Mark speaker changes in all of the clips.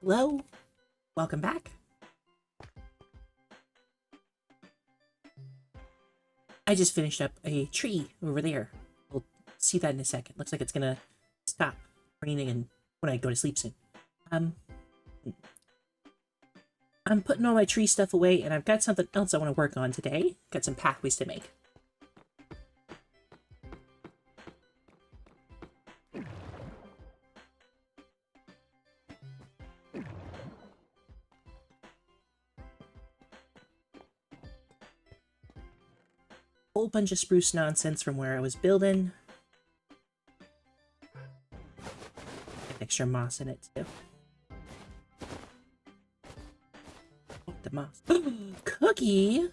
Speaker 1: Hello, welcome back. I just finished up a tree over there. We'll see that in a second. Looks like it's gonna stop raining and when I go to sleep soon. Um, I'm putting all my tree stuff away, and I've got something else I want to work on today. Got some pathways to make. Whole bunch of spruce nonsense from where I was building. Got extra moss in it too. Oh, the moss. Cookie!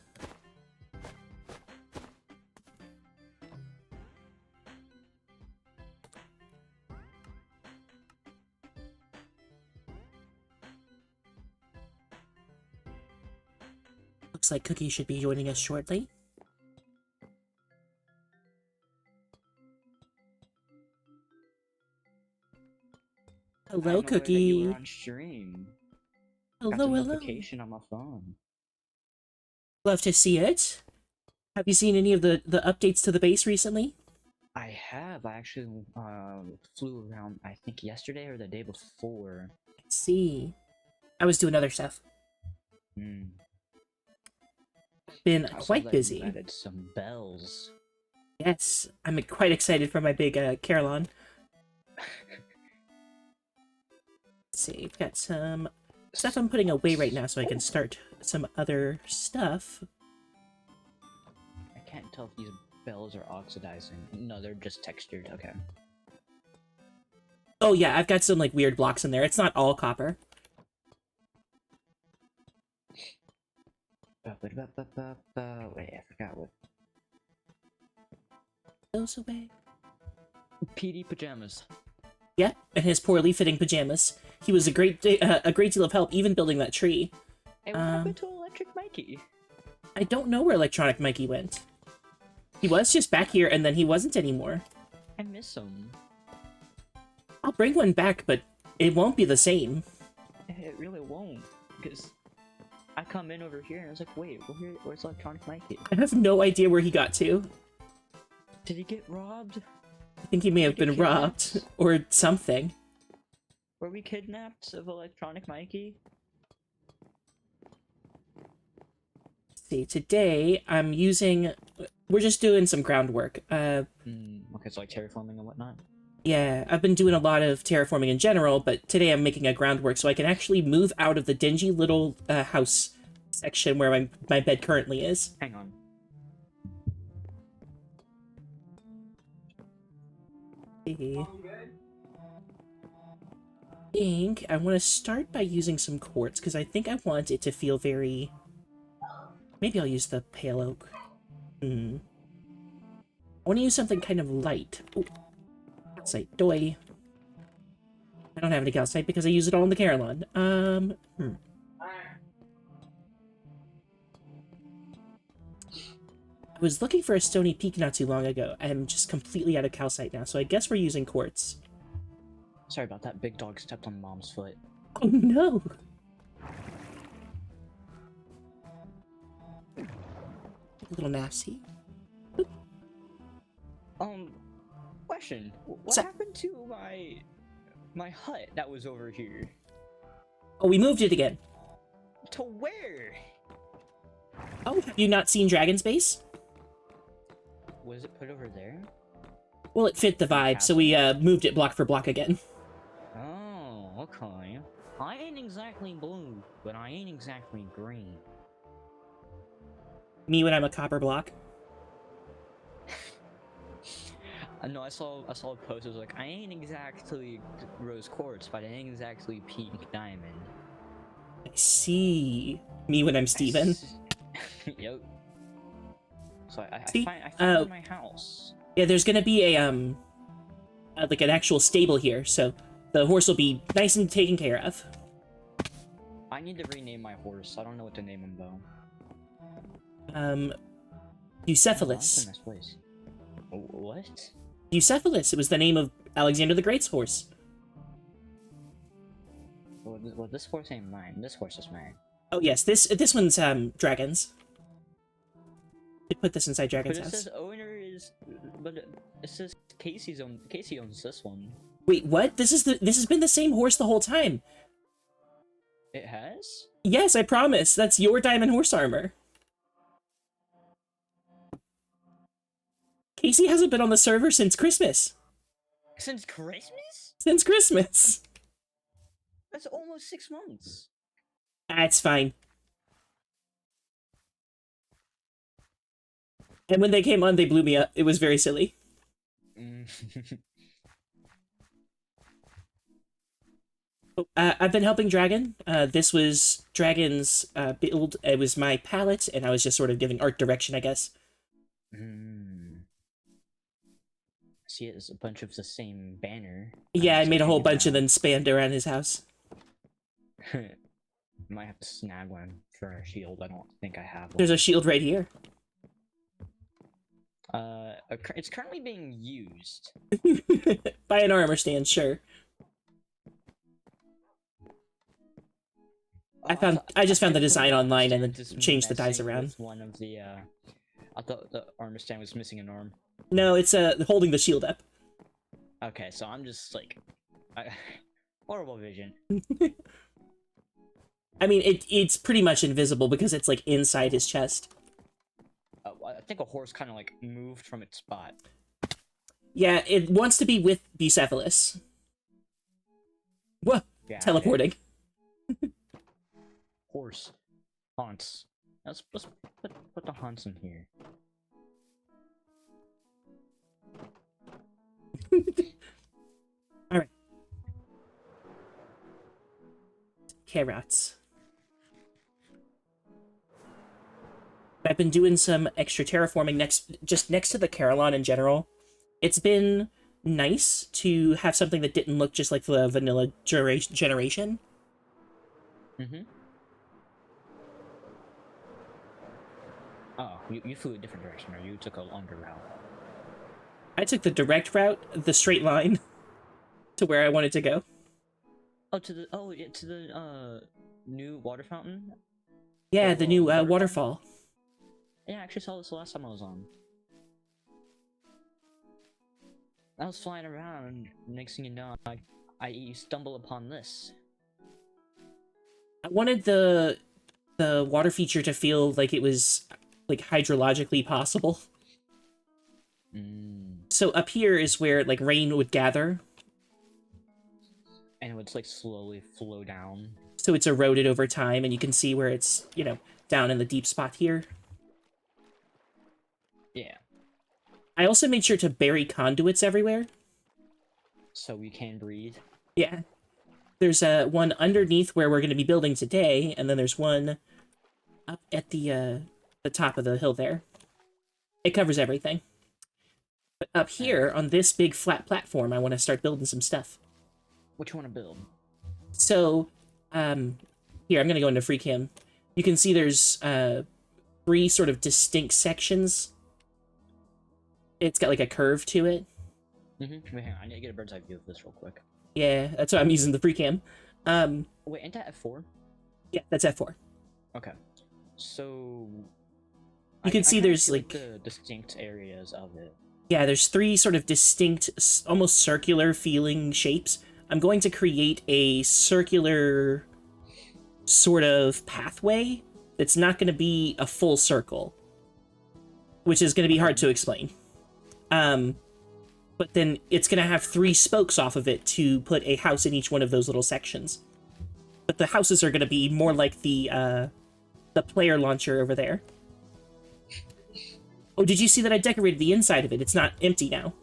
Speaker 1: Looks like Cookie should be joining us shortly. Hello, Cookie.
Speaker 2: You were on stream.
Speaker 1: Hello,
Speaker 2: Got a
Speaker 1: hello.
Speaker 2: notification on my phone.
Speaker 1: Love to see it. Have you seen any of the updates to the base recently?
Speaker 2: I have. I actually flew around, I think yesterday or the day before.
Speaker 1: Let's see. I was doing other stuff. Been
Speaker 2: I saw
Speaker 1: quite
Speaker 2: that you
Speaker 1: busy.
Speaker 2: added some bells.
Speaker 1: Yes, I'm quite excited for my big Carillon. Let's see, I've got some stuff I'm putting away right now so I can start some other stuff.
Speaker 2: I can't tell if these bells are oxidizing. No, they're just textured. Okay.
Speaker 1: Oh yeah, I've got some like weird blocks in there. It's not all copper.
Speaker 2: Wait, I forgot what.
Speaker 1: Those away.
Speaker 2: PD pajamas.
Speaker 1: Yeah, and his poorly fitting pajamas. He was a great deal of help, even building that tree.
Speaker 2: Hey, what happened to Electric Mikey?
Speaker 1: I don't know where Electronic Mikey went. He was just back here, and then he wasn't anymore.
Speaker 2: I miss him.
Speaker 1: I'll bring one back, but it won't be the same.
Speaker 2: It really won't, because I come in over here and I was like, wait, where's Electronic Mikey?
Speaker 1: I have no idea where he got to.
Speaker 2: Did he get robbed?
Speaker 1: I think he may have been robbed, or something.
Speaker 2: Were we kidnapped of Electronic Mikey?
Speaker 1: Let's see, today I'm using... We're just doing some groundwork.
Speaker 2: Okay, so like terraforming and whatnot?
Speaker 1: Yeah, I've been doing a lot of terraforming in general, but today I'm making a groundwork so I can actually move out of the dingy little house section where my bed currently is.
Speaker 2: Hang on.
Speaker 1: I think I want to start by using some quartz, because I think I want it to feel very... Maybe I'll use the pale oak. I want to use something kind of light. Ooh. Calcite, doy. I don't have any calcite because I use it all in the Carillon. I was looking for a stony peak not too long ago. I'm just completely out of calcite now, so I guess we're using quartz.
Speaker 2: Sorry about that. Big dog stepped on Mom's foot.
Speaker 1: Oh no! Little nasty.
Speaker 2: Question. What happened to my hut that was over here?
Speaker 1: Oh, we moved it again.
Speaker 2: To where?
Speaker 1: Oh, have you not seen Dragon's Base?
Speaker 2: Was it put over there?
Speaker 1: Well, it fit the vibe, so we moved it block for block again.
Speaker 2: Oh, okay. I ain't exactly blue, but I ain't exactly green.
Speaker 1: Me when I'm a copper block.
Speaker 2: No, I saw a post. It was like, I ain't exactly rose quartz, but I ain't exactly pink diamond.
Speaker 1: I see. Me when I'm Steven.
Speaker 2: Yep. So I
Speaker 1: See?
Speaker 2: found my house.
Speaker 1: Yeah, there's gonna be a like an actual stable here, so the horse will be nice and taken care of.
Speaker 2: I need to rename my horse. I don't know what to name him though.
Speaker 1: Bucephalus.
Speaker 2: Oh, that's a nice place. What?
Speaker 1: Bucephalus. It was the name of Alexander the Great's horse.
Speaker 2: Well, this horse ain't mine. This horse is mine.
Speaker 1: Oh yes, this one's dragons. They put this inside
Speaker 2: But
Speaker 1: Dragon's
Speaker 2: it
Speaker 1: house.
Speaker 2: says owner is, but it says Casey owns this one.
Speaker 1: Wait, what? This has been the same horse the whole time.
Speaker 2: It has?
Speaker 1: Yes, I promise. That's your diamond horse armor. Casey hasn't been on the server since Christmas.
Speaker 2: Since Christmas?
Speaker 1: Since Christmas.
Speaker 2: That's almost 6 months.
Speaker 1: That's fine. And when they came on, they blew me up. It was very silly. I've been helping Dragon. This was Dragon's build. It was my palette, and I was just sort of giving art direction, I guess.
Speaker 2: See, it's a bunch of the same banner.
Speaker 1: Yeah, I made a whole bunch and then spanned around his house.
Speaker 2: Might have to snag one for our shield. I don't think I have one.
Speaker 1: There's a shield right here.
Speaker 2: It's currently being used.
Speaker 1: By an armor stand, sure. I just found the design online and then changed the dies around.
Speaker 2: One of the I thought the armor stand was missing an arm.
Speaker 1: No, it's holding the shield up.
Speaker 2: Okay, so I'm just like horrible vision.
Speaker 1: I mean, it's pretty much invisible because it's like inside his chest.
Speaker 2: I think a horse kind of like moved from its spot.
Speaker 1: Yeah, it wants to be with Bucephalus. Whoa,
Speaker 2: Yeah,
Speaker 1: teleporting.
Speaker 2: Horse haunts. Let's put the haunts in here.
Speaker 1: All right. Carrots. I've been doing some extra terraforming just next to the Carillon in general. It's been nice to have something that didn't look just like the vanilla generation.
Speaker 2: Oh, you flew a different direction, or you took a longer route?
Speaker 1: I took the direct route, the straight line, to where I wanted to go.
Speaker 2: Oh, to the new water fountain?
Speaker 1: Yeah, the new waterfall.
Speaker 2: Yeah, I actually saw this the last time I was on. I was flying around, and next thing you know, I stumble upon this.
Speaker 1: I wanted the water feature to feel like it was like hydrologically possible. So up here is where like rain would gather.
Speaker 2: And it would like slowly flow down.
Speaker 1: So it's eroded over time, and you can see where it's, you know, down in the deep spot here.
Speaker 2: Yeah.
Speaker 1: I also made sure to bury conduits everywhere.
Speaker 2: So we can breathe.
Speaker 1: Yeah. There's one underneath where we're going to be building today, and then there's one up at the top of the hill there. It covers everything. But up here, on this big flat platform, I want to start building some stuff.
Speaker 2: What you want to build?
Speaker 1: So, here, I'm going to go into free cam. You can see there's 3 sort of distinct sections. It's got like a curve to it.
Speaker 2: Wait, hang on, I need to get a bird's eye view of this real quick.
Speaker 1: Yeah, that's why I'm using the free cam.
Speaker 2: Wait, ain't that F4?
Speaker 1: Yeah, that's F4.
Speaker 2: Okay. So...
Speaker 1: You can see there's like...
Speaker 2: the distinct areas of it.
Speaker 1: Yeah, there's 3 sort of distinct, almost circular feeling shapes. I'm going to create a circular sort of pathway that's not going to be a full circle, which is going to be hard to explain. But then it's going to have 3 spokes off of it to put a house in each one of those little sections. But the houses are going to be more like the player launcher over there. Oh, did you see that I decorated the inside of it? It's not empty now.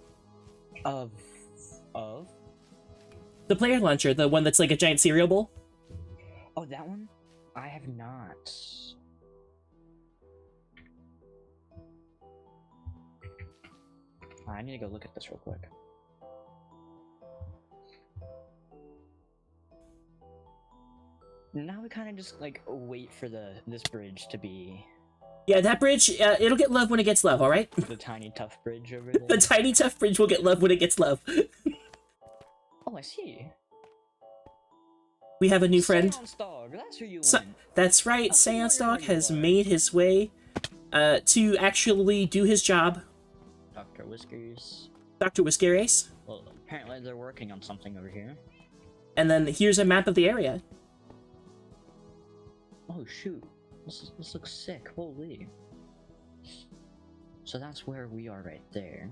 Speaker 2: Of?
Speaker 1: The player launcher, the one that's like a giant cereal bowl?
Speaker 2: Oh, that one? I have not. I need to go look at this real quick. Now we kind of just like wait for this bridge to be...
Speaker 1: Yeah, that bridge, it'll get love when it gets love, alright?
Speaker 2: The tiny tough bridge over there.
Speaker 1: The tiny tough bridge will get love when it gets love.
Speaker 2: Oh, I see.
Speaker 1: We have a new friend.
Speaker 2: Seance Dog, that's who you
Speaker 1: So,
Speaker 2: want.
Speaker 1: that's right,
Speaker 2: I
Speaker 1: Seance
Speaker 2: wonder
Speaker 1: Dog
Speaker 2: who you
Speaker 1: has
Speaker 2: are.
Speaker 1: made his way to actually do his job.
Speaker 2: Dr. Whiskers.
Speaker 1: Dr. Whiskeres.
Speaker 2: Well, apparently they're working on something over here.
Speaker 1: And then here's a map of the area.
Speaker 2: Oh shoot, this looks sick. Holy. So that's where we are right there.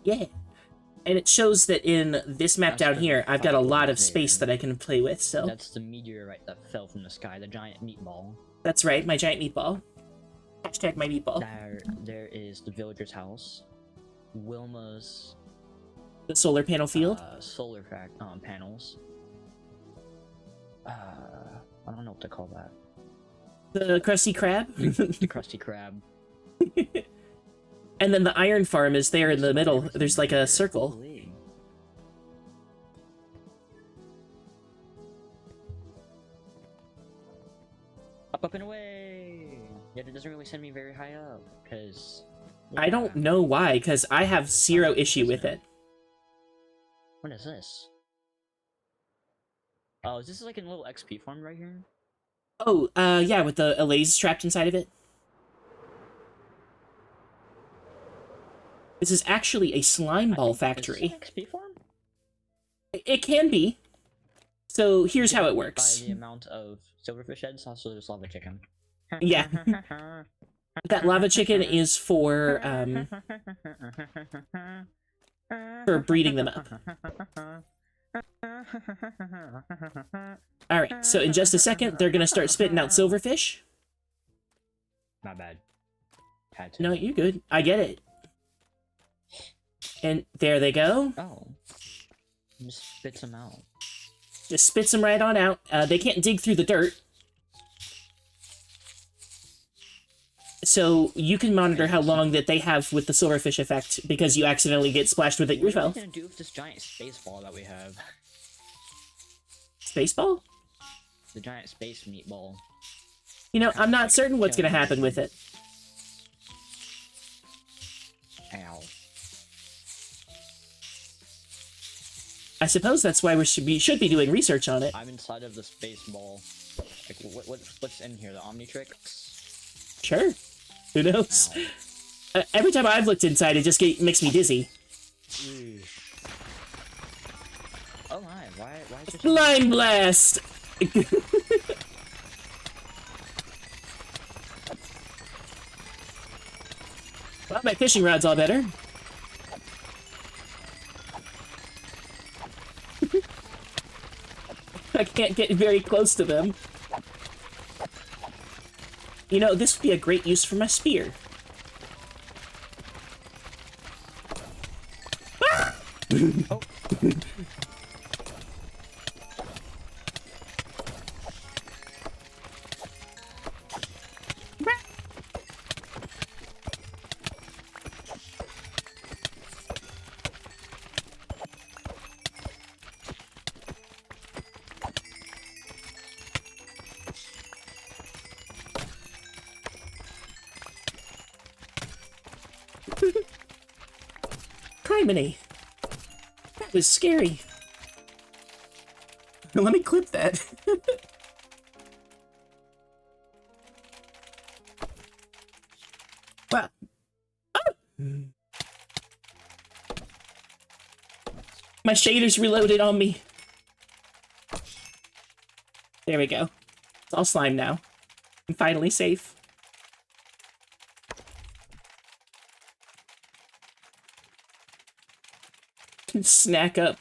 Speaker 1: Yeah. And it shows that in this map
Speaker 2: That's
Speaker 1: down
Speaker 2: the
Speaker 1: here, I've got a lot of
Speaker 2: there.
Speaker 1: space that I can play with, so...
Speaker 2: That's the meteorite that fell from the sky, the giant meatball.
Speaker 1: That's right, my giant meatball. Hashtag my meatball.
Speaker 2: There is the villager's house. Wilma's
Speaker 1: The solar panel field.
Speaker 2: solar panels. I don't know what to call that.
Speaker 1: The Krusty Krab.
Speaker 2: The Krusty Krab.
Speaker 1: And then the iron farm is there in the middle. There's like a circle.
Speaker 2: Holy. Up and away! Yet it doesn't really send me very high up, because...
Speaker 1: I don't know why, because I have zero issue with it.
Speaker 2: What is this? Oh, is this like a little XP farm right here?
Speaker 1: Oh, yeah, with the allays trapped inside of it. This is actually a slime ball factory.
Speaker 2: Is this an XP farm?
Speaker 1: It can be. So here's how it works.
Speaker 2: By the amount of silverfish heads, also there's lava chicken.
Speaker 1: Yeah. That lava chicken is for breeding them up. Alright, so in just a second, they're gonna start spitting out silverfish.
Speaker 2: Not bad. Had to.
Speaker 1: No, you're good. I get it. And there they go.
Speaker 2: Oh. Just spits them out.
Speaker 1: Just spits them right on out. They can't dig through the dirt. So you can monitor how long that they have with the silverfish effect because you accidentally get splashed with it yourself.
Speaker 2: What are we gonna do with this giant space ball that we have?
Speaker 1: Spaceball?
Speaker 2: The giant space meatball.
Speaker 1: You know, I'm not certain what's gonna happen with it.
Speaker 2: Ow.
Speaker 1: I suppose that's why we should be doing research on it.
Speaker 2: I'm inside of the space ball. Like, what's in here? The Omnitrix?
Speaker 1: Sure. Who knows?
Speaker 2: Ow.
Speaker 1: Every time I've looked inside, it just makes me dizzy.
Speaker 2: Oh my, why is there
Speaker 1: Line blast! Well, my fishing rod's all better. I can't get very close to them. You know, this would be a great use for my spear.
Speaker 2: Oh.
Speaker 1: Criminy. That was scary. Let me clip that. Wow. Oh! My shader's reloaded on me. There we go. It's all slime now. I'm finally safe. Snack up.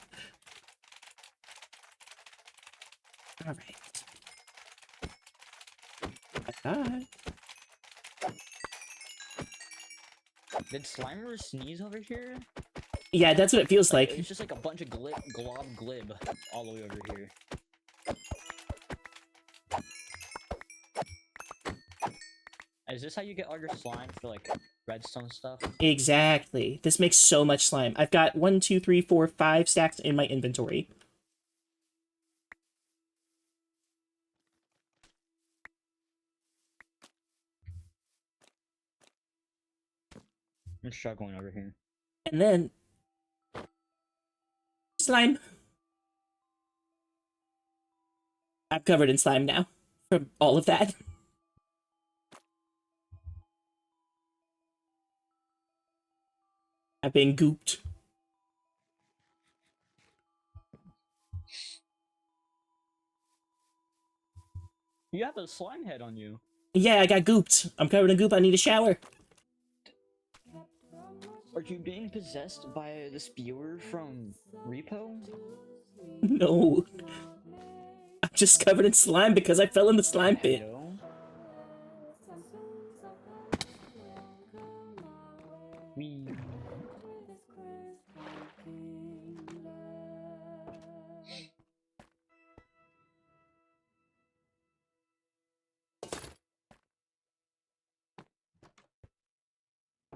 Speaker 1: All right.
Speaker 2: Did Slimer sneeze over here?
Speaker 1: Yeah, that's what it feels like.
Speaker 2: It's just like a bunch of glob glib all the way over here. Is this how you get all your slime for like redstone stuff?
Speaker 1: Exactly. This makes so much slime. I've got 1, 2, 3, 4, 5 stacks in my inventory.
Speaker 2: I'm struggling over here.
Speaker 1: And then slime. I'm covered in slime now from all of that. I've been gooped.
Speaker 2: You have a slime head on you.
Speaker 1: Yeah, I got gooped. I'm covered in goop. I need a shower.
Speaker 2: Are you being possessed by the spewer from Repo?
Speaker 1: No. I'm just covered in slime because I fell in the slime pit.
Speaker 2: Hello? We.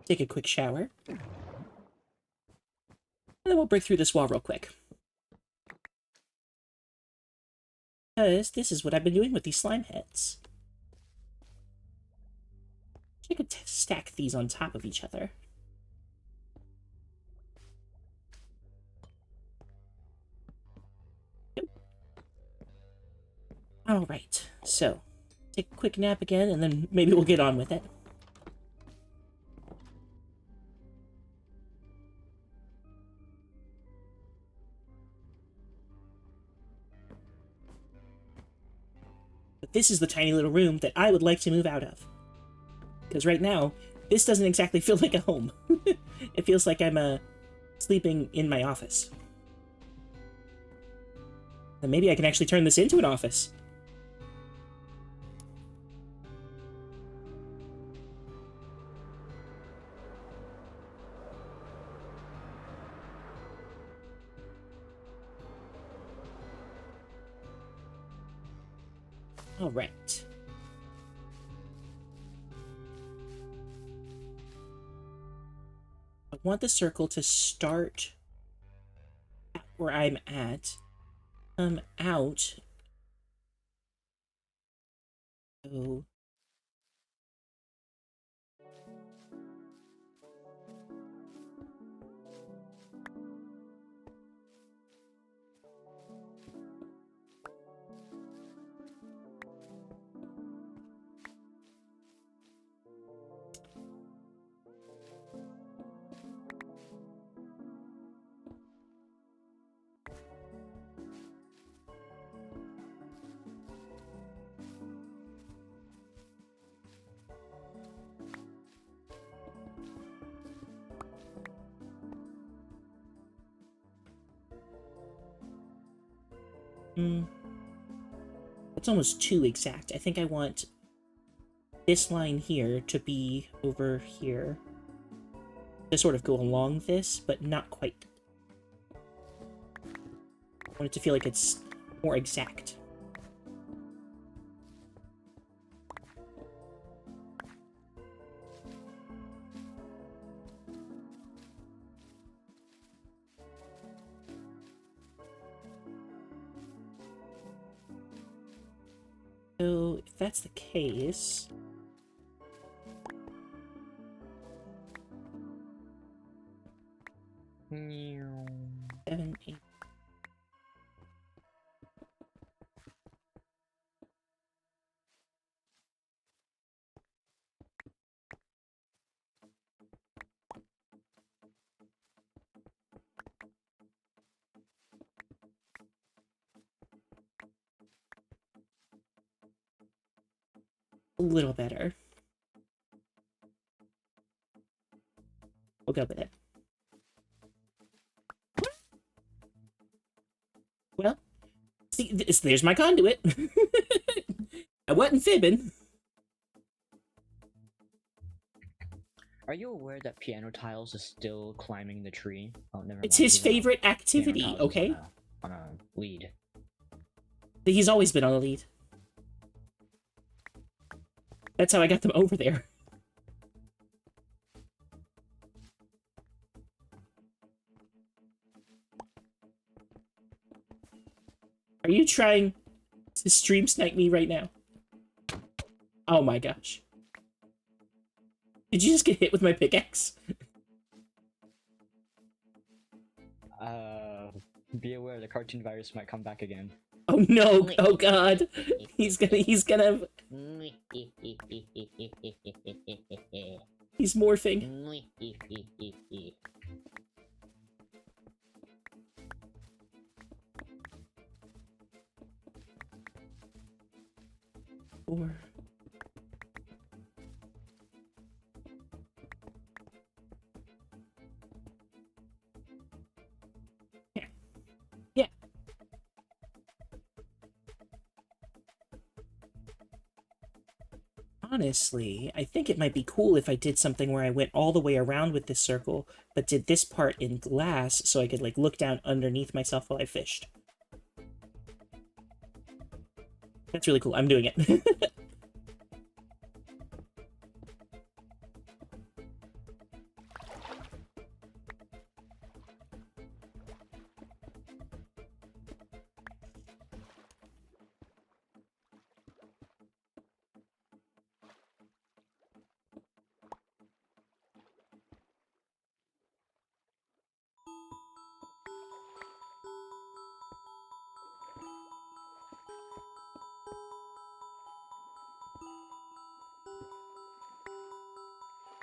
Speaker 1: Take a quick shower. And then we'll break through this wall real quick. Because this is what I've been doing with these slime heads. I could stack these on top of each other. Alright, so take a quick nap again, and then maybe we'll get on with it. But this is the tiny little room that I would like to move out of. Because right now, this doesn't exactly feel like a home. It feels like I'm sleeping in my office. And maybe I can actually turn this into an office. All right. I want the circle to start where I'm at, come out. So it's almost too exact. I think I want this line here to be over here. To sort of go along this, but not quite. I want it to feel like it's more exact. So, if that's the case... 7, 8... A little better. We'll go with it. Well, see, there's my conduit. I wasn't fibbing.
Speaker 2: Are you aware that Piano Tiles is still climbing the tree? Oh, never mind.
Speaker 1: It's his favorite activity,
Speaker 2: Piano Tiles is
Speaker 1: okay?
Speaker 2: on a lead.
Speaker 1: He's always been on a lead. That's how I got them over there. Are you trying to stream snipe me right now? Oh my gosh. Did you just get hit with my pickaxe?
Speaker 2: Be aware the cartoon virus might come back again.
Speaker 1: Oh Oh no! Oh god! He's gonna. He's morphing. Or... Yeah. Yeah. Honestly, I think it might be cool if I did something where I went all the way around with this circle, but did this part in glass so I could, like, look down underneath myself while I fished. That's really cool. I'm doing it.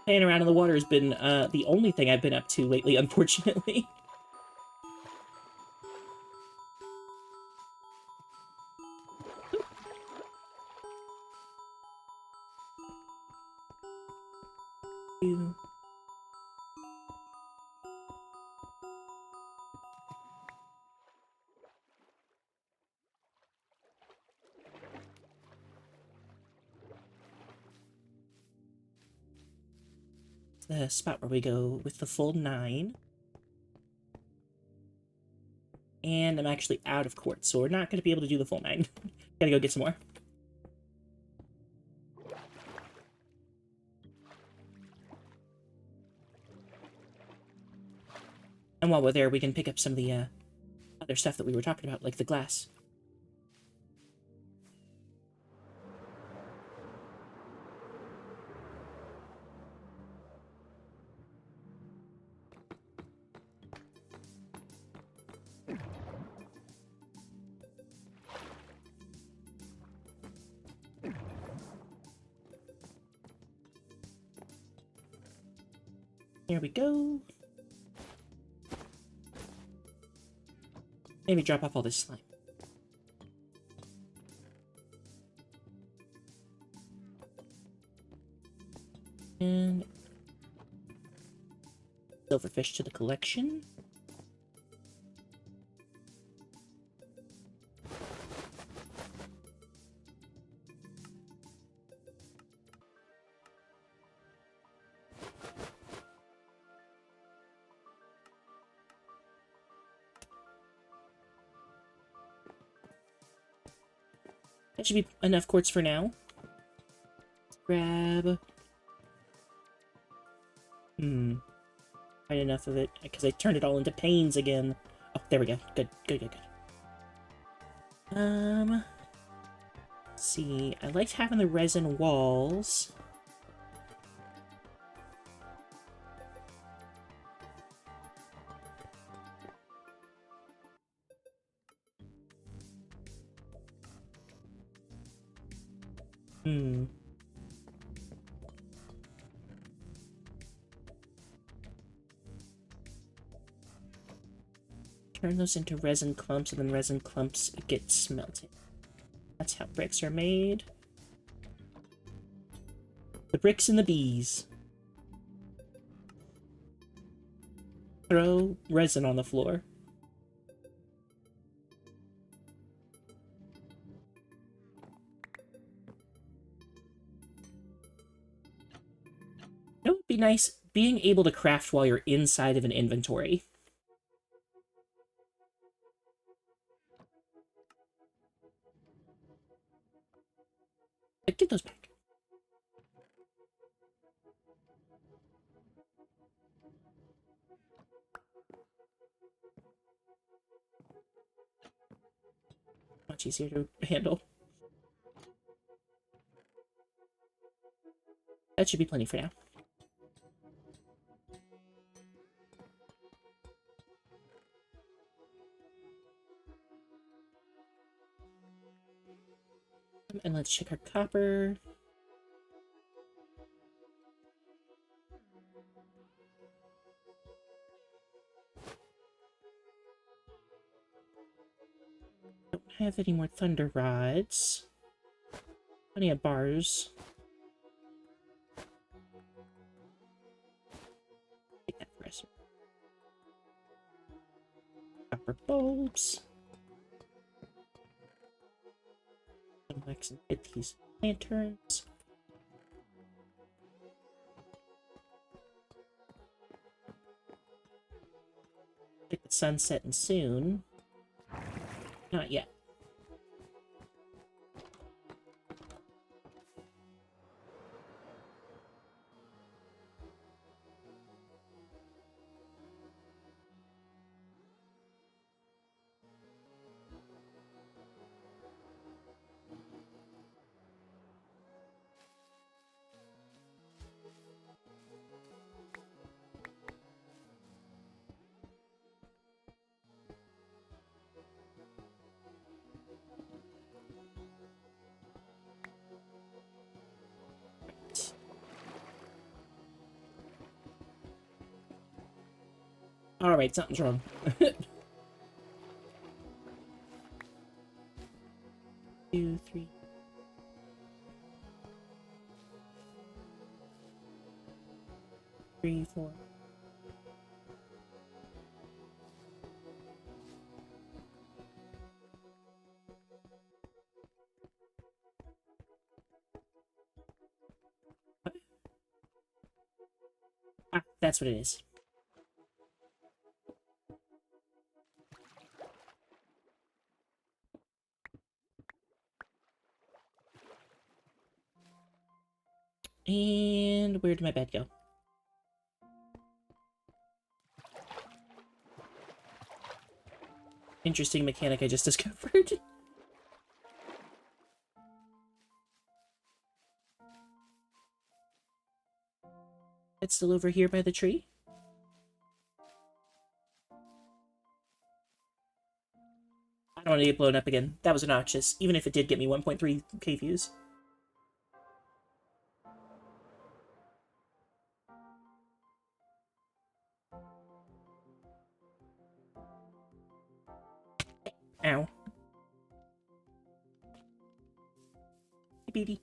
Speaker 1: Playing around in the water has been the only thing I've been up to lately, unfortunately. The spot where we go with the full 9. And I'm actually out of quartz, so we're not going to be able to do the full 9. Gotta go get some more. And while we're there, we can pick up some of the other stuff that we were talking about, like the glass. Here we go. Maybe drop off all this slime. And silverfish to the collection. That should be enough quartz for now. Grab... Find enough of it, because I turned it all into panes again. Oh, there we go. Good, good, good, good. Let's see. I liked having the resin walls. Turn those into resin clumps, and then resin clumps get smelted. That's how bricks are made. The bricks and the bees. Throw resin on the floor. It would be nice being able to craft while you're inside of an inventory. Get those back. Much easier to handle. That should be plenty for now. And let's check our copper. Don't have any more thunder rods. Plenty of bars. Take that for us. Copper bulbs. Wax and get these lanterns. Get the sun setting soon. Not yet. Alright, something's wrong. 2, 3. Three, 4. What? Ah, that's what it is. And where did my bed go? Interesting mechanic I just discovered. It's still over here by the tree? I don't want to get blown up again. That was obnoxious, even if it did get me 1.3k views. Ow. Hey, Beady.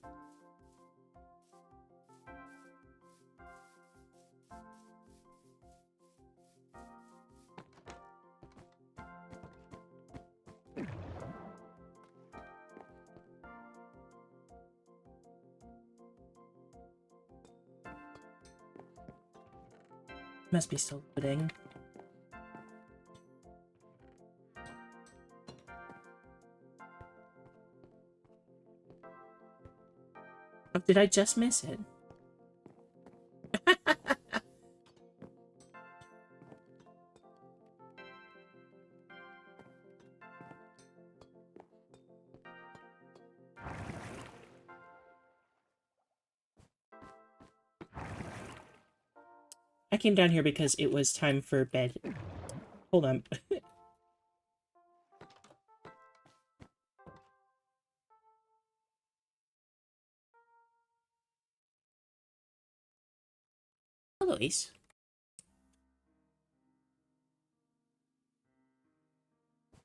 Speaker 1: Must be still loading. Oh, did I just miss it? I came down here because it was time for bed. Hold on. Hello, Ace.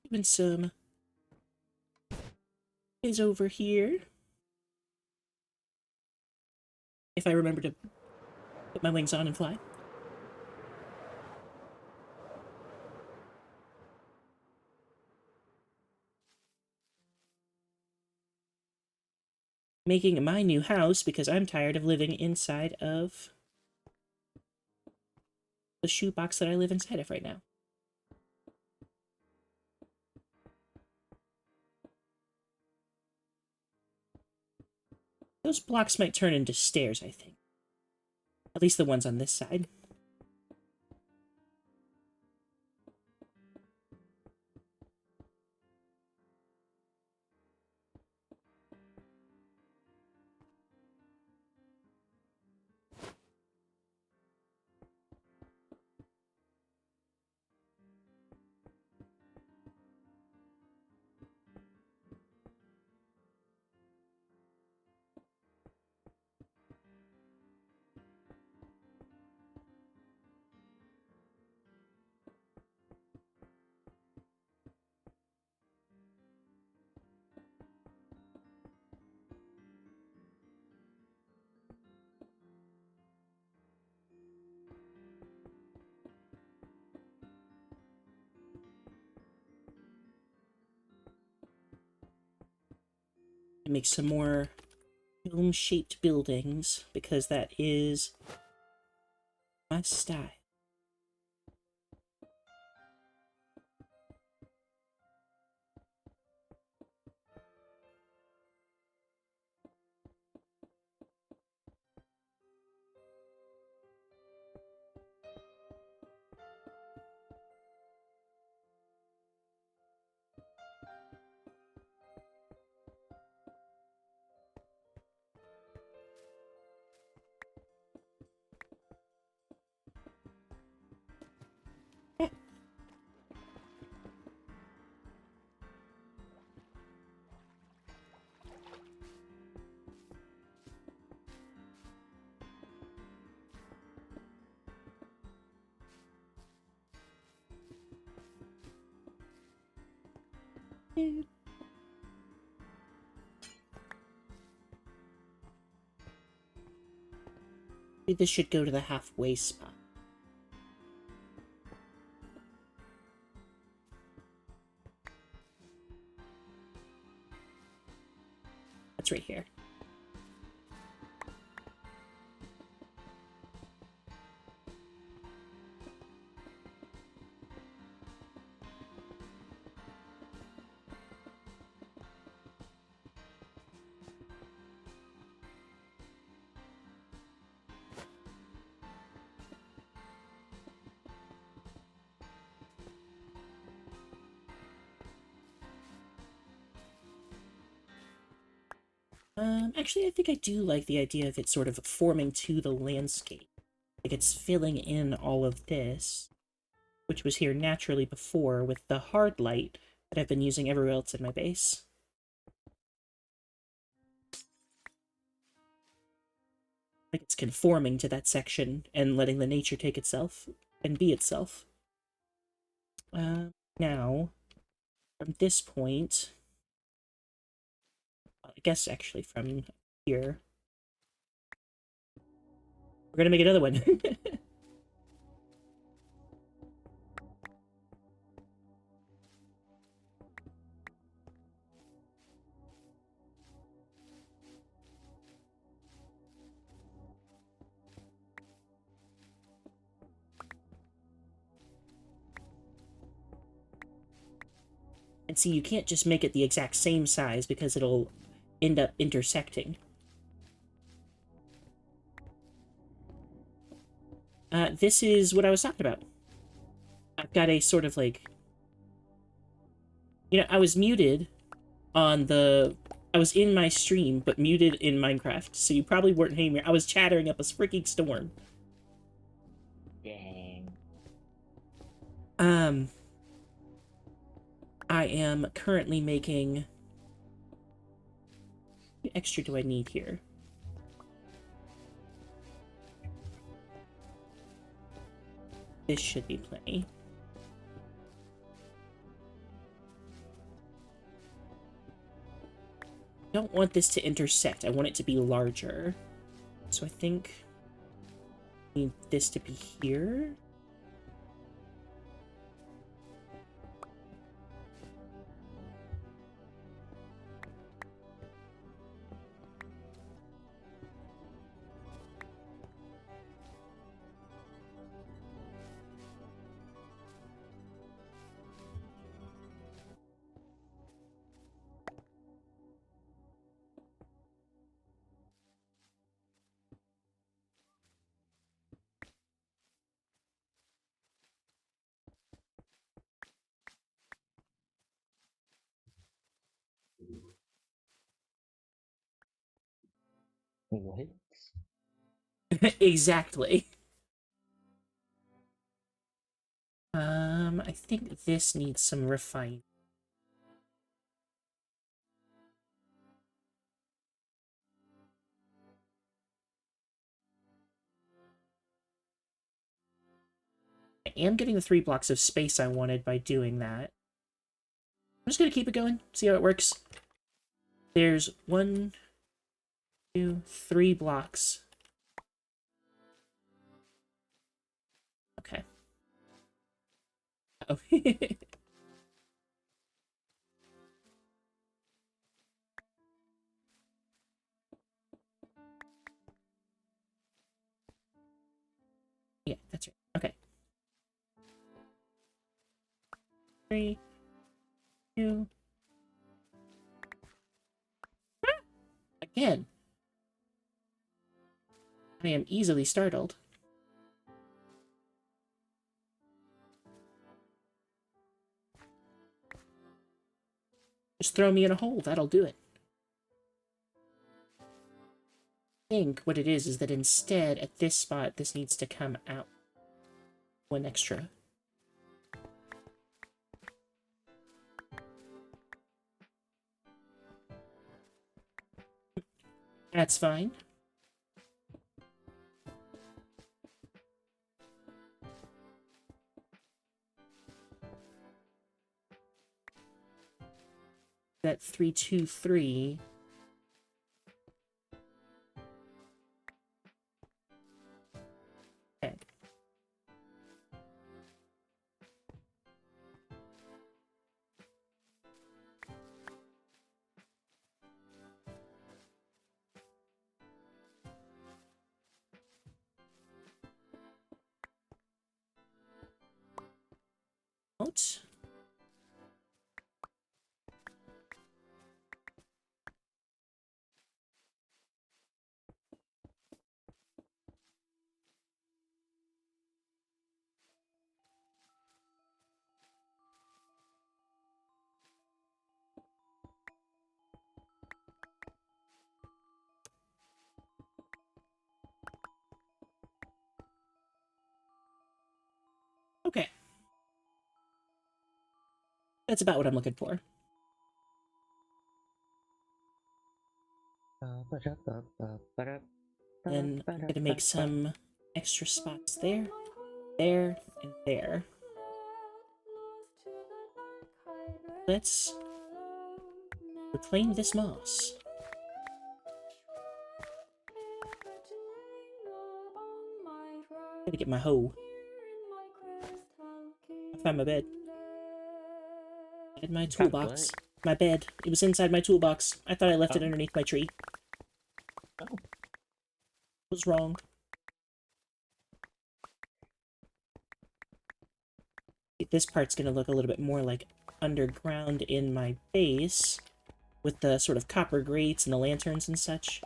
Speaker 1: Even some is over here. If I remember to put my wings on and fly. Making my new house because I'm tired of living inside of the shoebox that I live inside of right now. Those blocks might turn into stairs, I think. At least the ones on this side. Make some more dome-shaped buildings, because that is my style. Maybe this should go to the halfway spot. That's right here. Actually, I think I do like the idea of it sort of forming to the landscape. Like it's filling in all of this, which was here naturally before with the hard light that I've been using everywhere else in my base. Like it's conforming to that section and letting the nature take itself and be itself. Now, from this point, I guess actually from here, we're gonna make another one. And see, you can't just make it the exact same size because it'll end up intersecting. This is what I was talking about. I've got a sort of like... You know, I was muted on the... I was in my stream, but muted in Minecraft, so you probably weren't hearing me. I was chattering up a freaking storm.
Speaker 2: Dang.
Speaker 1: I am currently making... What extra do I need here? This should be plenty. I don't want this to intersect. I want it to be larger. So I think I need this to be here.
Speaker 2: What?
Speaker 1: Exactly. I think this needs some refine. I am getting the 3 blocks of space I wanted by doing that. I'm just gonna keep it going, see how it works. There's 1, 2, 3 blocks. Okay. Oh. 3, 2. Again. I am easily startled. Just throw me in a hole, that'll do it. I think what it is that instead, at this spot, this needs to come out. One extra. That's fine. That 3, 2, 3. Okay. Out. Okay. That's about what I'm looking for. Then I'm gonna make some extra spots there, there, and there. Let's reclaim this moss. Gotta get my hoe. I found my bed. And my toolbox. My bed. It was inside my toolbox. I thought I left it underneath my tree.
Speaker 2: Oh.
Speaker 1: Was wrong. This part's gonna look a little bit more like underground in my base, with the sort of copper grates and the lanterns and such.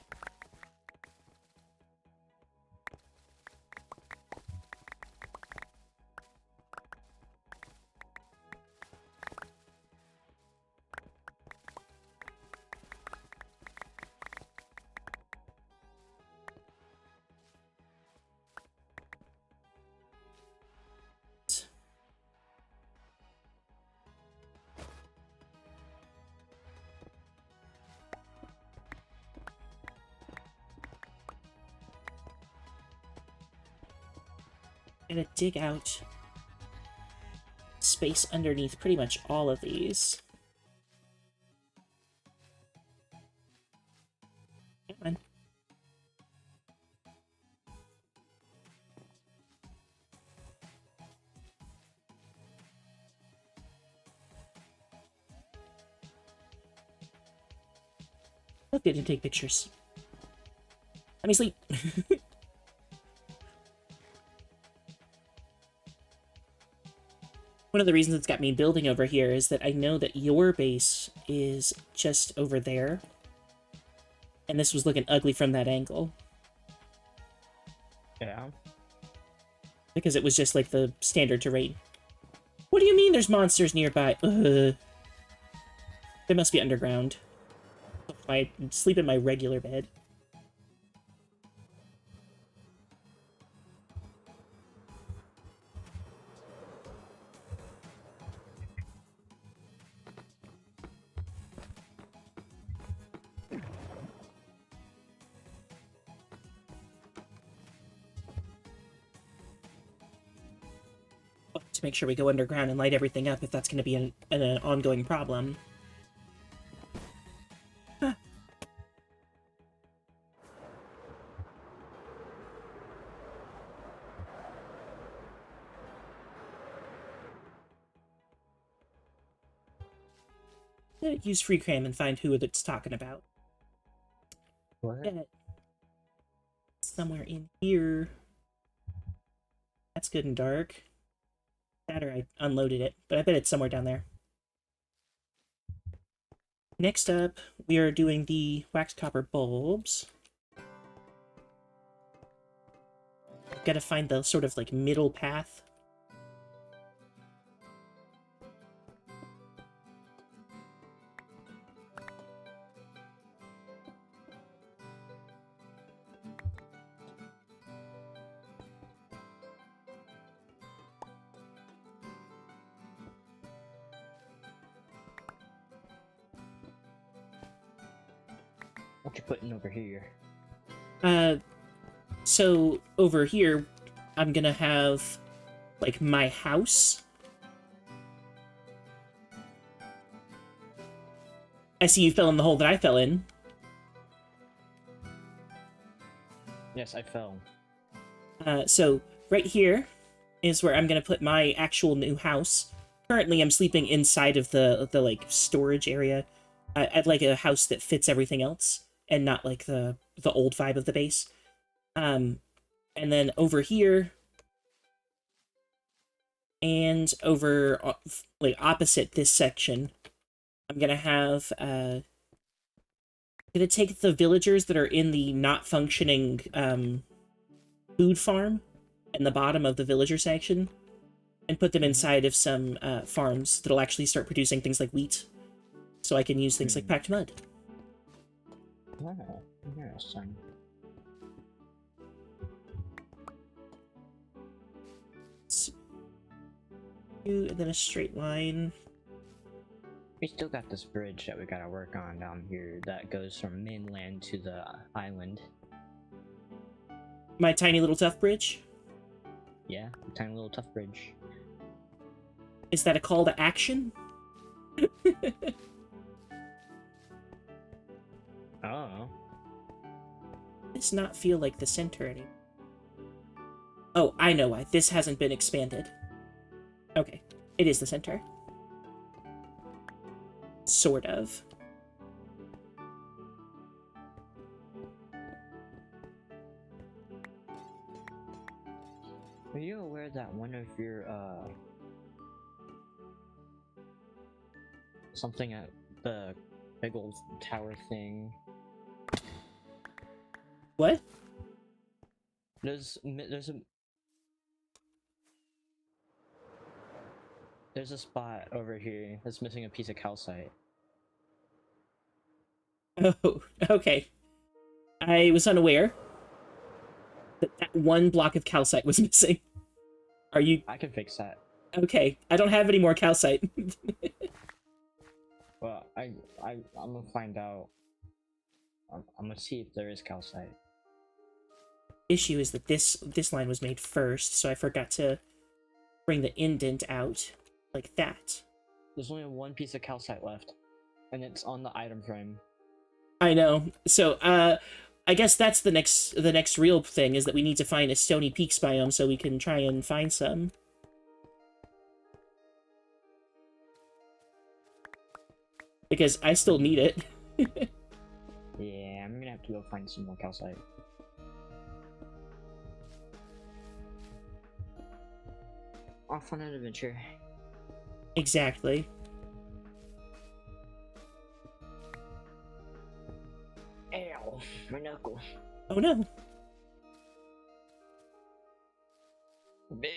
Speaker 1: Gonna dig out space underneath pretty much all of these. Come on. Look, they didn't take pictures. Let me sleep. One of the reasons it's got me building over here is that I know that your base is just over there. And this was looking ugly from that angle.
Speaker 2: Yeah.
Speaker 1: Because it was just like the standard terrain. What do you mean there's monsters nearby? Ugh. They must be underground. I sleep in my regular bed. To make sure we go underground and light everything up if that's going to be an ongoing problem. Huh. Use free cram and find who it's talking about.
Speaker 2: What?
Speaker 1: Yeah. Somewhere in here. That's good and dark. That or I unloaded it, but I bet it's somewhere down there. Next up, we are doing the wax copper bulbs. Gotta find the sort of like middle path.
Speaker 2: What you putting over here?
Speaker 1: So over here, I'm gonna have like my house. I see you fell in the hole that I fell in.
Speaker 2: Yes, I fell.
Speaker 1: So right here is where I'm gonna put my actual new house. Currently, I'm sleeping inside of the like storage area. I'd like a house that fits everything else and not like the old vibe of the base. And then over here and over like opposite this section, I'm gonna have gonna take the villagers that are in the not functioning food farm in the bottom of the villager section and put them inside of some farms that'll actually start producing things like wheat, so I can use things like packed mud.
Speaker 2: Oh, interesting.
Speaker 1: And then a straight line.
Speaker 2: We still got this bridge that we gotta work on down here that goes from mainland to the island.
Speaker 1: My tiny little tough bridge.
Speaker 2: Yeah, a tiny little tough bridge.
Speaker 1: Is that a call to action?
Speaker 2: Oh.
Speaker 1: Does not feel like the center anymore. Oh, I know why. This hasn't been expanded. Okay, it is the center. Sort of.
Speaker 2: Are you aware that one of your, something at the big old tower thing?
Speaker 1: What?
Speaker 2: There's a spot over here that's missing a piece of calcite.
Speaker 1: Oh, okay. I was unaware that that one block of calcite was missing. Are you...
Speaker 2: I can fix that.
Speaker 1: Okay, I don't have any more calcite.
Speaker 2: Well, I'm gonna find out. I'm gonna see if there is calcite.
Speaker 1: Issue is that this line was made first, so I forgot to bring the indent out like that.
Speaker 2: There's only one piece of calcite left, and it's on the item frame.
Speaker 1: I know. So, I guess that's the next real thing, is that we need to find a Stony Peaks biome so we can try and find some. Because I still need it.
Speaker 2: Yeah, I'm gonna have to go find some more calcite. Off on an adventure.
Speaker 1: Exactly.
Speaker 2: Ow, my knuckle.
Speaker 1: Oh no.
Speaker 2: Big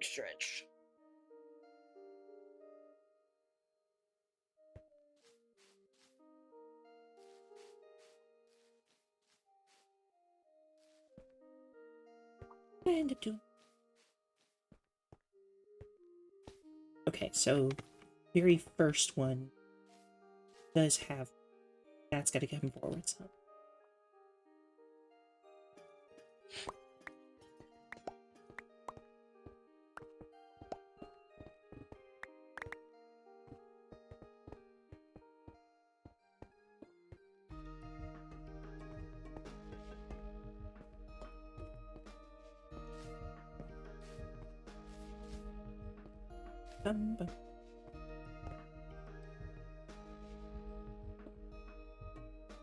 Speaker 2: stretch.
Speaker 1: What did I end up doing? Okay, so very first one does have... That's gotta get him forward, so... Bum, bum.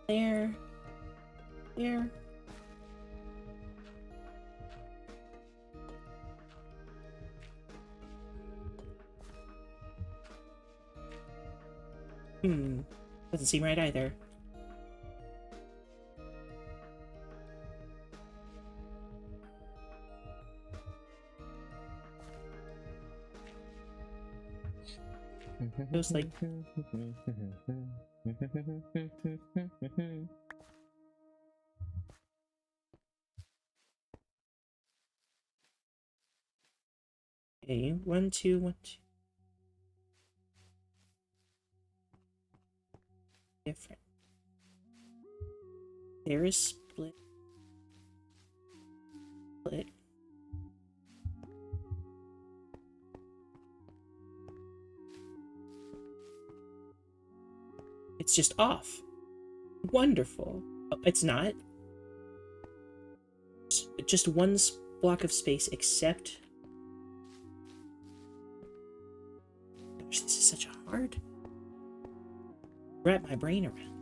Speaker 1: There. There. Doesn't seem right either. Feels like... Okay, 1, 2, 1, 2. Different. There is split. Split. It's just off. Wonderful. Oh, it's not. It's just one block of space, except... Gosh, this is such a hard... wrap my brain around.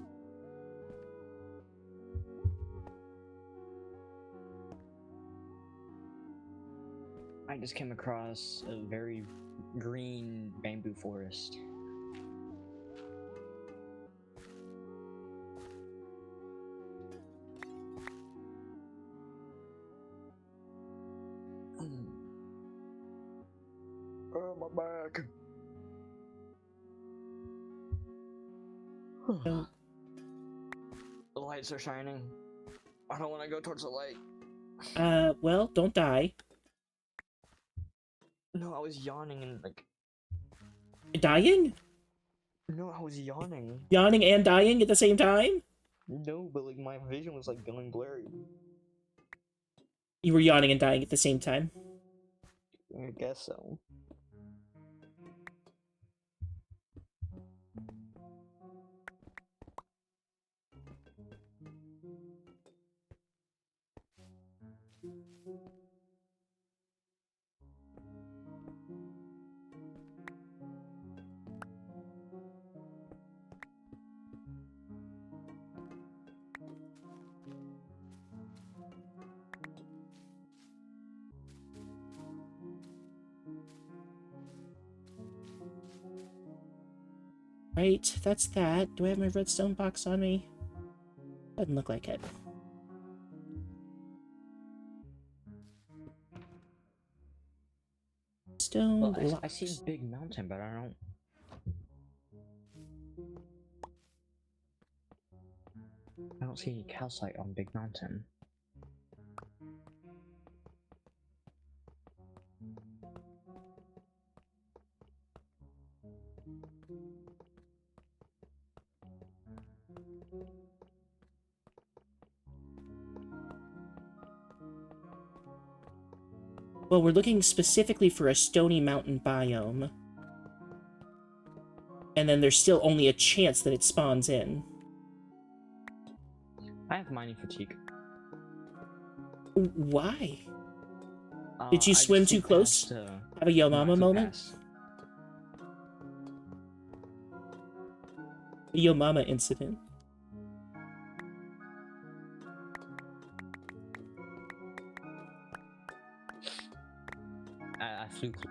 Speaker 2: I just came across a very green bamboo forest. Oh, my back.
Speaker 1: So,
Speaker 2: The lights are shining. I don't want to go towards the light.
Speaker 1: well, don't die.
Speaker 2: No, I was yawning and like.
Speaker 1: Dying?
Speaker 2: No, I was yawning.
Speaker 1: Yawning and dying at the same time?
Speaker 2: No, but like my vision was like going blurry.
Speaker 1: You were yawning and dying at the same time.
Speaker 2: I guess so.
Speaker 1: Right, that's that. Do I have my redstone box on me? Doesn't look like it. Stone
Speaker 2: Well,
Speaker 1: blocks.
Speaker 2: I see Big Mountain, but I don't see any calcite on Big Mountain.
Speaker 1: Well, we're looking specifically for a stony mountain biome. And then there's still only a chance that it spawns in.
Speaker 2: I have mining fatigue.
Speaker 1: Why? Did you
Speaker 2: I
Speaker 1: swim
Speaker 2: just
Speaker 1: too
Speaker 2: flew
Speaker 1: close?
Speaker 2: past,
Speaker 1: Have a Yo
Speaker 2: no, I
Speaker 1: Mama
Speaker 2: flew
Speaker 1: moment?
Speaker 2: past.
Speaker 1: A Yo Mama incident.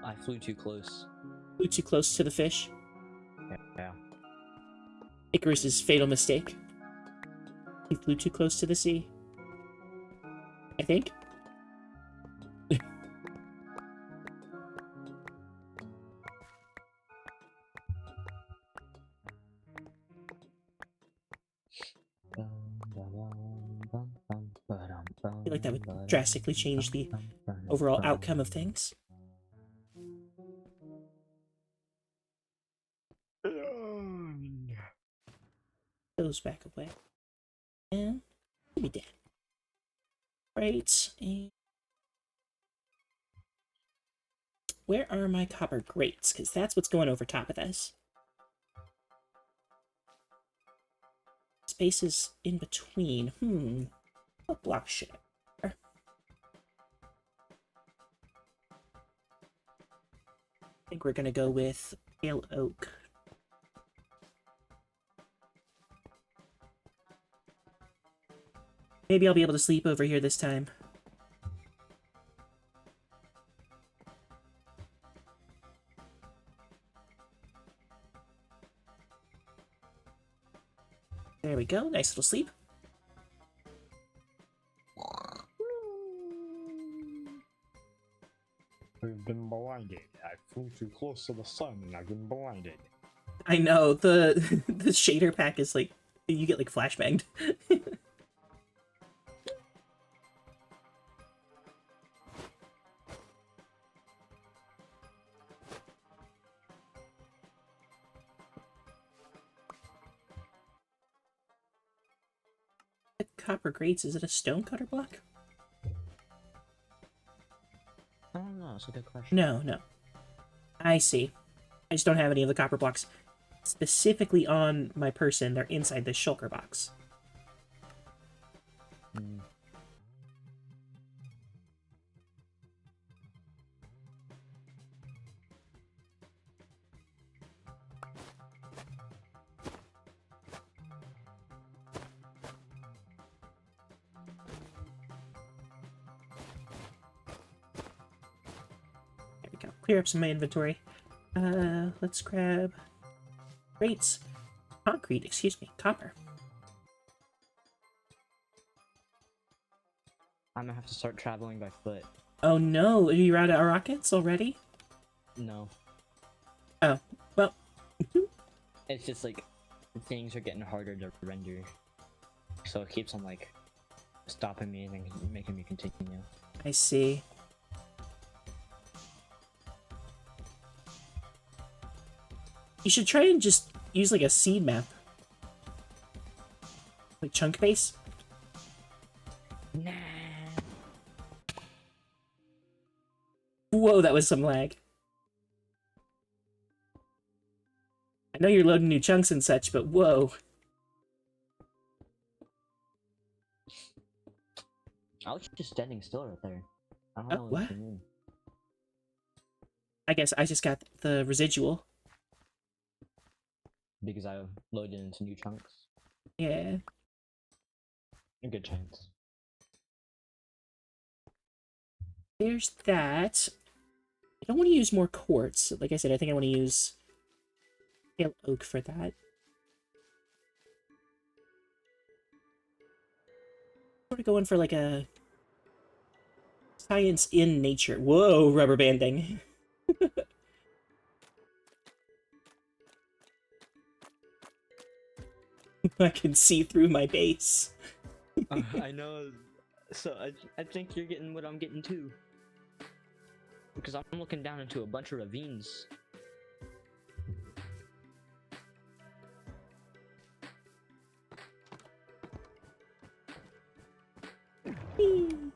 Speaker 2: I flew too close.
Speaker 1: Flew too close to the fish.
Speaker 2: Yeah.
Speaker 1: Icarus's fatal mistake. He flew too close to the sea. I think. I feel like that would drastically change the overall outcome of things. Goes back away. And we'll be dead. Right. And where are my copper grates? Because that's what's going over top of this. Spaces in between. What block should I wear? I think we're gonna go with pale oak. Maybe I'll be able to sleep over here this time. we go. Nice little sleep.
Speaker 3: I've been blinded. I flew too close to the sun and I've been blinded.
Speaker 1: I know, the the shader pack is like, you get like flashbanged. Copper grates, is it a stone cutter block?
Speaker 2: I don't know. It's a good question.
Speaker 1: No, no. I see. I just don't have any of the copper blocks specifically on my person. They're inside the shulker box.
Speaker 2: Hmm.
Speaker 1: There we go. Clear up some of my inventory. Let's grab grates. Concrete, excuse me. Copper.
Speaker 2: I'm gonna have to start traveling by foot.
Speaker 1: Oh no, are you out of rockets already?
Speaker 2: No.
Speaker 1: Oh, well.
Speaker 2: It's just like things are getting harder to render, so it keeps on like stopping me and then making me continue.
Speaker 1: I see. You should try and just use like a seed map. Like chunk base.
Speaker 2: Nah.
Speaker 1: Whoa, that was some lag. I know you're loading new chunks and such, but whoa.
Speaker 2: I was just standing still right there. I don't
Speaker 1: Oh,
Speaker 2: know what
Speaker 1: what?
Speaker 2: you mean.
Speaker 1: I guess I just got the residual.
Speaker 2: Because I loaded into new chunks.
Speaker 1: Yeah.
Speaker 2: A good chance.
Speaker 1: There's that. I don't want to use more quartz. Like I said, I think I want to use pale oak for that. Sort of going for like a science in nature. Whoa, rubber banding. I can see through my base.
Speaker 2: I know. So I think you're getting what I'm getting too. Because I'm looking down into a bunch of ravines.
Speaker 1: You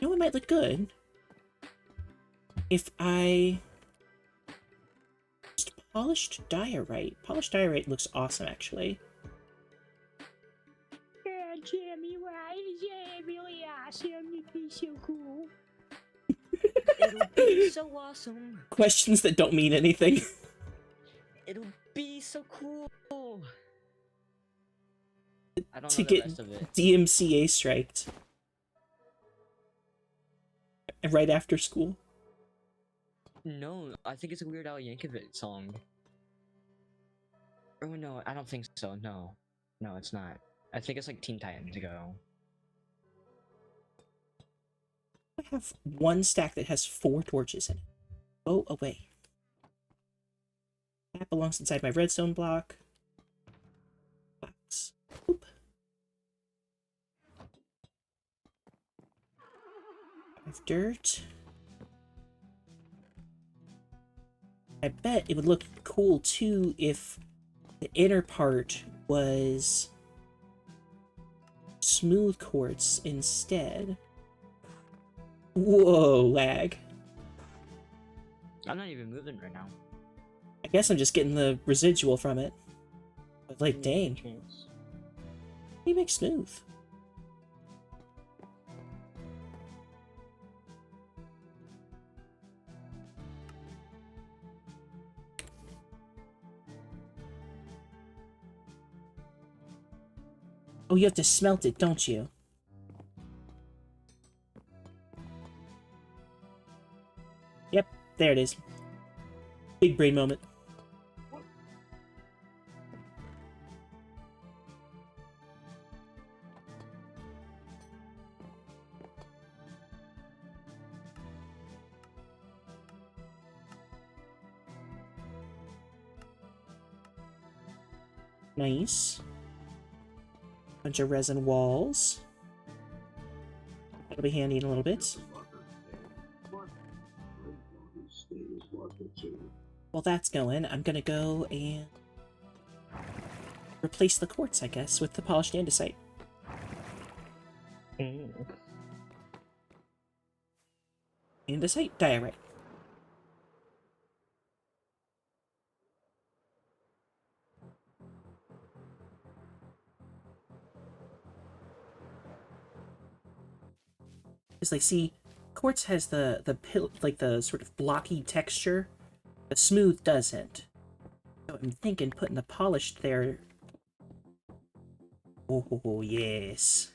Speaker 1: know what might look good? If I just polished diorite. Polished diorite looks awesome, actually.
Speaker 2: Yeah, Jimmy, right? Yeah, really awesome. It'd be so cool. It'll be so awesome.
Speaker 1: Questions that don't mean anything.
Speaker 2: It'll be so cool. I don't
Speaker 1: To
Speaker 2: know the
Speaker 1: get
Speaker 2: rest of it.
Speaker 1: DMCA striked. Right after school.
Speaker 2: No, I think it's a Weird Al Yankovic song. Oh no, I don't think so. No, no, it's not. I think it's like Teen Titans Go.
Speaker 1: I have one stack that has 4 torches in it. Go away. That belongs inside my redstone block. Box. Oop. I have dirt. I bet it would look cool too if the inner part was smooth quartz instead. Whoa, lag.
Speaker 2: I'm not even moving right now.
Speaker 1: I guess I'm just getting the residual from it. But like, dang. How do you make smooth? Oh, you have to smelt it, don't you? Yep, there it is. Big brain moment. Nice. Bunch of resin walls. That'll be handy in a little bit. While that's going, I'm gonna go and replace the quartz, I guess, with the polished andesite. Andesite diorite. It's like, see, quartz has the sort of blocky texture. The smooth doesn't. So I'm thinking putting the polished there. Oh, yes.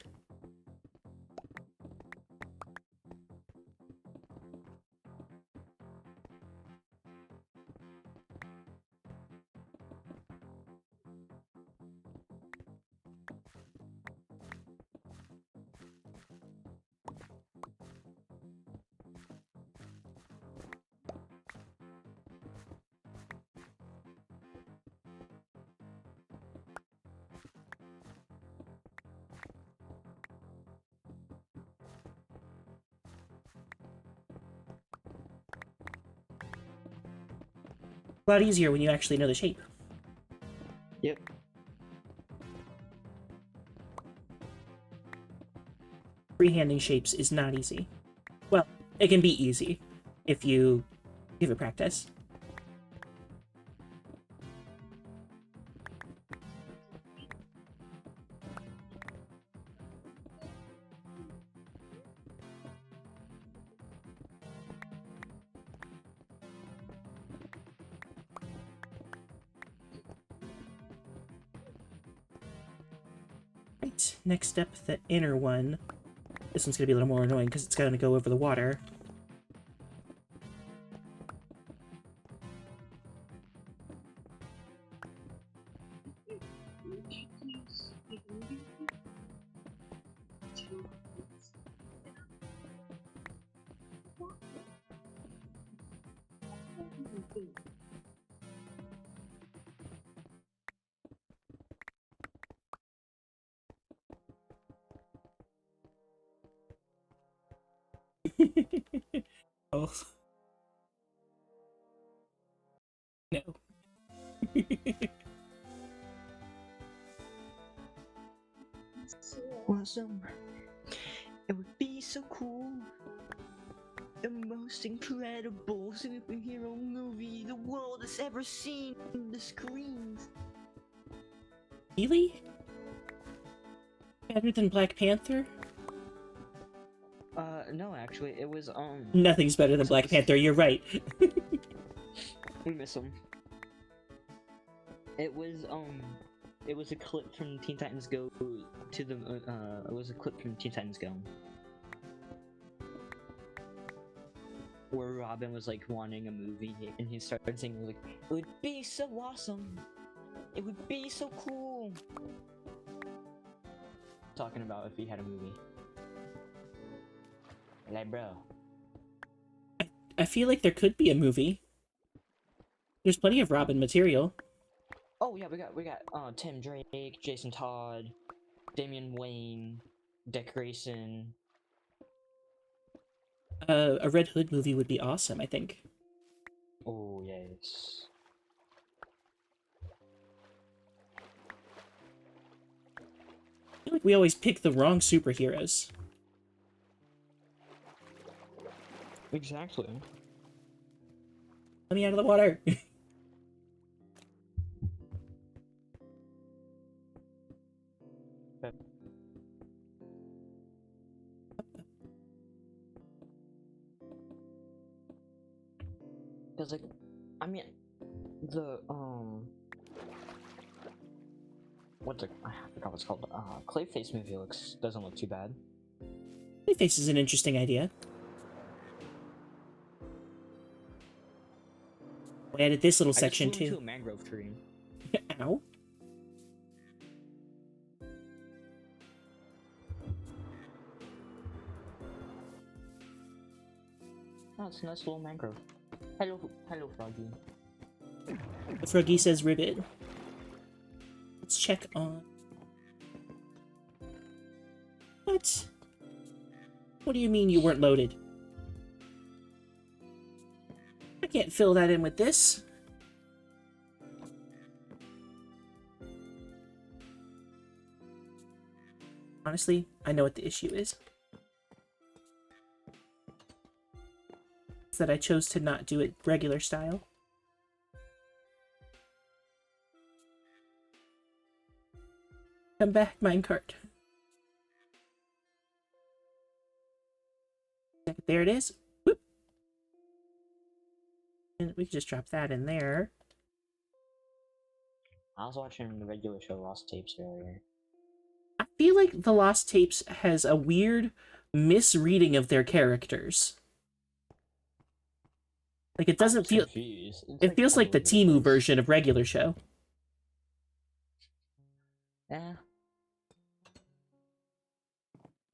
Speaker 1: A lot easier when you actually know the shape.
Speaker 2: Yep.
Speaker 1: Freehanding shapes is not easy. Well, it can be easy if you give it practice. Right, next up, the inner one. This one's gonna be a little more annoying because it's gonna go over the water. Oh. No.
Speaker 2: Awesome. It would be so cool. The most incredible superhero movie the world has ever seen on the screens.
Speaker 1: Really? Better than Black Panther?
Speaker 2: No, actually, it was,
Speaker 1: Nothing's better than Black Panther, you're right.
Speaker 2: we miss him. It was a clip from Teen Titans Go to the, it was a clip from Teen Titans Go. Where Robin was, like, wanting a movie, and he started singing, like, it would be so awesome! It would be so cool! Talking about if he had a movie. Like, bro.
Speaker 1: I feel like there could be a movie. There's plenty of Robin material.
Speaker 2: Oh yeah, we got Tim Drake, Jason Todd, Damian Wayne, Dick Grayson.
Speaker 1: A Red Hood movie would be awesome, I think.
Speaker 2: Oh yes.
Speaker 1: I feel like we always pick the wrong superheroes.
Speaker 2: Exactly.
Speaker 1: Let me out of the water!
Speaker 2: Cause like, I mean, the I forgot what it's called. Clayface movie doesn't look too bad.
Speaker 1: Clayface is an interesting idea. We added this little section
Speaker 2: I just flew
Speaker 1: too.
Speaker 2: into a mangrove tree.
Speaker 1: Ow.
Speaker 2: Oh, it's a nice little mangrove. Hello, Froggy.
Speaker 1: The Froggy says ribbit. Let's check on... What? What do you mean you weren't loaded? I can't fill that in with this. Honestly, I know what the issue is. It's that I chose to not do it regular style. Come back, minecart. There it is. Whoop. And we can just drop that in there.
Speaker 2: I was watching the regular show Lost Tapes earlier.
Speaker 1: I feel like the Lost Tapes has a weird misreading of their characters. Like, it doesn't feel... It feels like the Temu version of regular show.
Speaker 2: Yeah.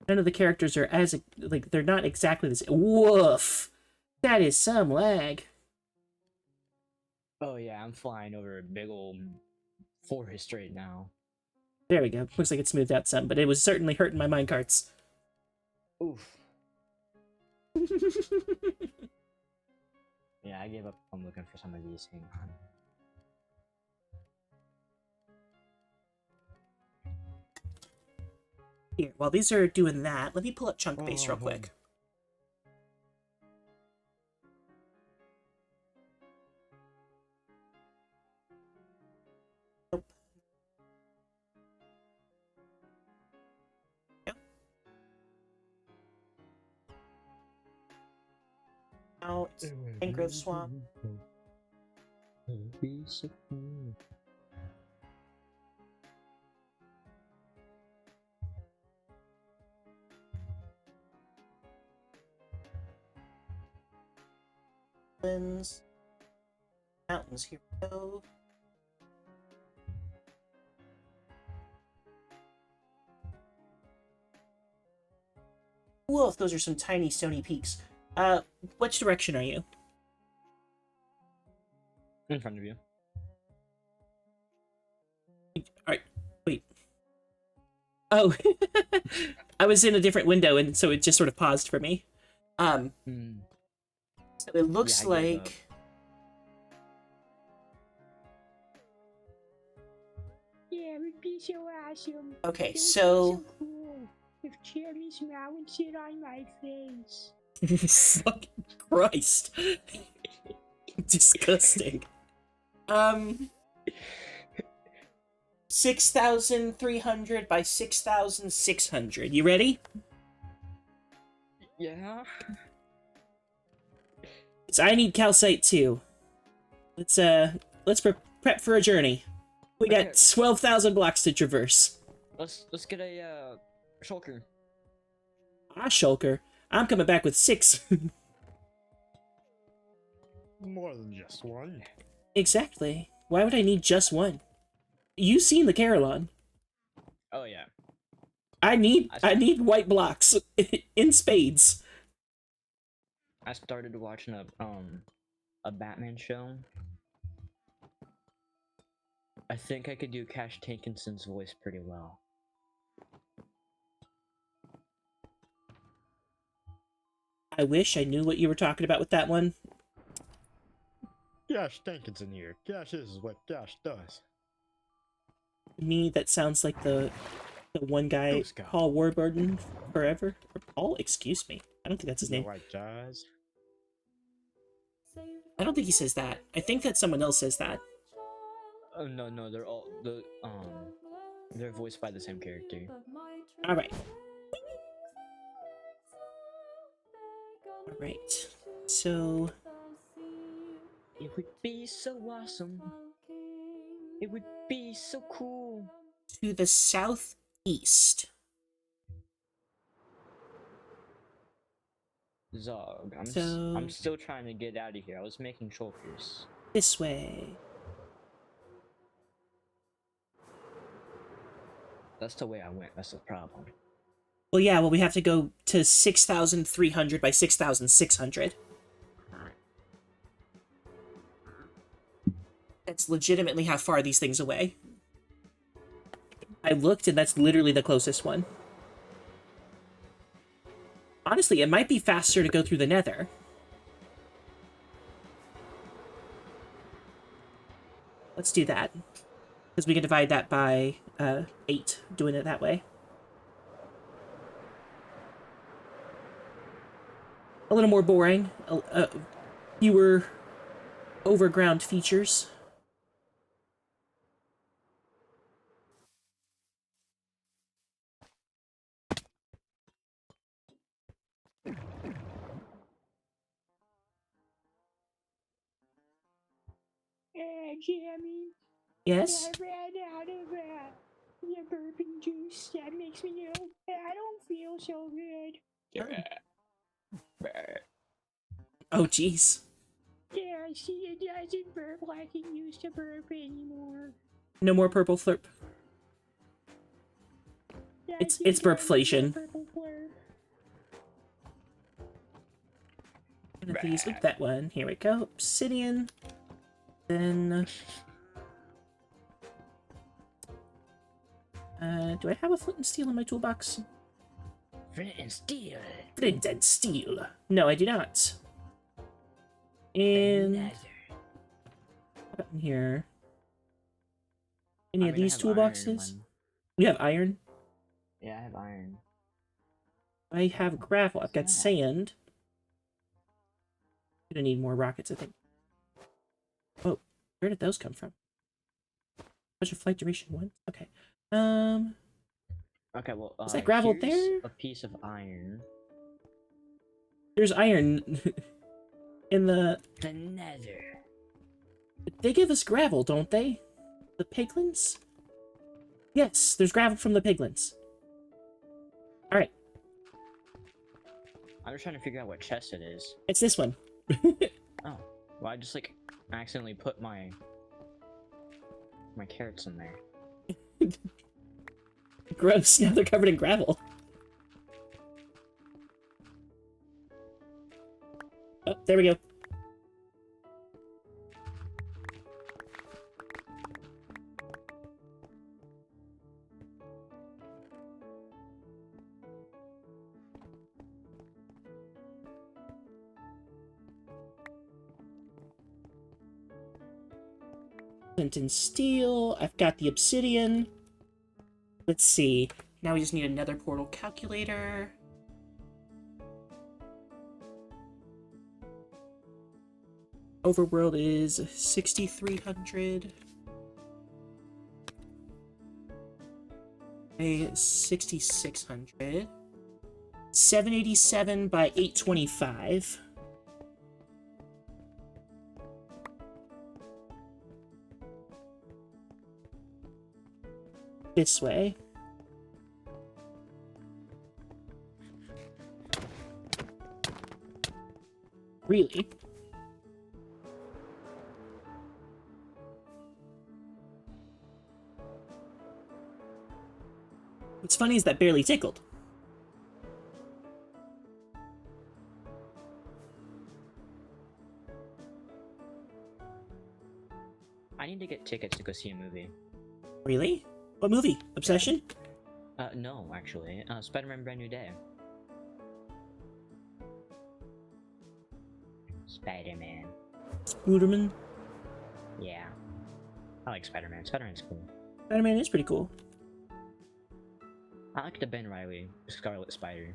Speaker 1: None of the characters are as... Like, they're not exactly the same. Woof! That is some lag.
Speaker 2: Oh yeah, I'm flying over a big old forest right now.
Speaker 1: There we go. Looks like it smoothed out some, but it was certainly hurting my minecarts.
Speaker 2: Oof. Yeah, I gave up. I'm looking for some of these. Hang on.
Speaker 1: Here, while these are doing that, let me pull up Chunk Base real quick. Nope. Yep. Out. Mangrove Swamp. Mountains, here we go. Woof, those are some tiny stony peaks. Which direction are you?
Speaker 2: In front of you.
Speaker 1: Alright, wait. Oh, I was in a different window, and so it just sort of paused for me. So it looks like...
Speaker 4: Yeah, it would be so awesome.
Speaker 1: Okay,
Speaker 4: It would be
Speaker 1: so...
Speaker 4: cool if Cherry's mouth would sit on my face.
Speaker 1: Fucking Christ. Disgusting. 6,300 by 6,600. You ready?
Speaker 2: Yeah.
Speaker 1: So I need calcite too. Let's prep for a journey. We got 12,000 blocks to traverse.
Speaker 2: Let's get a shulker.
Speaker 1: Ah, shulker. I'm coming back with 6.
Speaker 3: More than just one.
Speaker 1: Exactly. Why would I need just one? You've seen the Carillon.
Speaker 2: Oh yeah.
Speaker 1: I need white blocks in spades.
Speaker 2: I started watching a Batman show. I think I could do Cash Tankinson's voice pretty well.
Speaker 1: I wish I knew what you were talking about with that one.
Speaker 3: Gosh, Tankinson here. Gosh, this is what Gosh does.
Speaker 1: To me, that sounds like the one guy, Paul Warburton Forever. Or Paul? Excuse me. I don't think that's his name.
Speaker 3: White guys.
Speaker 1: I don't think he says that. I think that someone else says that.
Speaker 2: Oh no, they're all they're voiced by the same character.
Speaker 1: Alright. Alright. So...
Speaker 2: It would be so awesome. It would be so cool.
Speaker 1: To the southeast.
Speaker 2: Zog,
Speaker 1: So-
Speaker 2: I'm still trying to get out of here. I was making shulkers.
Speaker 1: This way.
Speaker 2: That's the way I went. That's the problem.
Speaker 1: Well, yeah, well, we have to go to 6,300 by 6,600. That's legitimately how far these things away. I looked, and that's literally the closest one. Honestly, it might be faster to go through the nether. Let's do that. Because we can divide that by 8, doing it that way. A little more boring. Fewer overground features.
Speaker 4: Jamie,
Speaker 1: Yes?
Speaker 4: I ran out of the bourbon juice. That makes me ill. I don't feel so good.
Speaker 1: Oh, jeez.
Speaker 4: Yeah, see, it doesn't burp like it used to burp anymore.
Speaker 1: No more purple flurp. It's burpflation.
Speaker 4: Purple fleur.
Speaker 1: One of these. Oop, that one. Here we go. Obsidian. Then... do I have a flint and steel in my toolbox?
Speaker 2: Flint and steel.
Speaker 1: Flint and steel. No, I do not. And...
Speaker 2: Nether.
Speaker 1: What in here? Any of
Speaker 2: I
Speaker 1: these
Speaker 2: have
Speaker 1: toolboxes?
Speaker 2: iron,
Speaker 1: We have iron.
Speaker 2: yeah, I have iron.
Speaker 1: I have gravel. I've got
Speaker 2: What's that?
Speaker 1: sand. Gonna need more rockets, I think. Oh, where did those come from? Bunch of flight duration 1? Okay.
Speaker 2: Okay, well,
Speaker 1: is that gravel
Speaker 2: here's
Speaker 1: there?
Speaker 2: a piece of iron.
Speaker 1: There's iron in the...
Speaker 2: The nether.
Speaker 1: They give us gravel, don't they? The piglins? Yes, there's gravel from the piglins. Alright,
Speaker 2: I'm just trying to figure out what chest it is.
Speaker 1: it's this one.
Speaker 2: Oh, well, I just, like, accidentally put my carrots in there.
Speaker 1: Gross, now they're covered in gravel. Oh, there we go. Flint and steel. I've got the obsidian. Let's see. Now we just need another portal calculator. Overworld is 6,300. A 6,600. 787 by 825. This way. Really? What's funny is that barely tickled.
Speaker 2: I need to get tickets to go see a movie.
Speaker 1: Really? What movie? Obsession?
Speaker 2: No, actually. Spider-Man Brand New Day. Spider-Man.
Speaker 1: Spooderman?
Speaker 2: Yeah. I like Spider-Man. Spider-Man's cool.
Speaker 1: Spider-Man is pretty cool.
Speaker 2: I like the Ben Reilly Scarlet Spider.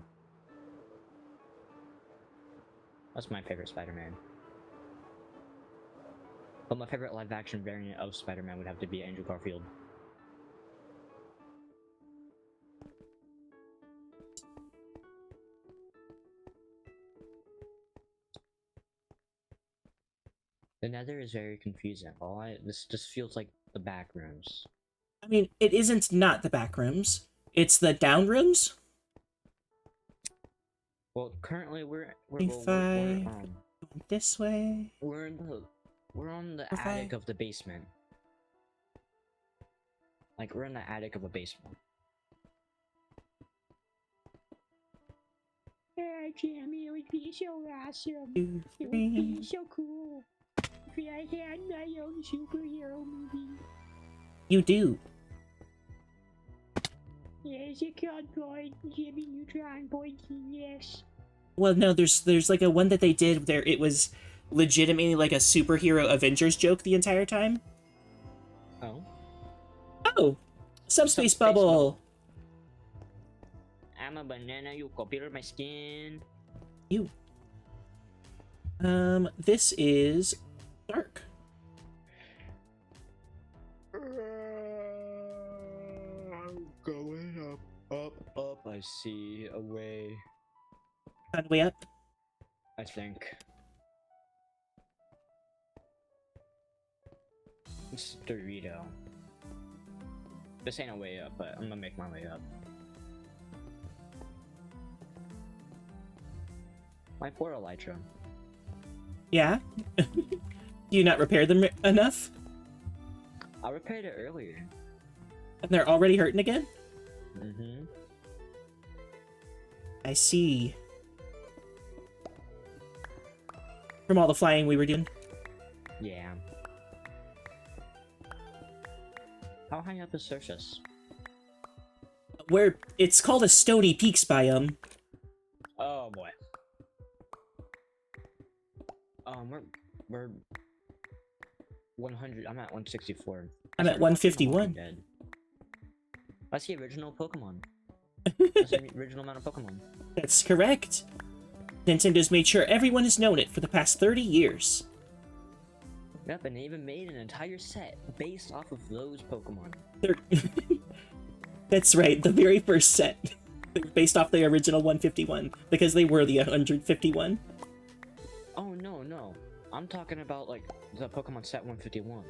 Speaker 2: That's my favorite Spider-Man. But my favorite live-action variant of Spider-Man would have to be Andrew Garfield. The Nether is very confusing. This just feels like the back rooms.
Speaker 1: I mean, it isn't not the back rooms. It's the down rooms.
Speaker 2: Well, currently we're
Speaker 1: If I go this way.
Speaker 2: we're on the
Speaker 1: If I-
Speaker 2: attic of the basement. Like we're in the attic of a basement.
Speaker 4: Yeah, Jamie, it would be so awesome.
Speaker 1: 2,
Speaker 4: It would be
Speaker 1: 3.
Speaker 4: so cool if I had my own superhero movie.
Speaker 1: You do.
Speaker 4: Yes, a called point. Jimmy Neutron point, yes.
Speaker 1: Well, no, there's like a one that they did there. It was legitimately like a superhero Avengers joke the entire time.
Speaker 2: Oh.
Speaker 1: Oh, subspace
Speaker 2: Subspace
Speaker 1: bubble.
Speaker 2: I'm a banana, you copied my skin.
Speaker 1: You. This is dark.
Speaker 3: I'm going
Speaker 2: Up, I see a way,
Speaker 1: Found a way up.
Speaker 2: I think. It's Dorito. This ain't a way up, but I'm gonna make my way up. My poor Elytra.
Speaker 1: Yeah. Do you not repair them enough?
Speaker 2: I repaired it earlier.
Speaker 1: And they're already hurting again?
Speaker 2: Mm-hmm.
Speaker 1: I see. From all the flying we were doing.
Speaker 2: Yeah. How high up is Cercius?
Speaker 1: Where it's called a Stony Peaks biome.
Speaker 2: Oh boy. We're 100. I'm at 164.
Speaker 1: I'm at 151.
Speaker 2: Dead. That's the original Pokemon. That's the original amount of Pokemon.
Speaker 1: That's correct. Nintendo's made sure everyone has known it for the past 30 years.
Speaker 2: Yep, and they even made an entire set based off of those Pokemon.
Speaker 1: They're... That's right, the very first set. Based off the original 151, because they were the 151.
Speaker 2: Oh, no. I'm talking about, like, the Pokemon set 151.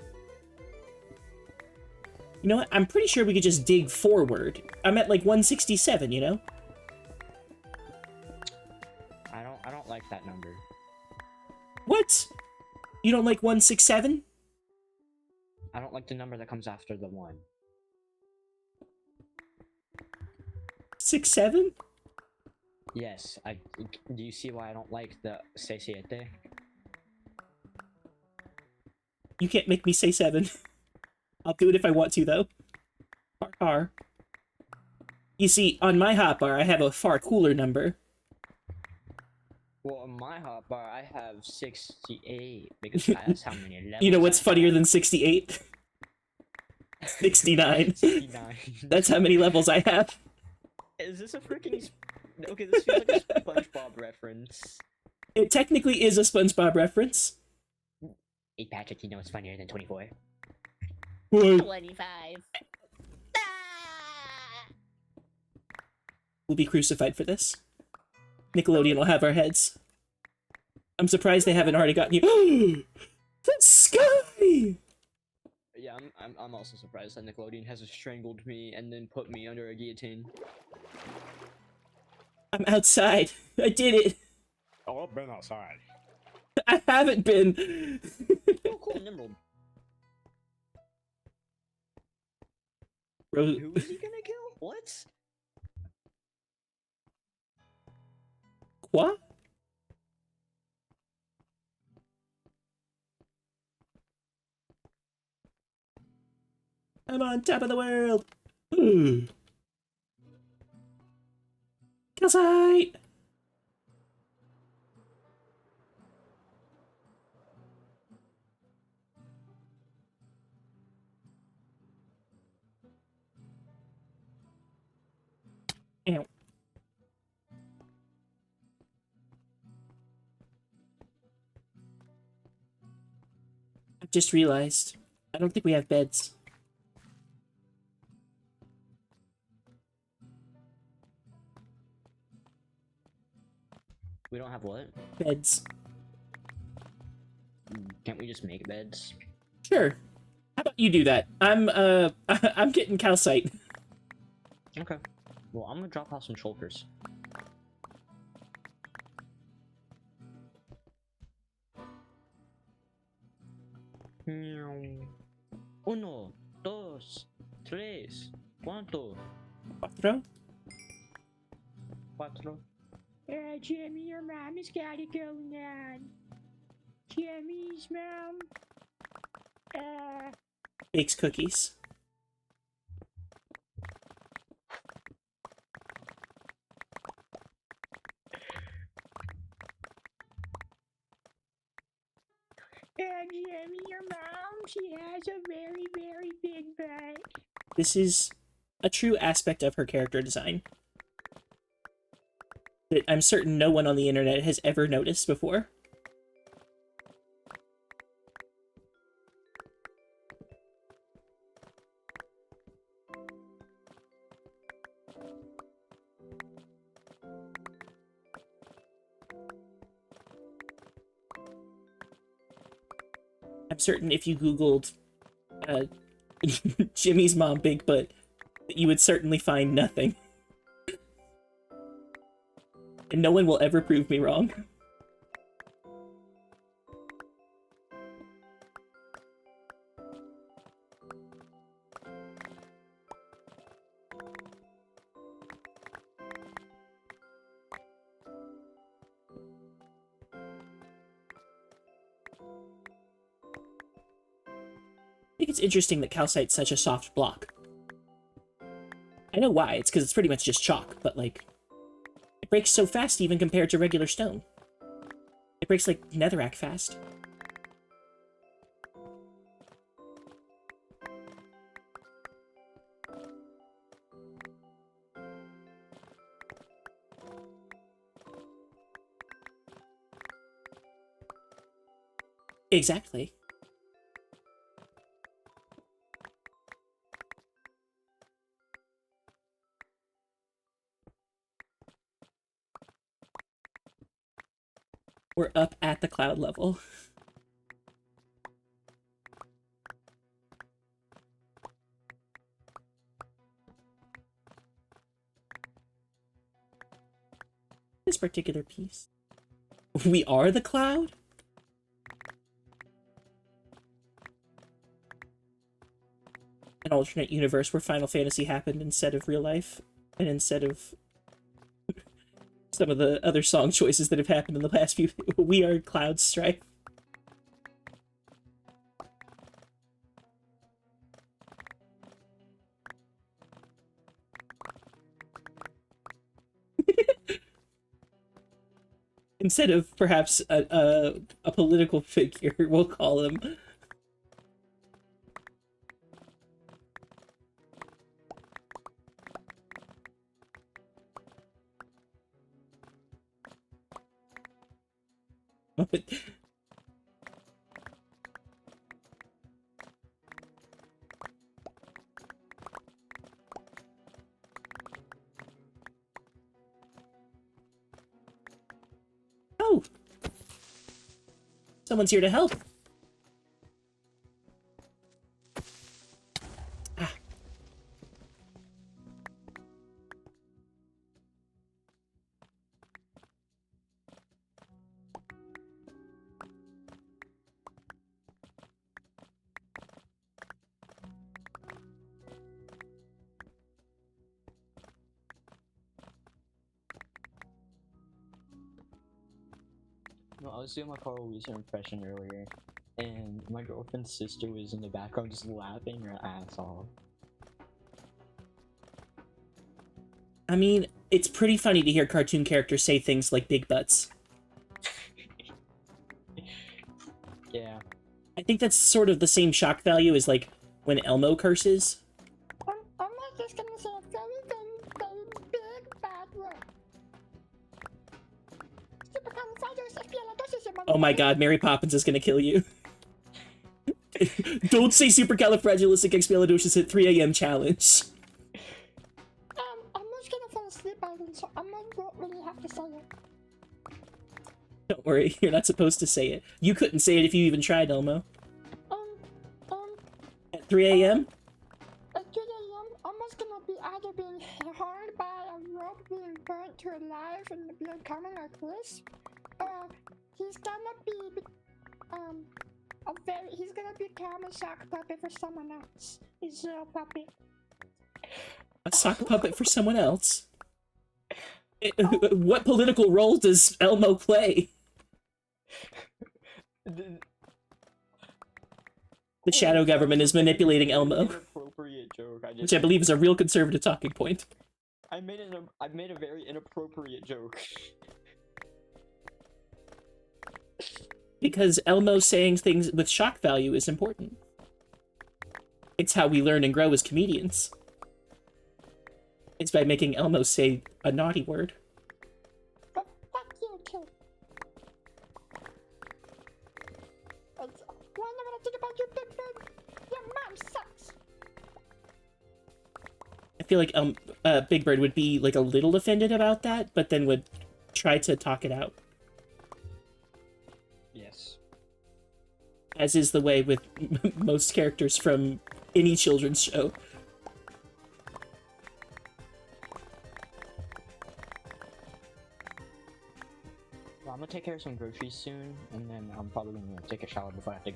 Speaker 1: You know what? I'm pretty sure we could just dig forward. I'm at like 167, you know?
Speaker 2: I don't like that number.
Speaker 1: What? You don't like 167?
Speaker 2: I don't like the number that comes after the 1.
Speaker 1: 67?
Speaker 2: Yes, do you see why I don't like the 67?
Speaker 1: You can't make me say 7. I'll do it if I want to, though. Har. You see, on my hotbar, I have a far cooler number.
Speaker 2: Well, on my hotbar, I have 68, because that's how many levels
Speaker 1: You know what's
Speaker 2: I
Speaker 1: funnier
Speaker 2: have.
Speaker 1: than 68? 69.
Speaker 2: 69.
Speaker 1: That's how many levels I have.
Speaker 2: Is this a freaking... Okay, this feels like a SpongeBob reference.
Speaker 1: It technically is a SpongeBob reference.
Speaker 2: Hey, Patrick, you know what's funnier than 24?
Speaker 1: What?
Speaker 2: 25.
Speaker 1: We'll be crucified for this. Nickelodeon will have our heads. I'm surprised they haven't already gotten you. The sky!
Speaker 2: Yeah, I'm also surprised that Nickelodeon has strangled me and then put me under a guillotine.
Speaker 1: I'm outside. I did it.
Speaker 3: Oh, I've been outside.
Speaker 1: I haven't been.
Speaker 2: Oh, cool, an emerald.
Speaker 1: Bro,
Speaker 2: Who is he gonna kill? What?
Speaker 1: what? I'm on top of the world. Calcite! Ow. I've just realized. I don't think we have beds.
Speaker 2: We don't have what?
Speaker 1: Beds.
Speaker 2: Can't we just make beds?
Speaker 1: Sure. How about you do that? I'm getting calcite.
Speaker 2: Okay. Well, I'm gonna drop off some shulkers. Uno, dos, tres, cuánto?
Speaker 1: Cuatro?
Speaker 2: Cuatro.
Speaker 4: Jimmy, your mom has got it going on. Jimmy's mom.
Speaker 1: Bakes cookies.
Speaker 4: Jimmy, your mom, she has a very, very big butt.
Speaker 1: This is a true aspect of her character design that I'm certain no one on the internet has ever noticed before. I'm certain if you Googled Jimmy's mom big butt, you would certainly find nothing. And no one will ever prove me wrong. I think it's interesting that calcite's such a soft block. I know why, it's because it's pretty much just chalk, but like, it breaks so fast even compared to regular stone. It breaks like netherrack fast. Exactly. We're up at the cloud level. This particular piece. We are the cloud? An alternate universe where Final Fantasy happened instead of real life, and instead of some of the other song choices that have happened in the past few. We are Cloud Strife. Instead of perhaps a political figure, we'll call him. Oh! Someone's here to help. Ah.
Speaker 2: No, I was doing my Carl Weezer impression earlier, and my girlfriend's sister was in the background just laughing her ass off.
Speaker 1: I mean, it's pretty funny to hear cartoon characters say things like big butts.
Speaker 2: Yeah.
Speaker 1: I think that's sort of the same shock value as, like, when Elmo curses.
Speaker 4: I'm not just gonna say a very, very, very big bad word.
Speaker 1: Oh my god, Mary Poppins is gonna kill you. Don't say supercalifragilisticexpialidocious at 3 a.m. challenge.
Speaker 4: I'm just gonna fall asleep by then, so I don't really have to say it.
Speaker 1: Don't worry, you're not supposed to say it. You couldn't say it if you even tried, Elmo. At 3 a.m.?
Speaker 4: At 3 a.m., Elmo's gonna be either being harmed by a rope being burnt to alive and becoming like this, or he's gonna be, he's gonna become a sock puppet for someone else. He's a little puppet.
Speaker 1: A sock puppet for someone else? What political role does Elmo play? The shadow government is manipulating Elmo.
Speaker 2: Inappropriate joke.
Speaker 1: Which I believe is a real conservative talking point.
Speaker 2: I made a very inappropriate joke.
Speaker 1: Because Elmo saying things with shock value is important. It's how we learn and grow as comedians. It's by making Elmo say a naughty word.
Speaker 4: But fuck you too. It's one I'm gonna think about your big bird. Your mom sucks.
Speaker 1: I feel like Big Bird would be like a little offended about that, but then would try to talk it out.
Speaker 2: Yes.
Speaker 1: As is the way with most characters from any children's show.
Speaker 2: Well, I'm gonna take care of some groceries soon, and then I'm probably gonna take a shower before I have to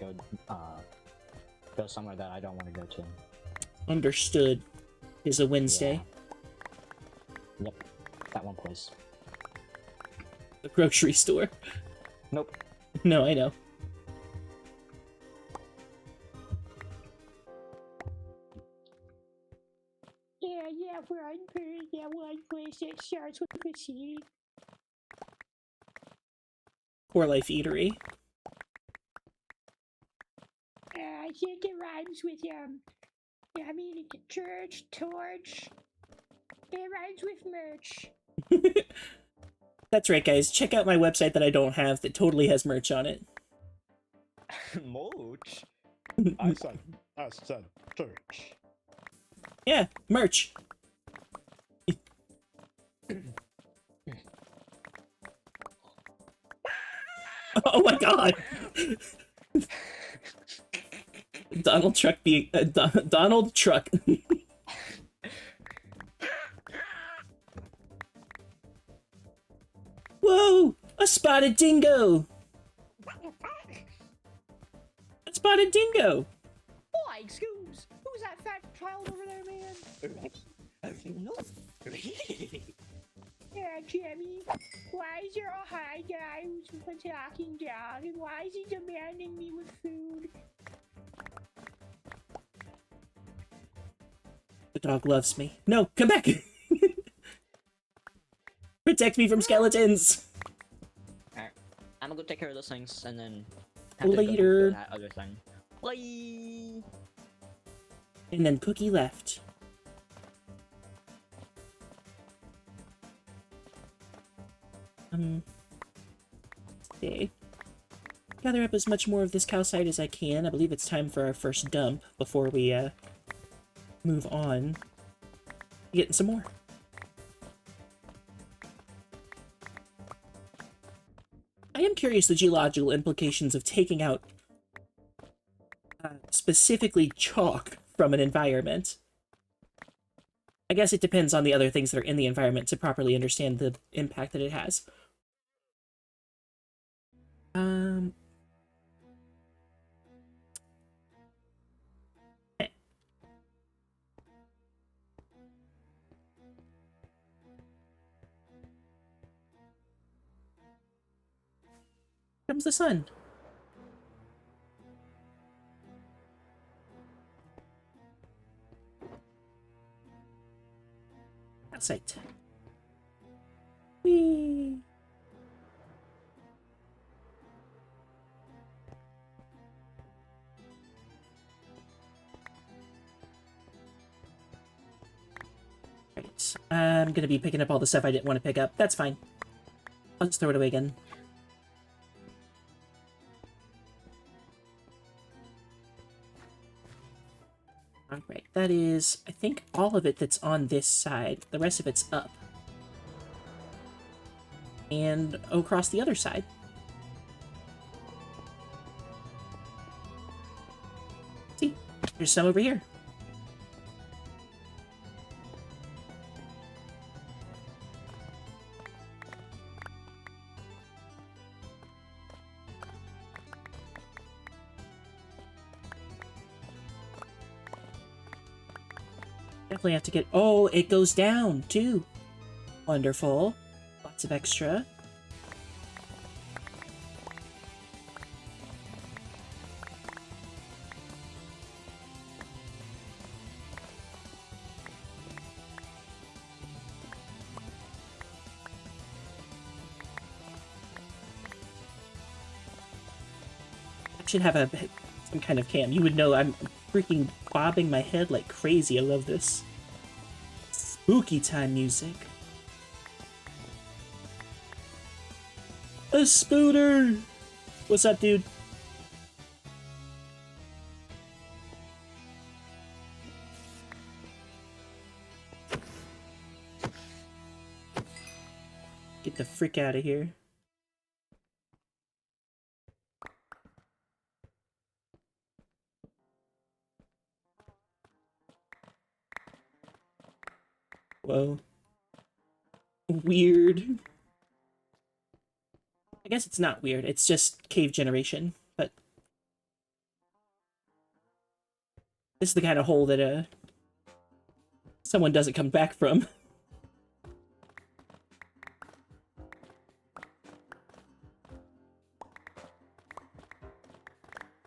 Speaker 2: go somewhere that I don't want to go to.
Speaker 1: Understood. Is a Wednesday.
Speaker 2: Yeah. Yep. That one place.
Speaker 1: The grocery store.
Speaker 2: Nope.
Speaker 1: No, I know.
Speaker 4: Yeah, one bird, yeah, one place that starts with a C.
Speaker 1: Poor Life Eatery.
Speaker 4: I think it rhymes with, I mean, church, torch. It rhymes with merch.
Speaker 1: That's right, guys. Check out my website that I don't have that totally has merch on it.
Speaker 3: Mulch? I said church.
Speaker 1: Yeah, merch. Oh my god! Donald Truck being Donald Truck. Whoa! A spotted dingo! A spotted dingo!
Speaker 4: Boy, excuse. Who's that fat child over there, man?
Speaker 2: No.
Speaker 4: Yeah, Jimmy. Why is there a high guy who's attacking down, and why is he demanding me with food?
Speaker 1: The dog loves me. No, come back! Protect me from skeletons!
Speaker 2: Alright. I'm gonna go take care of those things, and then
Speaker 1: Later.
Speaker 2: that other thing. Bye.
Speaker 1: And then Cookie left. Okay. Gather up as much more of this calcite as I can. I believe it's time for our first dump before we, move on. Getting some more. I am curious the geological implications of taking out specifically chalk from an environment. I guess it depends on the other things that are in the environment to properly understand the impact that it has. Comes the sun. Calcite. Whee! Right. I'm gonna be picking up all the stuff I didn't want to pick up. That's fine. I'll just throw it away again. Alright, that is, I think, all of it that's on this side. The rest of it's up. And across the other side. See? There's some over here. Definitely have to get... Oh, it goes down, too. Wonderful. Lots of extra. should have some kind of cam. You would know I'm freaking bobbing my head like crazy. I love this. Spooky time music. A spooter! What's up, dude? Get the frick out of here. Whoa. Weird. I guess it's not weird, it's just cave generation, but this is the kind of hole that someone doesn't come back from.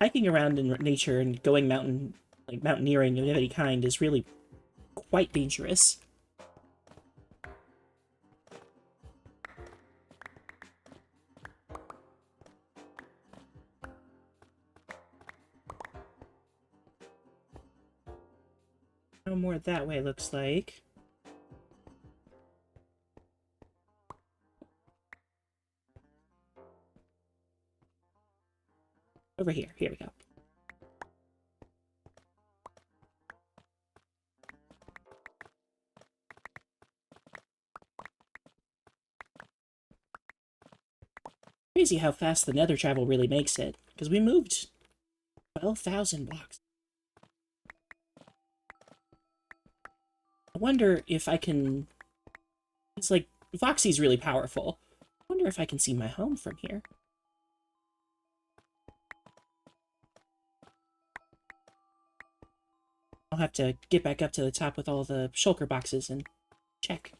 Speaker 1: Hiking around in nature and going mountaineering of any kind is really quite dangerous. No more that way, looks like. Over here. Here we go. Crazy how fast the nether travel really makes it, because we moved 12,000 blocks. I wonder if I can... It's like, Voxy's really powerful. I wonder if I can see my home from here. I'll have to get back up to the top with all the shulker boxes and check.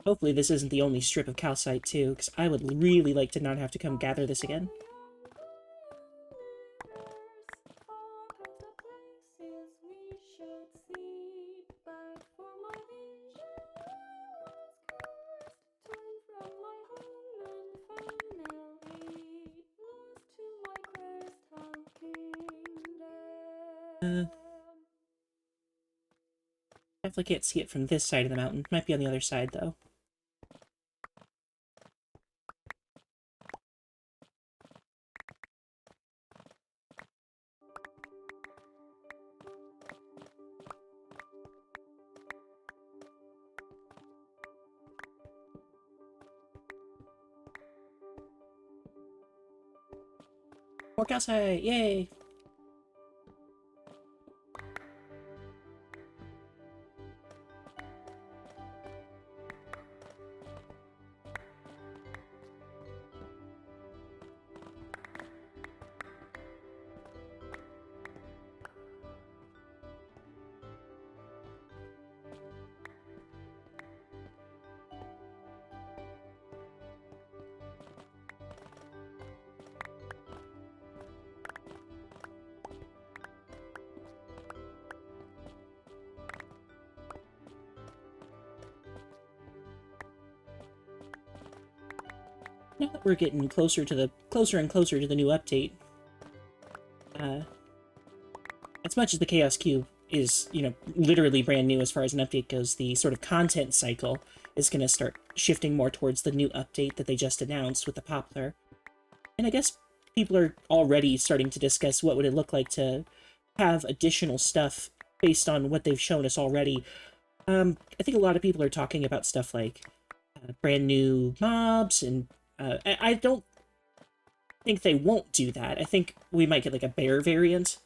Speaker 1: Hopefully this isn't the only strip of calcite too, because I would really like to not have to come gather this again. Definitely can't see it from this side of the mountain. Might be on the other side, though. More calcite! Yay! Now that we're getting closer and closer to the new update, as much as the Chaos Cube is, you know, literally brand new as far as an update goes, the sort of content cycle is going to start shifting more towards the new update that they just announced with the Poplar. And I guess people are already starting to discuss what would it look like to have additional stuff based on what they've shown us already. I think a lot of people are talking about stuff like brand new mobs, and I don't think they won't do that. I think we might get like a bear variant.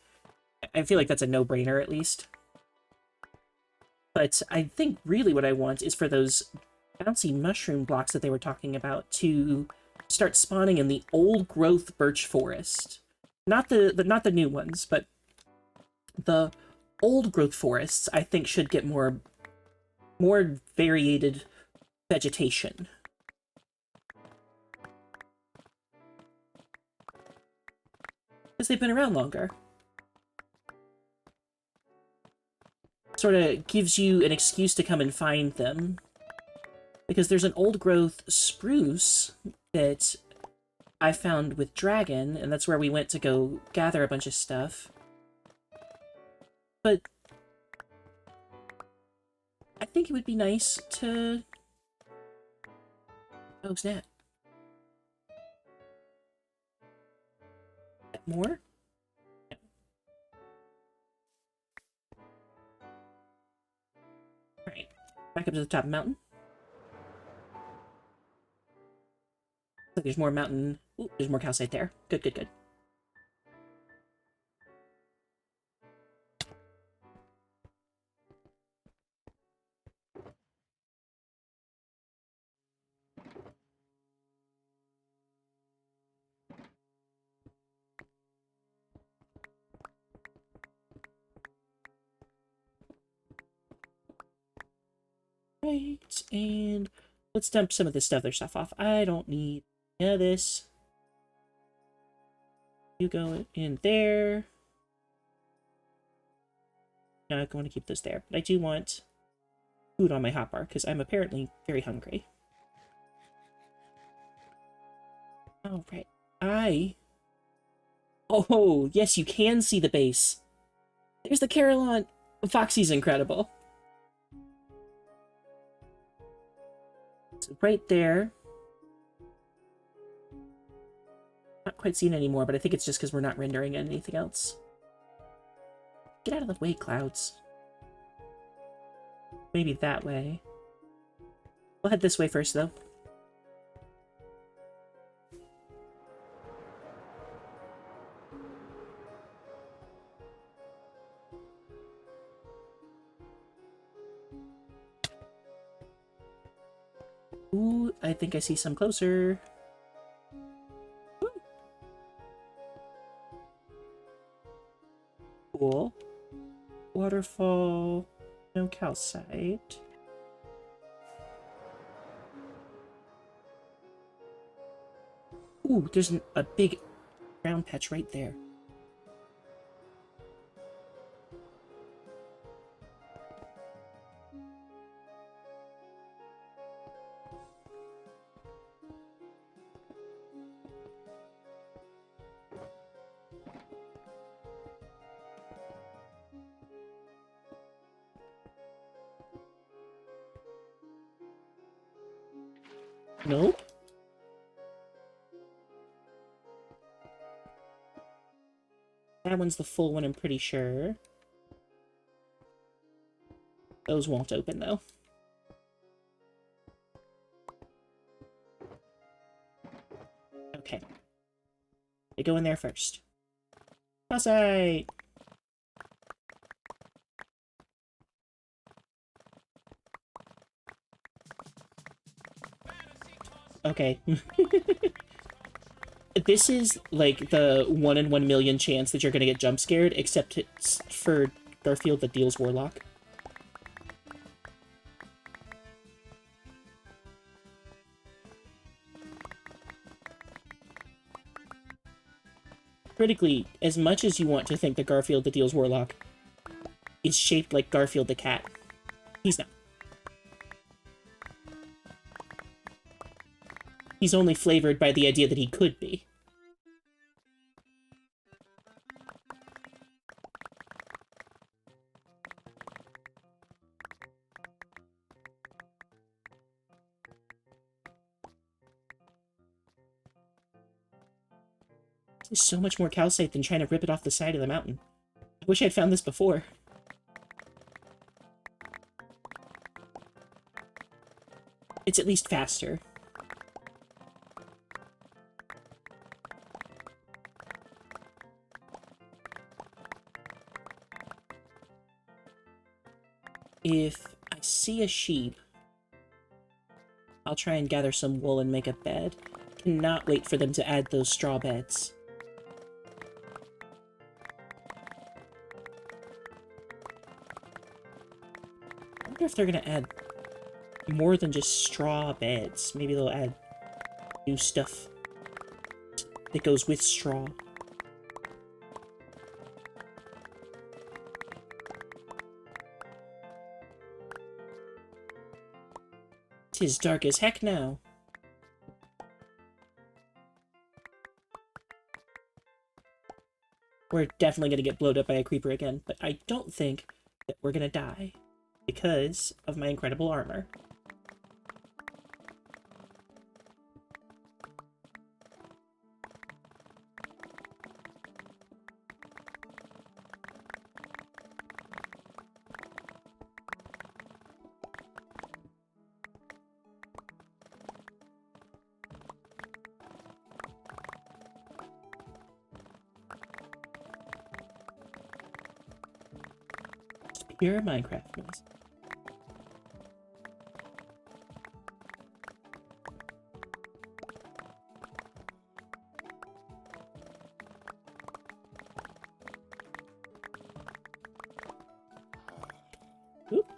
Speaker 1: I feel like that's a no-brainer at least. But I think really what I want is for those bouncy mushroom blocks that they were talking about to start spawning in the old-growth birch forest. Not the new ones, but the old-growth forests, I think, should get more variated vegetation. Because they've been around longer. Sort of gives you an excuse to come and find them. Because there's an old-growth spruce that I found with Dragon, and that's where we went to go gather a bunch of stuff. But I think it would be nice to... Oh, snap. More? No. Alright. Back up to the top of the mountain. Looks like there's more mountain... Ooh, there's more calcite there. Good, good, good. Right, and let's dump some of this other stuff off. I don't need any of this. You go in there. No, I want to keep those there, but I do want food on my hotbar because I'm apparently very hungry. All right, Oh, yes, you can see the base. There's the Carillon. Foxy's incredible. So right there. Not quite seen anymore, but I think it's just because we're not rendering anything else. Get out of the way, clouds. Maybe that way. We'll head this way first, though. Ooh, I think I see some closer. Ooh. Cool. Waterfall. No calcite. Ooh, there's a big brown patch right there. Nope. That one's the full one, I'm pretty sure. Those won't open, though. Okay. They go in there first. Calcite! Okay. This is, like, the 1 in 1 million chance that you're gonna get jump scared, except it's for Garfield that deals Warlock. Critically, as much as you want to think that Garfield that deals Warlock is shaped like Garfield the cat, he's not. He's only flavored by the idea that he could be. There's so much more calcite than trying to rip it off the side of the mountain. I wish I'd found this before. It's at least faster. If I see a sheep, I'll try and gather some wool and make a bed. Cannot wait for them to add those straw beds. I wonder if they're gonna add more than just straw beds. Maybe they'll add new stuff that goes with straw. Tis dark as heck now. we're definitely going to get blowed up by a creeper again, but I don't think that we're going to die because of my incredible armor. Pure Minecraft noise. Oop.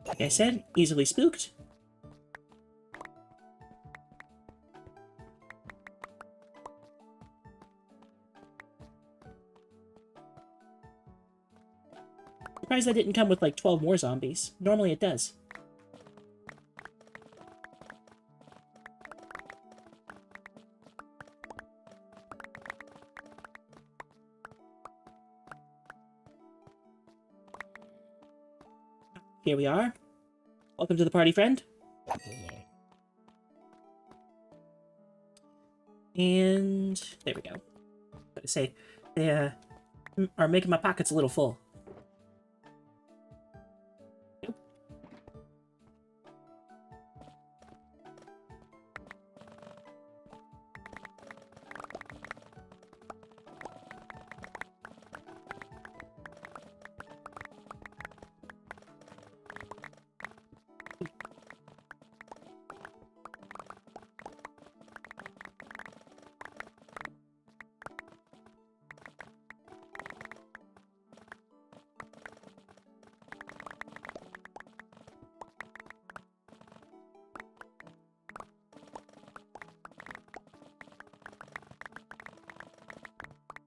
Speaker 1: Like I said, easily spooked. Surprised that didn't come with like 12 more zombies. Normally it does. Here we are. Welcome to the party, friend. And there we go. I say, they are making my pockets a little full.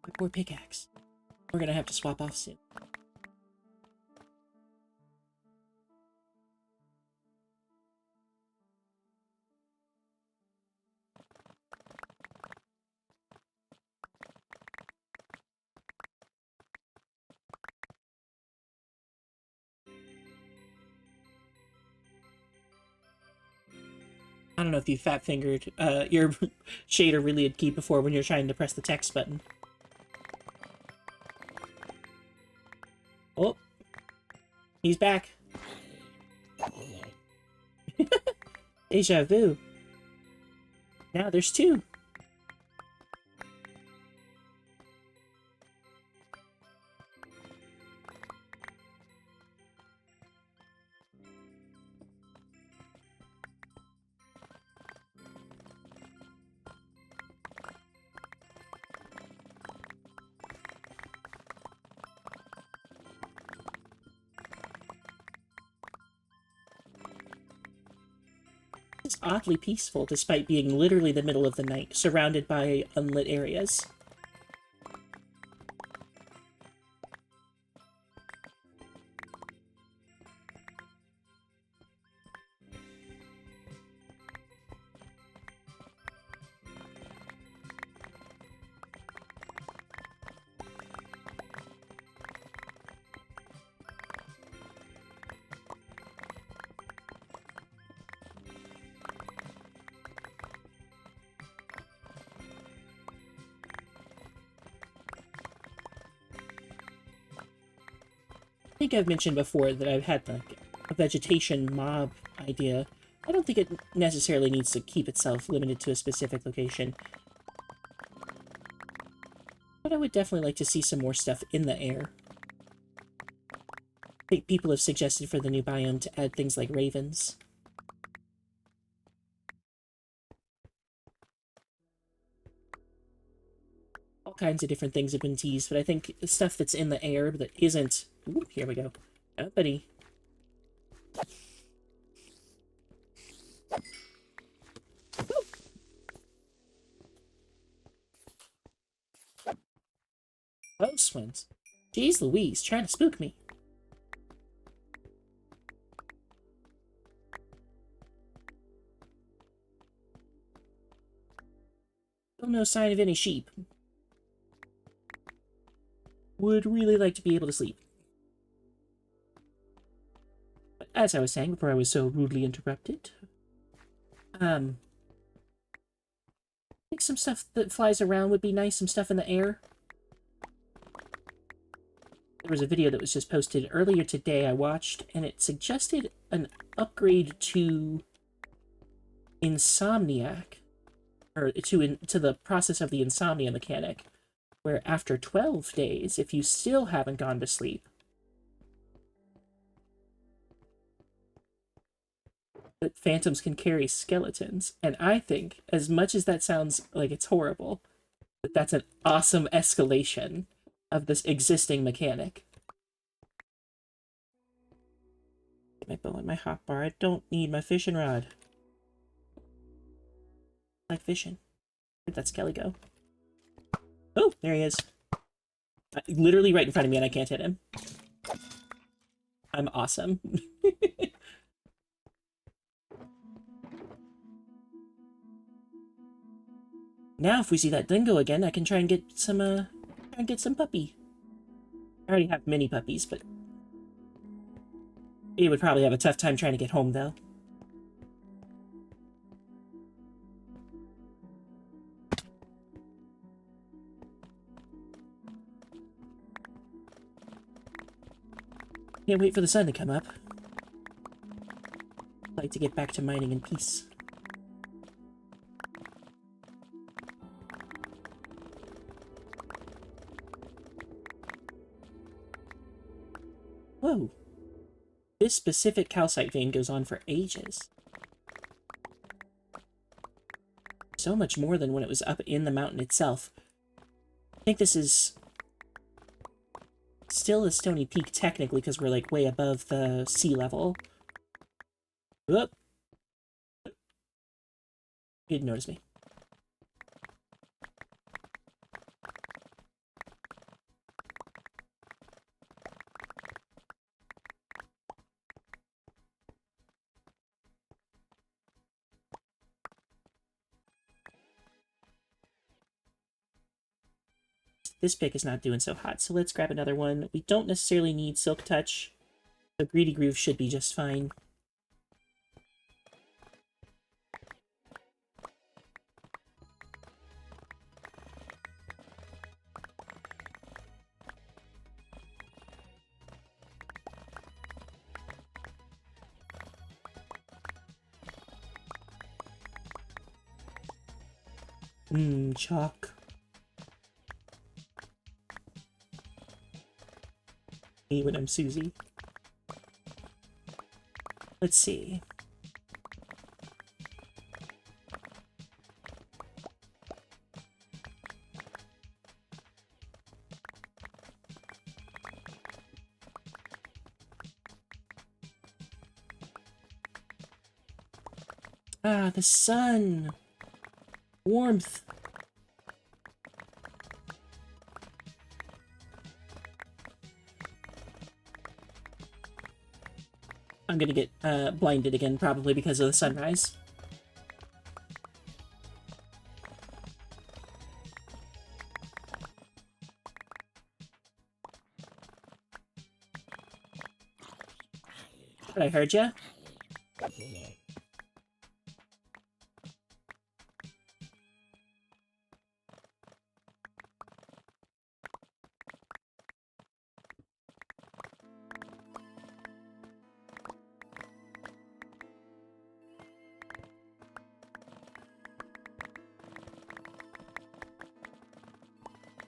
Speaker 1: My poor pickaxe. We're gonna have to swap off soon. I don't know if you fat-fingered your shader-related key before when you're trying to press the text button. Oh, he's back. Deja vu. Now there's two. It's oddly peaceful despite being literally the middle of the night, surrounded by unlit areas. I think I've mentioned before that I've had like a vegetation mob idea. I don't think it necessarily needs to keep itself limited to a specific location. But I would definitely like to see some more stuff in the air. I think people have suggested for the new biome to add things like ravens. All kinds of different things have been teased, but I think the stuff that's in the air that isn't... Ooh, here we go. Oh, buddy. Close ones. Jeez Louise, trying to spook me. Still no sign of any sheep. would really like to be able to sleep. But as I was saying before I was so rudely interrupted, I think some stuff that flies around would be nice, some stuff in the air. There was a video that was just posted earlier today I watched, and it suggested an upgrade to Insomniac, or to the process of the insomnia mechanic, where after 12 days, if you still haven't gone to sleep, that phantoms can carry skeletons. And I think, as much as that sounds like it's horrible, that that's an awesome escalation of this existing mechanic. Get my bow and my hotbar. I don't need my fishing rod. I like fishing. Where'd that skelly go? Oh, there he is. Literally right in front of me and I can't hit him. I'm awesome. Now, if we see that dingo again, I can try and get some puppy. I already have mini puppies, but he would probably have a tough time trying to get home, though. Can't wait for the sun to come up. I'd like to get back to mining in peace. Whoa. This specific calcite vein goes on for ages. So much more than when it was up in the mountain itself. I think this is still a stony peak technically because we're like way above the sea level. Whoop. He didn't notice me. This pick is not doing so hot, so let's grab another one. We don't necessarily need Silk Touch, so Greedy Groove should be just fine. Chalk. Me when I'm Susie. Let's see. Ah, the sun! Warmth! I'm gonna get blinded again, probably because of the sunrise. But I heard ya.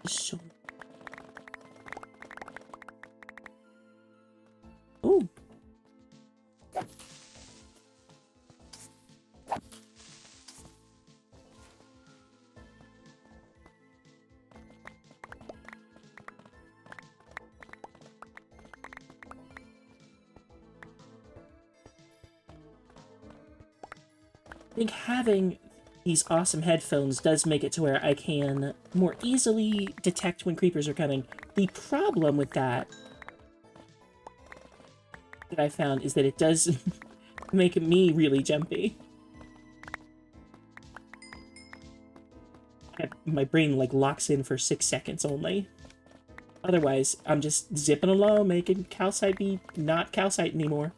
Speaker 1: So... Ooh. I think having these awesome headphones does make it to where I can more easily detect when creepers are coming. The problem with that I found is that it does make me really jumpy. My brain like locks in for 6 seconds only. Otherwise, I'm just zipping along, making calcite be not calcite anymore.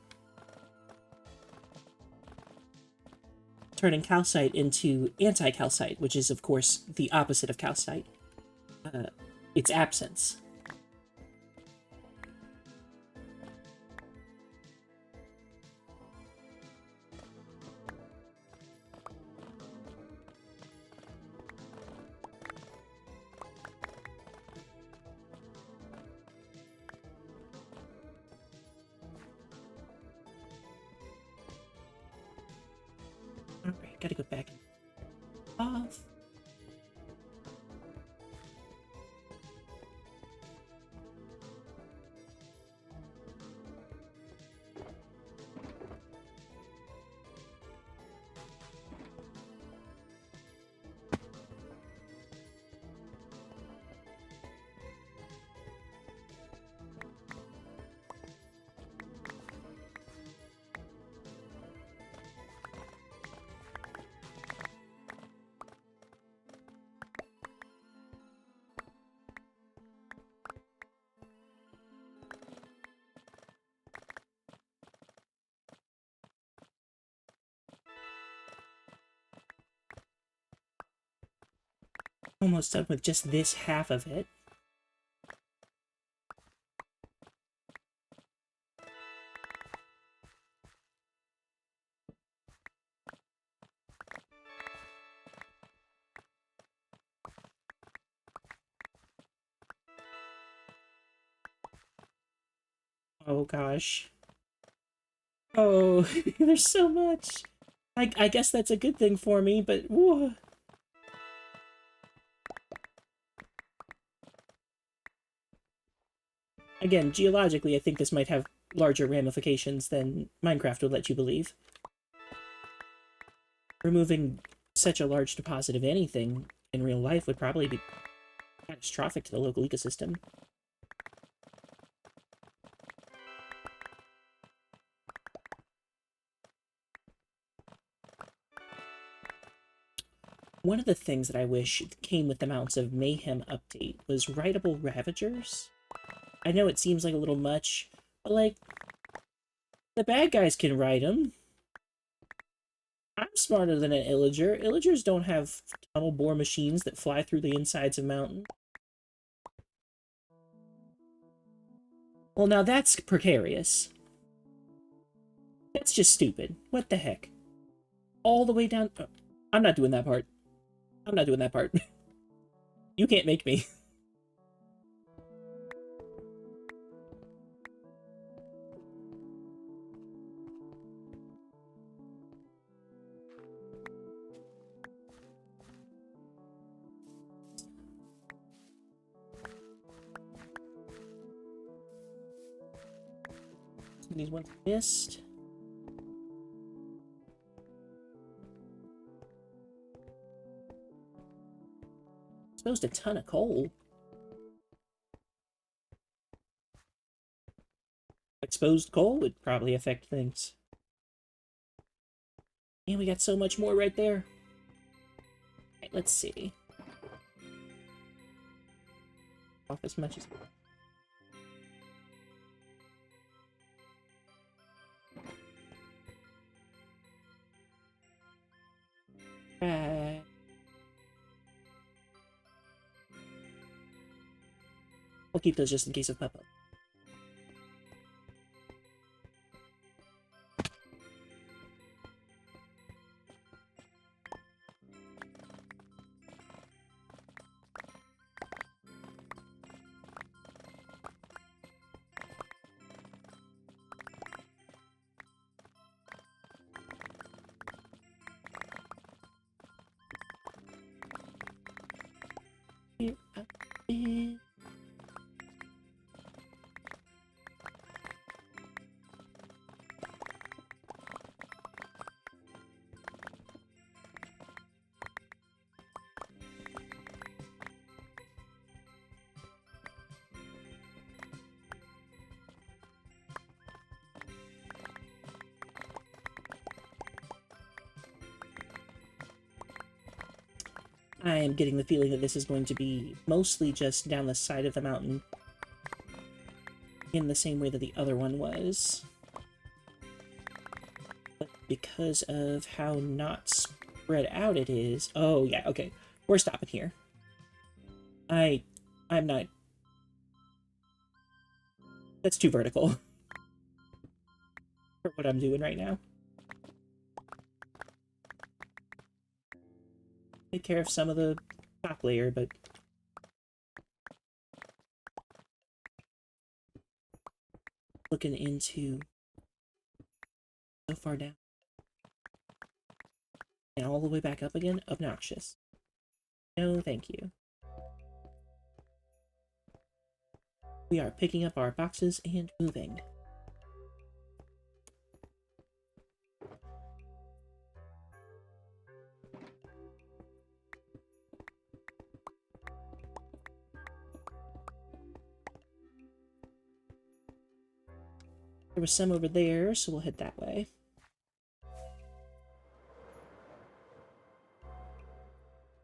Speaker 1: Turning calcite into anti-calcite, which is, of course, the opposite of calcite. It's absence. Alright, gotta go back off. Almost done with just this half of it. Oh gosh. Oh, there's so much. I guess that's a good thing for me, but whoa. Again, geologically, I think this might have larger ramifications than Minecraft would let you believe. Removing such a large deposit of anything in real life would probably be catastrophic to the local ecosystem. One of the things that I wish came with the Mountains of Mayhem update was writable Ravagers. I know it seems like a little much, but like, the bad guys can write them. I'm smarter than an Illager. Illagers don't have tunnel bore machines that fly through the insides of mountains. Well, now that's precarious. That's just stupid. What the heck? All the way down... Oh, I'm not doing that part. I'm not doing that part. You can't make me. Some of these ones missed. Exposed a ton of coal. Exposed coal would probably affect things. And we got so much more right there. Right, let's see. Off as much as... I'll keep those just in case of pop-up. Here I am. I am getting the feeling that this is going to be mostly just down the side of the mountain, in the same way that the other one was. But because of how not spread out it is... Oh, yeah, okay. We're stopping here. I'm not... That's too vertical for what I'm doing right now. Take care of some of the top layer, but... Looking into so far down. And all the way back up again? Obnoxious. No, thank you. We are picking up our boxes and moving. There was some over there, so we'll head that way.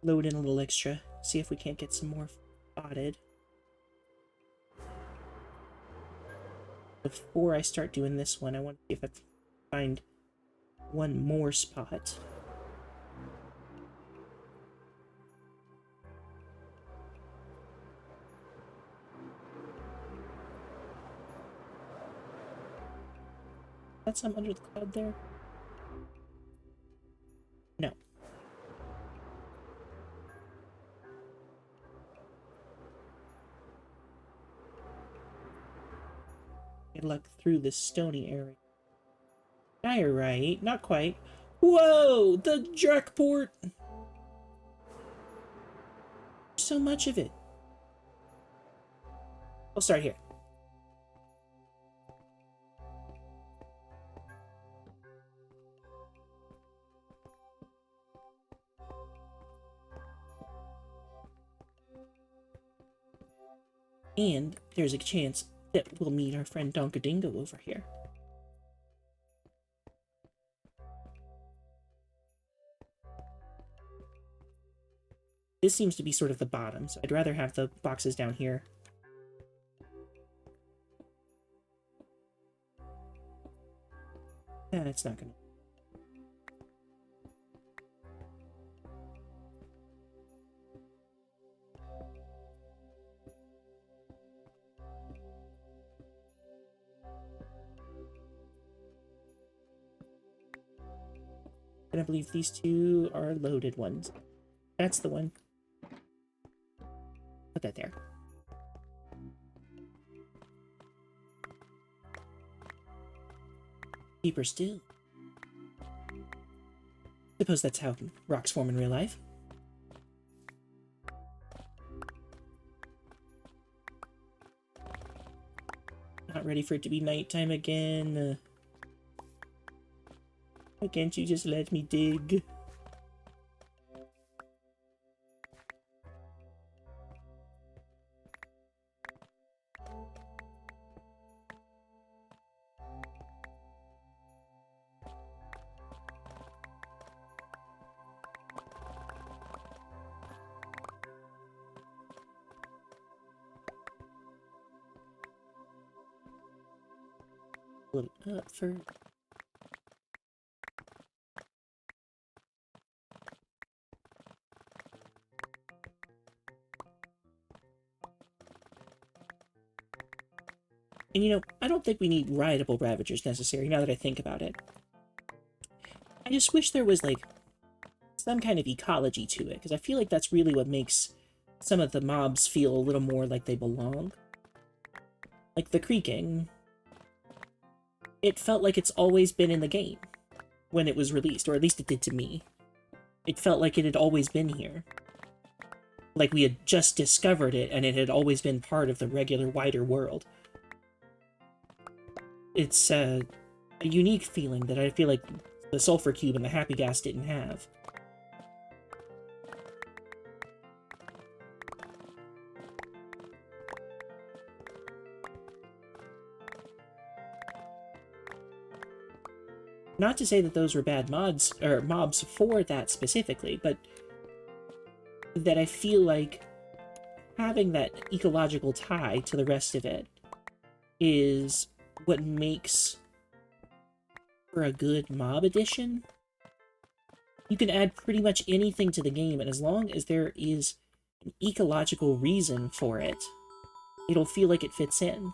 Speaker 1: Load in a little extra, see if we can't get some more spotted. Before I start doing this one, I want to see if I can find one more spot. That's some under the cloud there? No. Good luck through this stony area. Diorite, not quite. Whoa! The jackport! So much of it. We'll start here. And there's a chance that we'll meet our friend Donkadingo over here. This seems to be sort of the bottom, so I'd rather have the boxes down here. It's not gonna... And I believe these two are loaded ones. That's the one. Put that there. Deeper still. Suppose that's how rocks form in real life. Not ready for it to be nighttime again. Why can't you just let me dig? A little up for... And you know, I don't think we need rideable Ravagers necessary, now that I think about it. I just wish there was, like, some kind of ecology to it, because I feel like that's really what makes some of the mobs feel a little more like they belong. Like the creaking. It felt like it's always been in the game when it was released, or at least it did to me. It felt like it had always been here. Like we had just discovered it, and it had always been part of the regular, wider world. It's a unique feeling that I feel like the Sulfur Cube and the Happy Gas didn't have. Not to say that those were bad mods, or mobs for that specifically, but that I feel like having that ecological tie to the rest of it is what makes for a good mob addition. You can add pretty much anything to the game, and as long as there is an ecological reason for it, it'll feel like it fits in.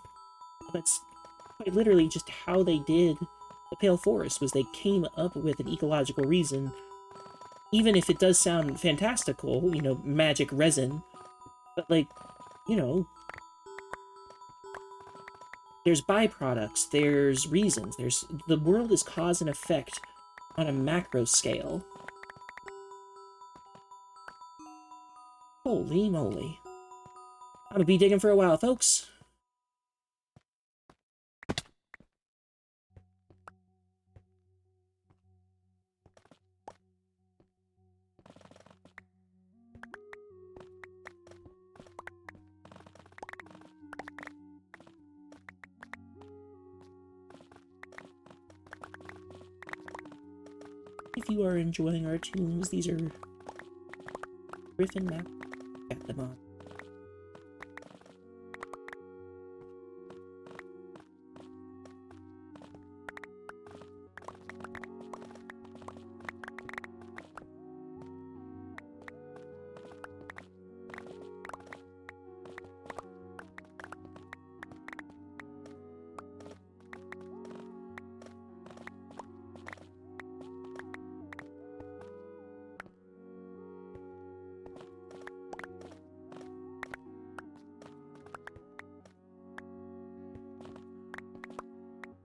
Speaker 1: That's quite literally just how they did the Pale Forest, was they came up with an ecological reason. Even if it does sound fantastical, you know, magic resin, but, like, you know, there's byproducts, there's reasons, the world is cause and effect on a macro scale. Holy moly. I'm gonna be digging for a while, folks. If you are enjoying our tunes, these are Griffin map. Got them on.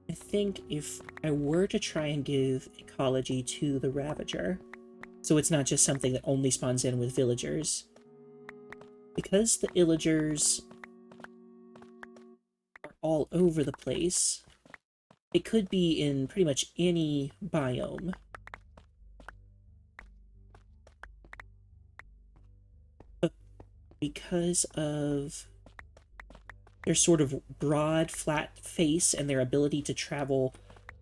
Speaker 1: I think if I were to try and give ecology to the Ravager, so it's not just something that only spawns in with villagers, because the illagers are all over the place, it could be in pretty much any biome. But because of their sort of broad, flat face and their ability to travel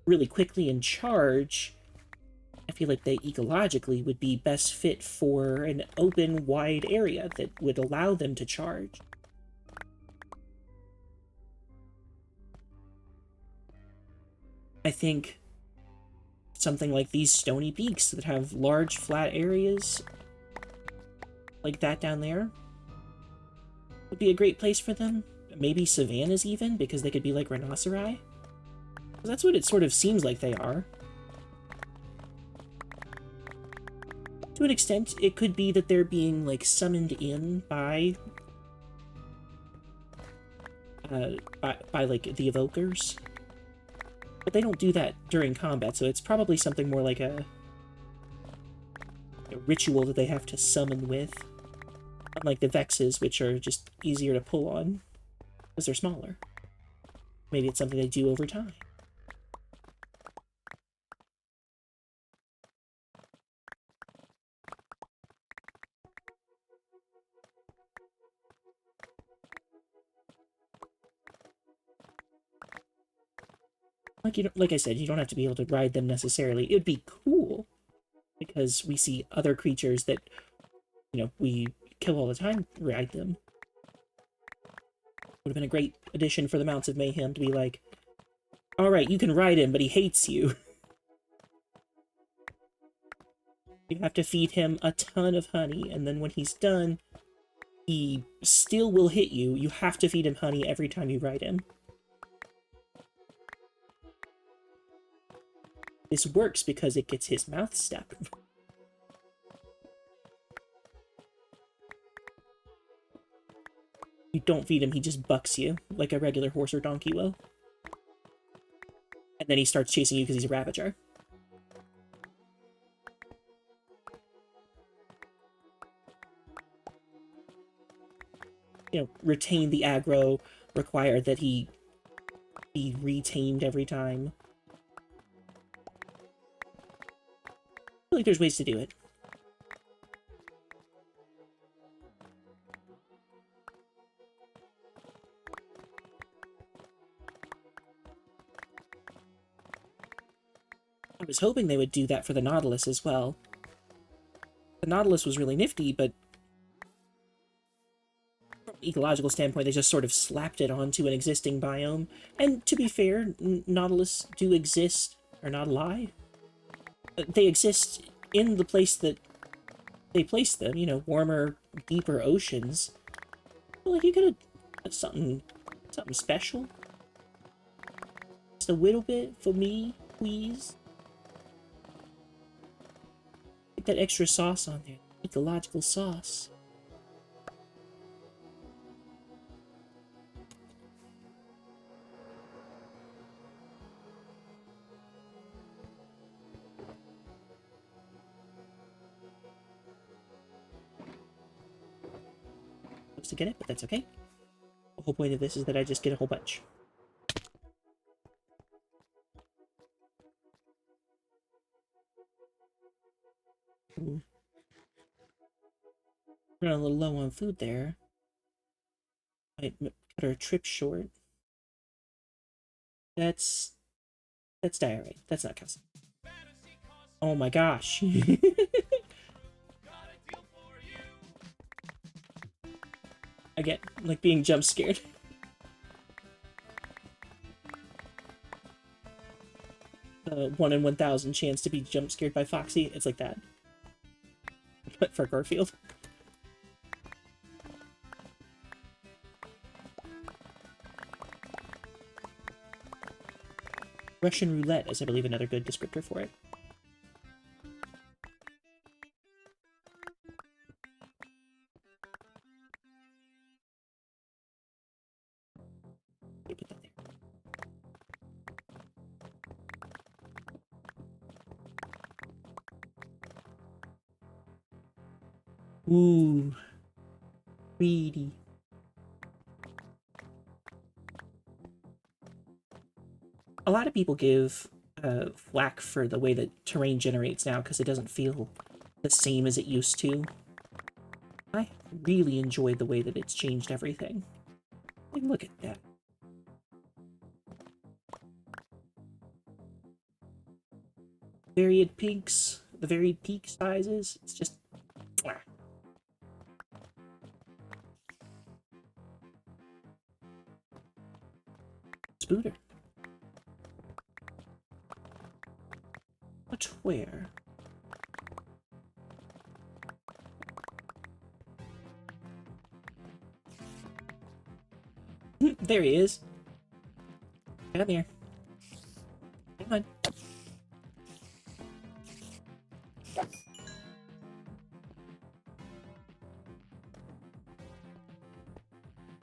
Speaker 1: really quickly and charge, I feel like they ecologically would be best fit for an open, wide area that would allow them to charge. I think something like these stony peaks that have large, flat areas like that down there would be a great place for them. Maybe savannas even, because they could be like rhinoceri. That's what it sort of seems like they are. To an extent, it could be that they're being, like, summoned in by like, the evokers. But they don't do that during combat, so it's probably something more like a ritual that they have to summon with. Unlike the Vexes, which are just easier to pull on, because they're smaller. Maybe it's something they do over time. Like I said, you don't have to be able to ride them necessarily. It would be cool, because we see other creatures that, you know, we kill all the time ride them. Would have been a great addition for the Mounts of Mayhem to be like, alright, you can ride him, but he hates you. You have to feed him a ton of honey, and then when he's done, he still will hit you. You have to feed him honey every time you ride him. This works because it gets his mouth stuck. You don't feed him, he just bucks you, like a regular horse or donkey will. And then he starts chasing you because he's a Ravager. You know, retain the aggro, require that he be retamed every time. I feel like there's ways to do it. I was hoping they would do that for the Nautilus as well. The Nautilus was really nifty, but from ecological standpoint, they just sort of slapped it onto an existing biome. And to be fair, nautilus do exist, or not lie. They exist in the place that they place them, you know, warmer, deeper oceans. Well, like, you could have something special. Just a little bit for me, please. Get that extra sauce on there. Ecological sauce. To get it, but that's okay. The whole point of this is that I just get a whole bunch. Ooh. Running a little low on food there. Might cut our trip short. That's diarrhea. That's not calcium. Oh my gosh. I get, like, being jump scared. 1 in 1,000 chance to be jump scared by Foxy. It's like that. But for Garfield. Russian roulette is, I believe, another good descriptor for it. Put that there. Ooh. Greedy. A lot of people give flack for the way that terrain generates now because it doesn't feel the same as it used to. I really enjoy the way that it's changed everything. Like, look at that. Varied peaks, the varied peak sizes, it's just... Spooter. But where? There he is. Come here. Come on.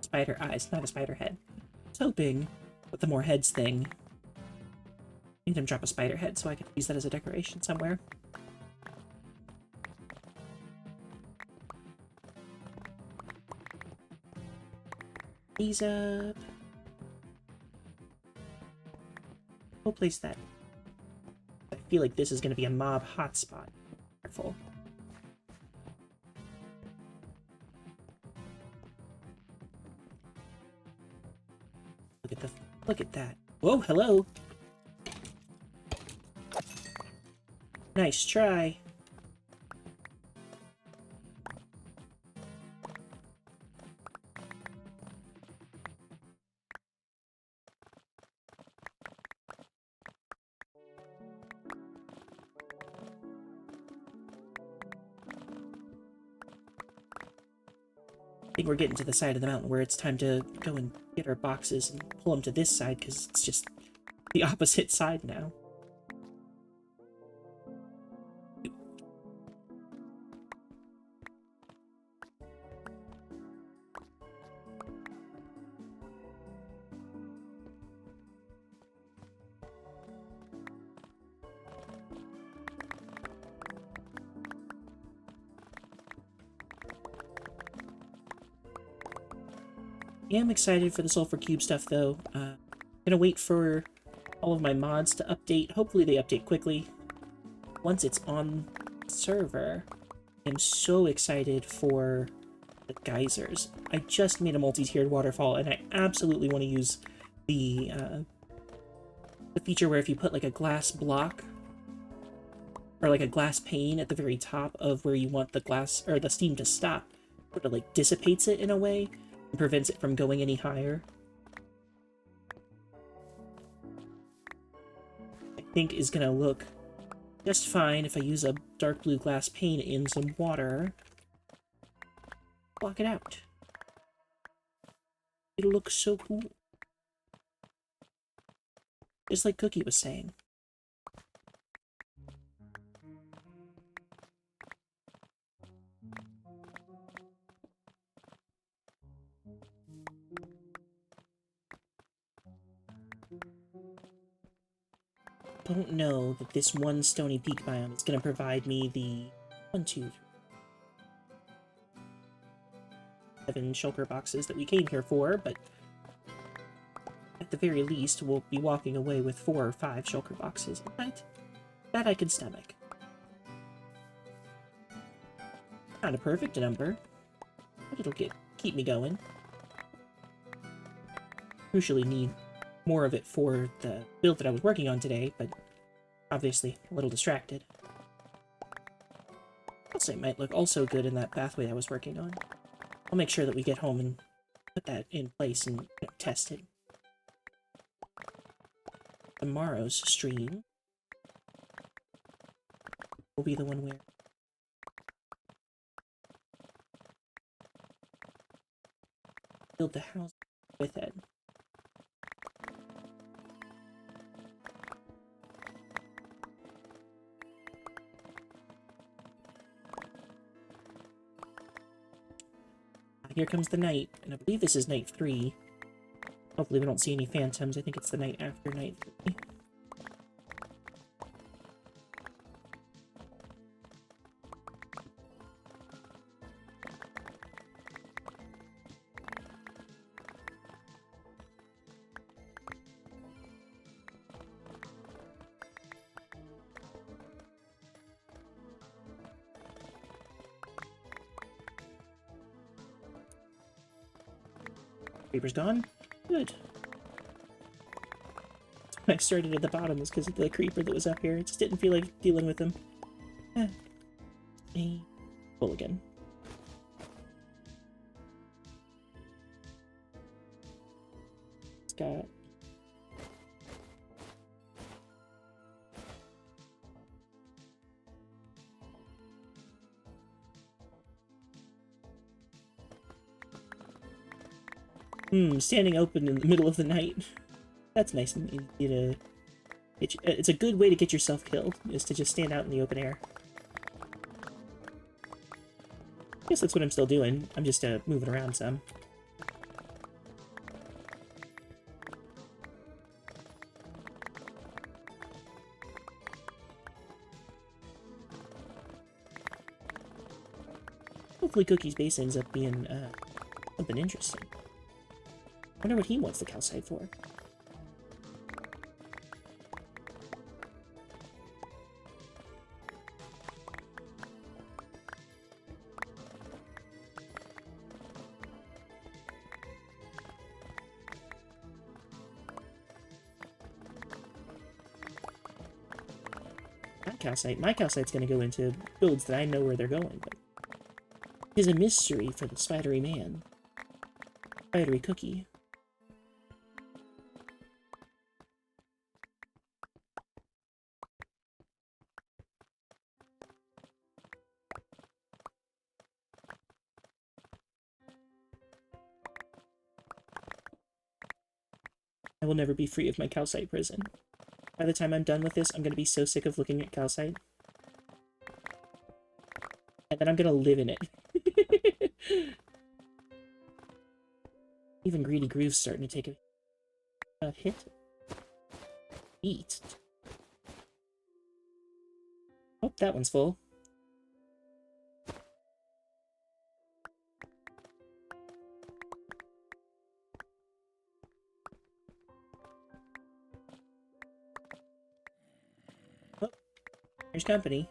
Speaker 1: Spider eyes, not a spider head. I was hoping with the more heads thing, I need him to drop a spider head so I could use that as a decoration somewhere. These up. We'll place that. I feel like this is going to be a mob hotspot. Careful. Look at that. Whoa, hello. Nice try. I think we're getting to the side of the mountain where it's time to go and get our boxes and pull them to this side because it's just the opposite side now. I am excited for the Sulfur Cube stuff, though. Gonna wait for all of my mods to update. Hopefully they update quickly. Once it's on the server, I'm so excited for the geysers. I just made a multi-tiered waterfall, and I absolutely want to use the feature where if you put like a glass block or like a glass pane at the very top of where you want the glass or the steam to stop, sort of like dissipates it in a way. and prevents it from going any higher. I think is gonna look just fine if I use a dark blue glass pane in some water. Block it out. It'll look so cool. Just like Cookie was saying. Don't know that this one Stony Peak biome is going to provide me the 1, 2, 3, 7 shulker boxes that we came here for, but at the very least, we'll be walking away with 4 or 5 shulker boxes. That I can stomach. Not a perfect number, but it'll keep me going. Crucially need more of it for the build that I was working on today, but obviously a little distracted. Also, it might look also good in that pathway I was working on. I'll make sure that we get home and put that in place and test it. Tomorrow's stream will be the one where build the house with it. Here comes the night, and I believe this is night 3. Hopefully we don't see any phantoms. I think it's the night after night 3. Creeper's gone? Good. When I started at the bottom was because of the creeper that was up here. I just didn't feel like dealing with him. Full again. It's got... standing open in the middle of the night. That's nice and easy to... It's a good way to get yourself killed, is to just stand out in the open air. I guess that's what I'm still doing. I'm just moving around some. Hopefully Cookie's base ends up being something interesting. I wonder what he wants the calcite for. My calcite's gonna go into builds that I know where they're going, but it is a mystery for the spidery man. Spidery Cookie. I will never be free of my calcite prison. By the time I'm done with this, I'm going to be so sick of looking at calcite. And then I'm going to live in it. Even Greedy Groove's starting to take a hit. Eat. Oh, that one's full. There's company.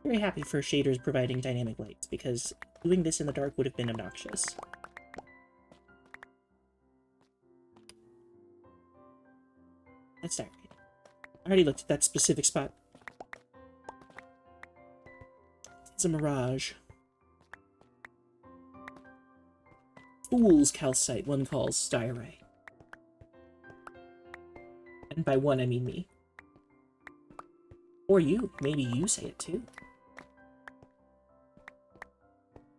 Speaker 1: Very happy for shaders providing dynamic lights, because doing this in the dark would have been obnoxious. That's not right. I already looked at that specific spot. It's a mirage. Fool's calcite, one calls styrite. And by one, I mean me. Or you. Maybe you say it too.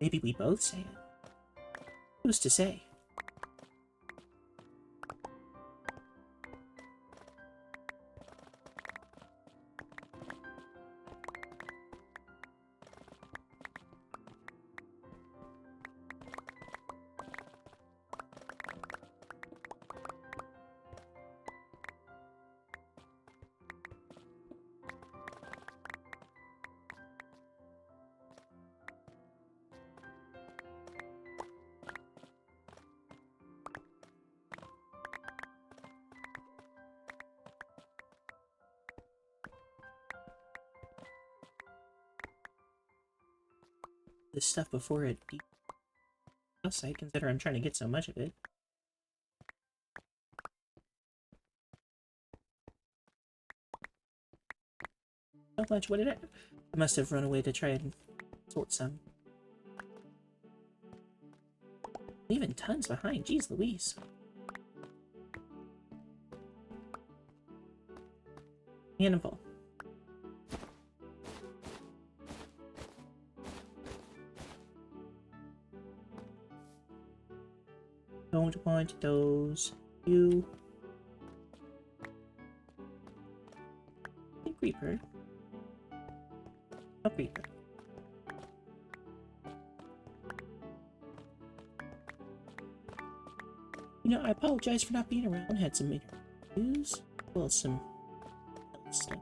Speaker 1: Maybe we both say it. Who's to say? This stuff before it calcite, consider I'm trying to get so much of it. So much, what did I must have run away to try and sort some. Even tons behind, jeez Louise. Handful. Don't want those. You. Hey, Creeper. Oh, Creeper. You know, I apologize for not being around. Had some news. Well, some stuff.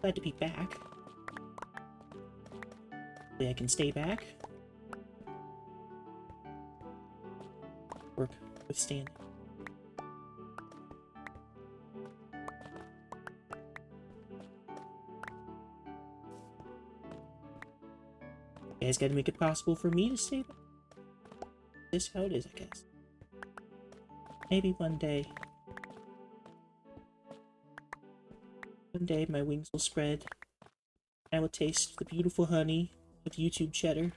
Speaker 1: Glad to be back. Hopefully I can stay back. Work withstand. You guys gotta make it possible for me to stay back. This is how it is, I guess. Maybe one day. One day my wings will spread. I will taste the beautiful honey of YouTube cheddar.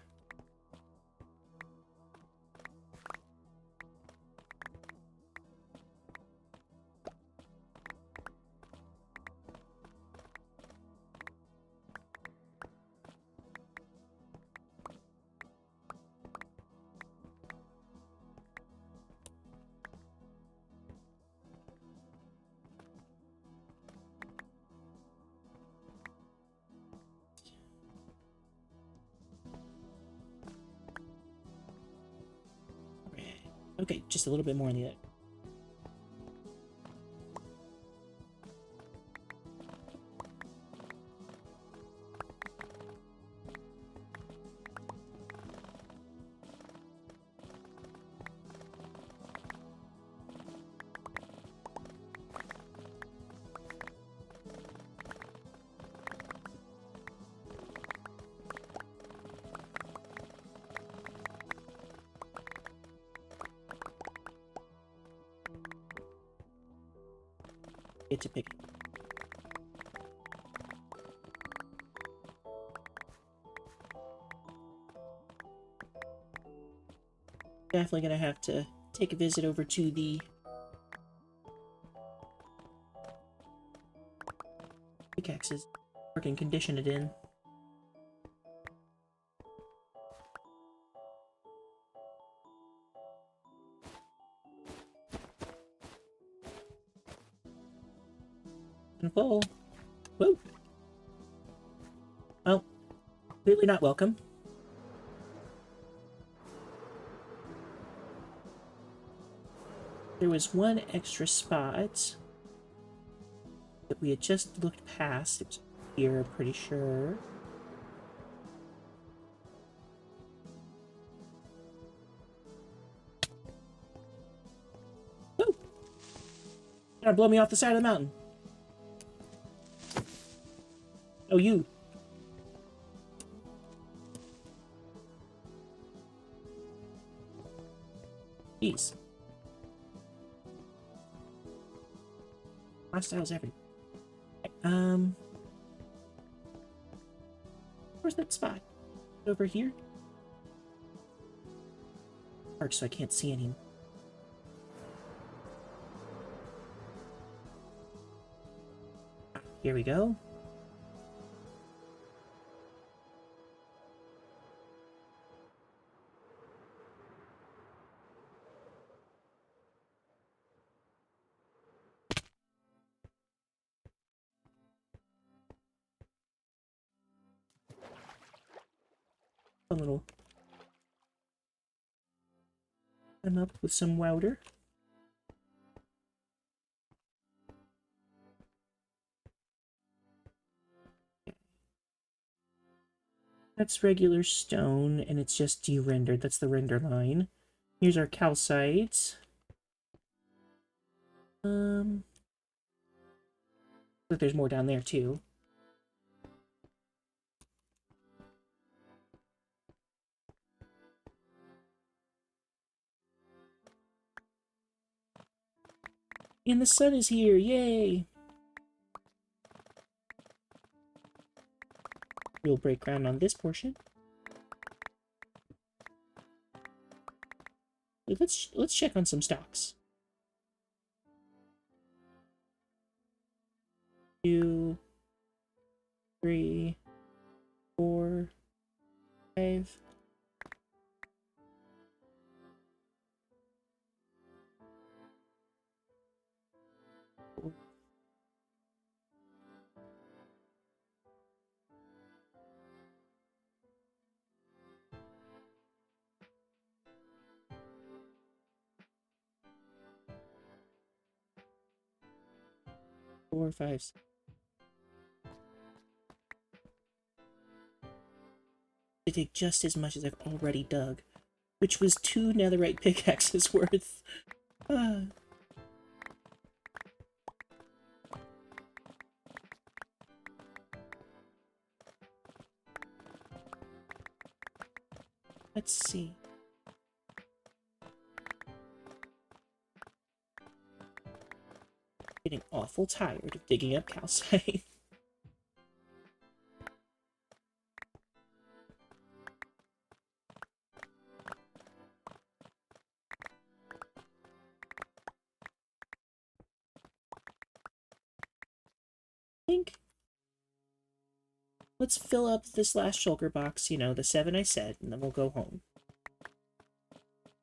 Speaker 1: Okay, just a little bit more on the other. Get to pick. Definitely gonna have to take a visit over to the pickaxes. Working condition it in. And full. Woo! Well, clearly not welcome. There was one extra spot that we had just looked past. It was here, pretty sure. Woo! Gonna blow me off the side of the mountain. you. Jeez. Hostiles everywhere. Where's that spot? Over here? Dark, so I can't see any. Here we go. A little. I'm up with some wouter. That's regular stone, and it's just de-rendered. That's the render line. Here's our calcite. But there's more down there too. And the sun is here, yay! We'll break ground on this portion. Let's check on some stocks. 2, 3, 4, 5. Four, 5. They take just as much as I've already dug, which was 2 netherite pickaxes worth. Let's see. Getting awful tired of digging up calcite. Let's fill up this last shulker box, you know, the 7 I said, and then we'll go home.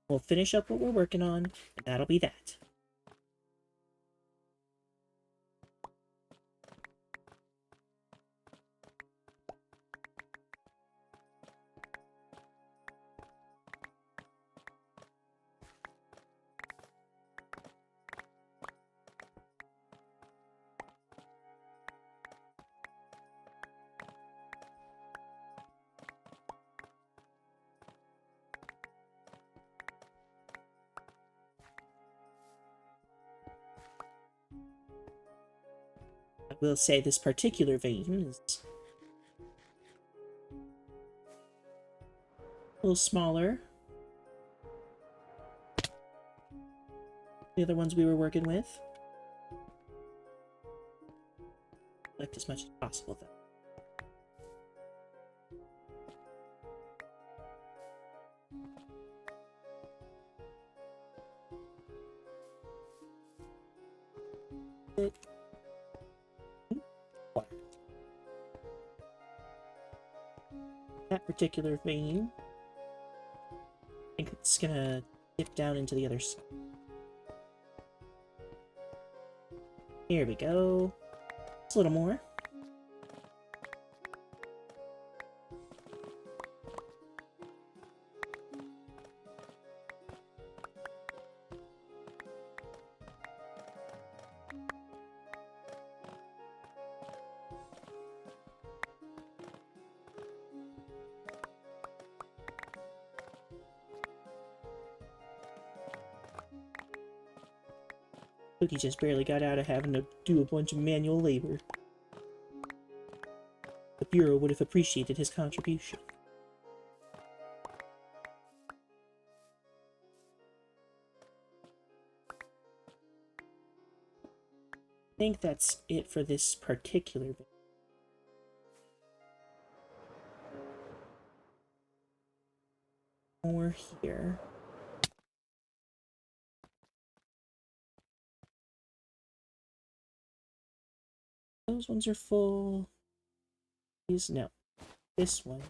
Speaker 1: We'll finish up what we're working on, and that'll be that. I will say this particular vein is a little smaller. The other ones we were working with. Collect as much as possible, though. That particular vein, I think it's gonna dip down into the other side. Here we go. Just a little more. Cookie just barely got out of having to do a bunch of manual labor. The Bureau would have appreciated his contribution. I think that's it for this particular bit. More here. Those ones are full. These, no. This one.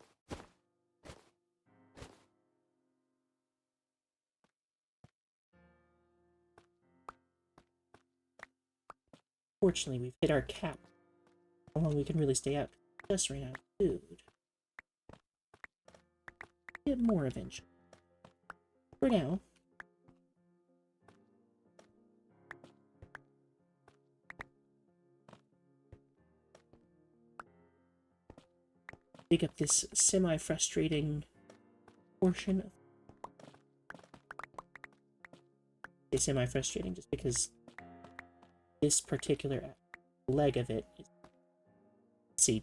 Speaker 1: Fortunately, we've hit our cap. How long we can really stay out. Just ran out of food. Get more eventually. For now. Dig up this semi-frustrating portion of... It's semi-frustrating just because this particular leg of it is... See,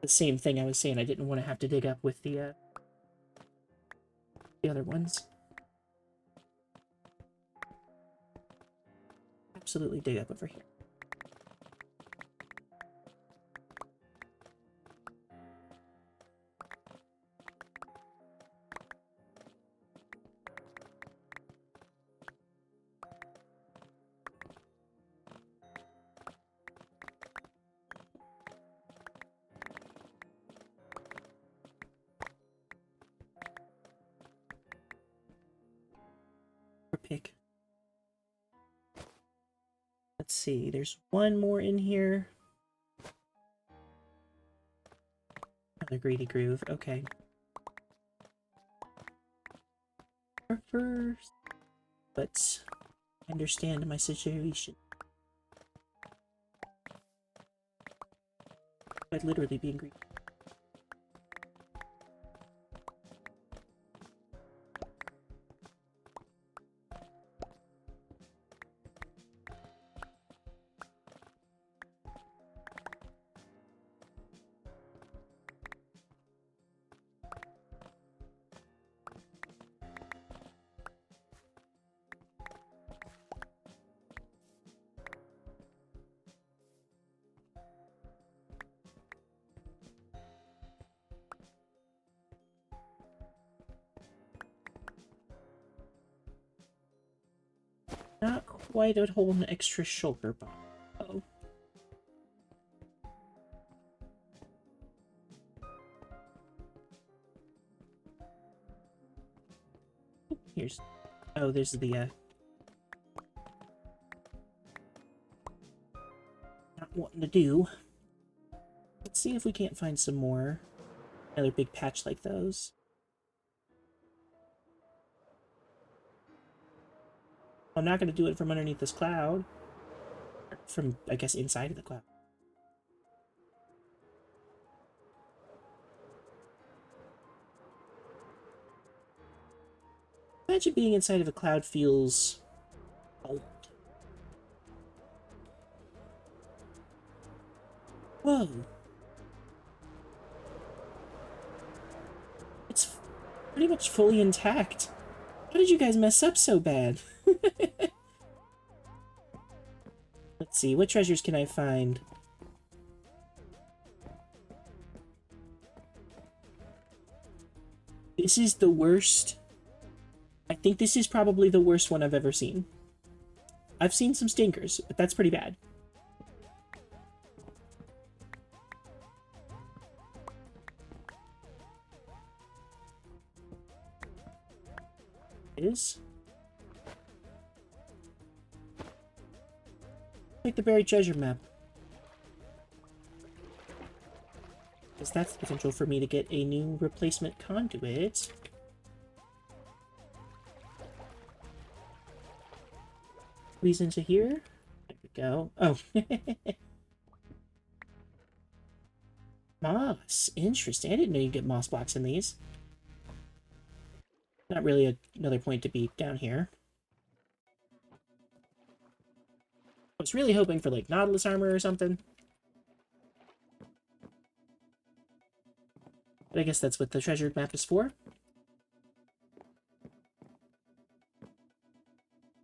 Speaker 1: the same thing I was saying I didn't want to have to dig up with the other ones. Absolutely dig up over here. Pick. Let's see, there's one more in here. Another greedy groove, okay. First, but I understand my situation. I'd literally be greedy. Not quite a whole extra shoulder bar. Oh. Here's... Oh, there's the, not wanting to do. Let's see if we can't find some more. Another big patch like those. I'm not going to do it from underneath this cloud. From, I guess, inside of the cloud. Imagine being inside of a cloud feels old. Whoa. It's pretty much fully intact. How did you guys mess up so bad? Let's see, what treasures can I find? This is the worst. I think this is probably the worst one I've ever seen. I've seen some stinkers, but that's pretty bad. It is. Like the buried treasure map. Because that's the potential for me to get a new replacement conduit. Squeeze into here. There we go. Oh. Moss. Interesting. I didn't know you get moss blocks in these. Not really another point to be down here. I was really hoping for, like, Nautilus armor or something. But I guess that's what the treasured map is for.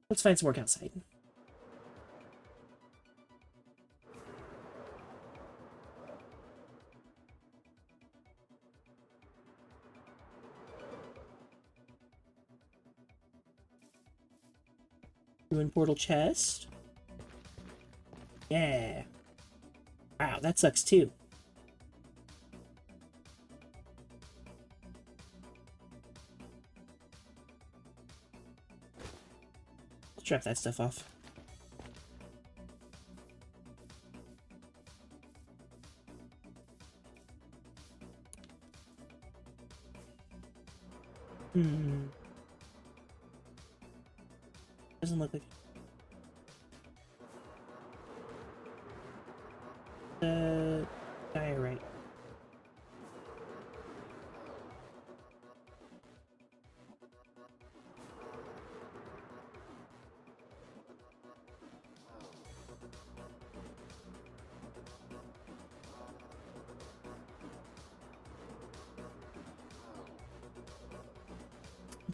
Speaker 1: Let's find some more calcite. Ruin portal chest. Yeah. Wow, that sucks too. Let's drop that stuff off. Doesn't look like... diorite.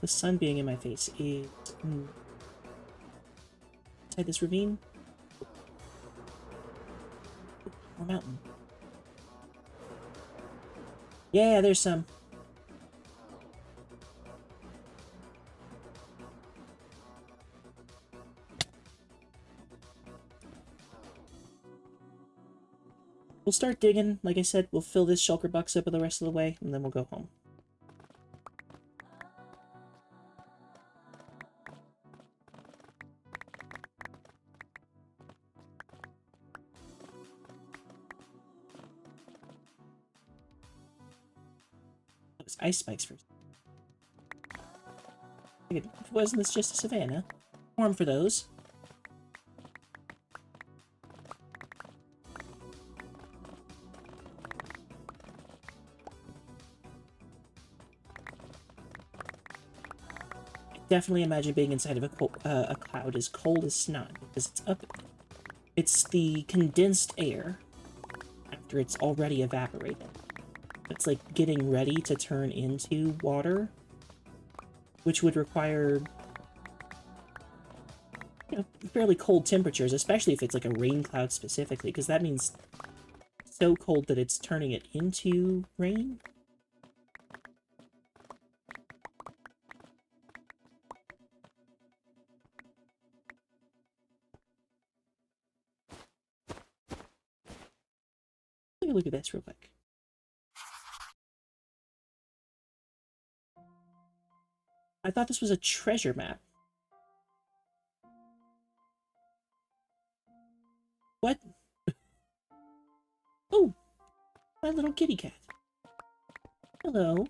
Speaker 1: The sun being in my face is... inside this ravine? More mountain. Yeah, there's some. We'll start digging. Like I said, we'll fill this shulker box up for the rest of the way, and then we'll go home. Those ice spikes first. Wasn't this just a savanna? Warm for those. Definitely imagine being inside of a cloud as cold as snot, because it's up. It's the condensed air after it's already evaporated. It's like getting ready to turn into water, which would require, you know, fairly cold temperatures, especially if it's like a rain cloud specifically, because that means so cold that it's turning it into rain. Let me look at this real quick. I thought this was a treasure map. What? Oh, my little kitty cat. Hello.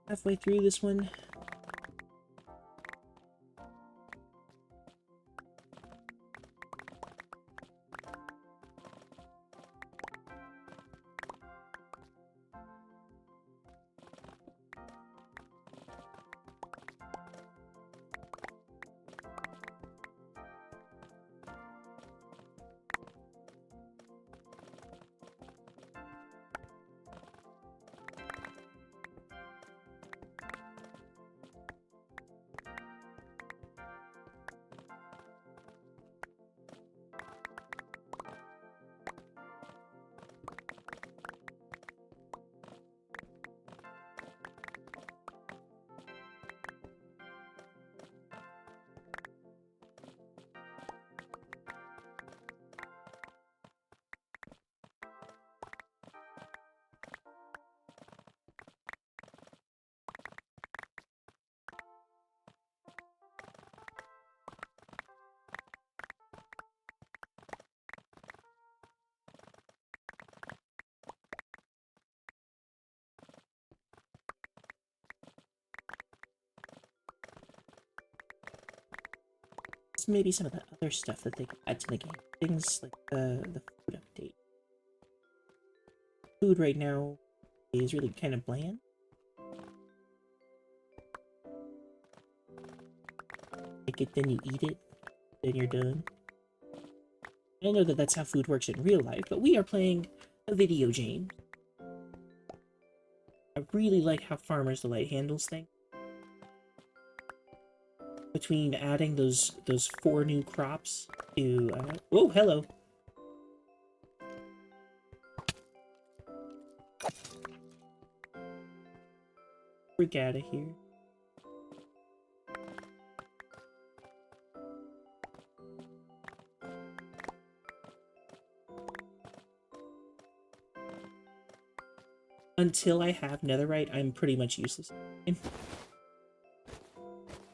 Speaker 1: Halfway through this one. It's maybe some of the other stuff that they can add to the game. Things like the food update. Food right now is really kind of bland. Like it, then you eat it, then you're done. I know that that's how food works in real life, but we are playing a video game. I really like how Farmer's Delight handles things. Between adding those 4 new crops to oh, hello. Freak out of here. Until I have netherite, I'm pretty much useless.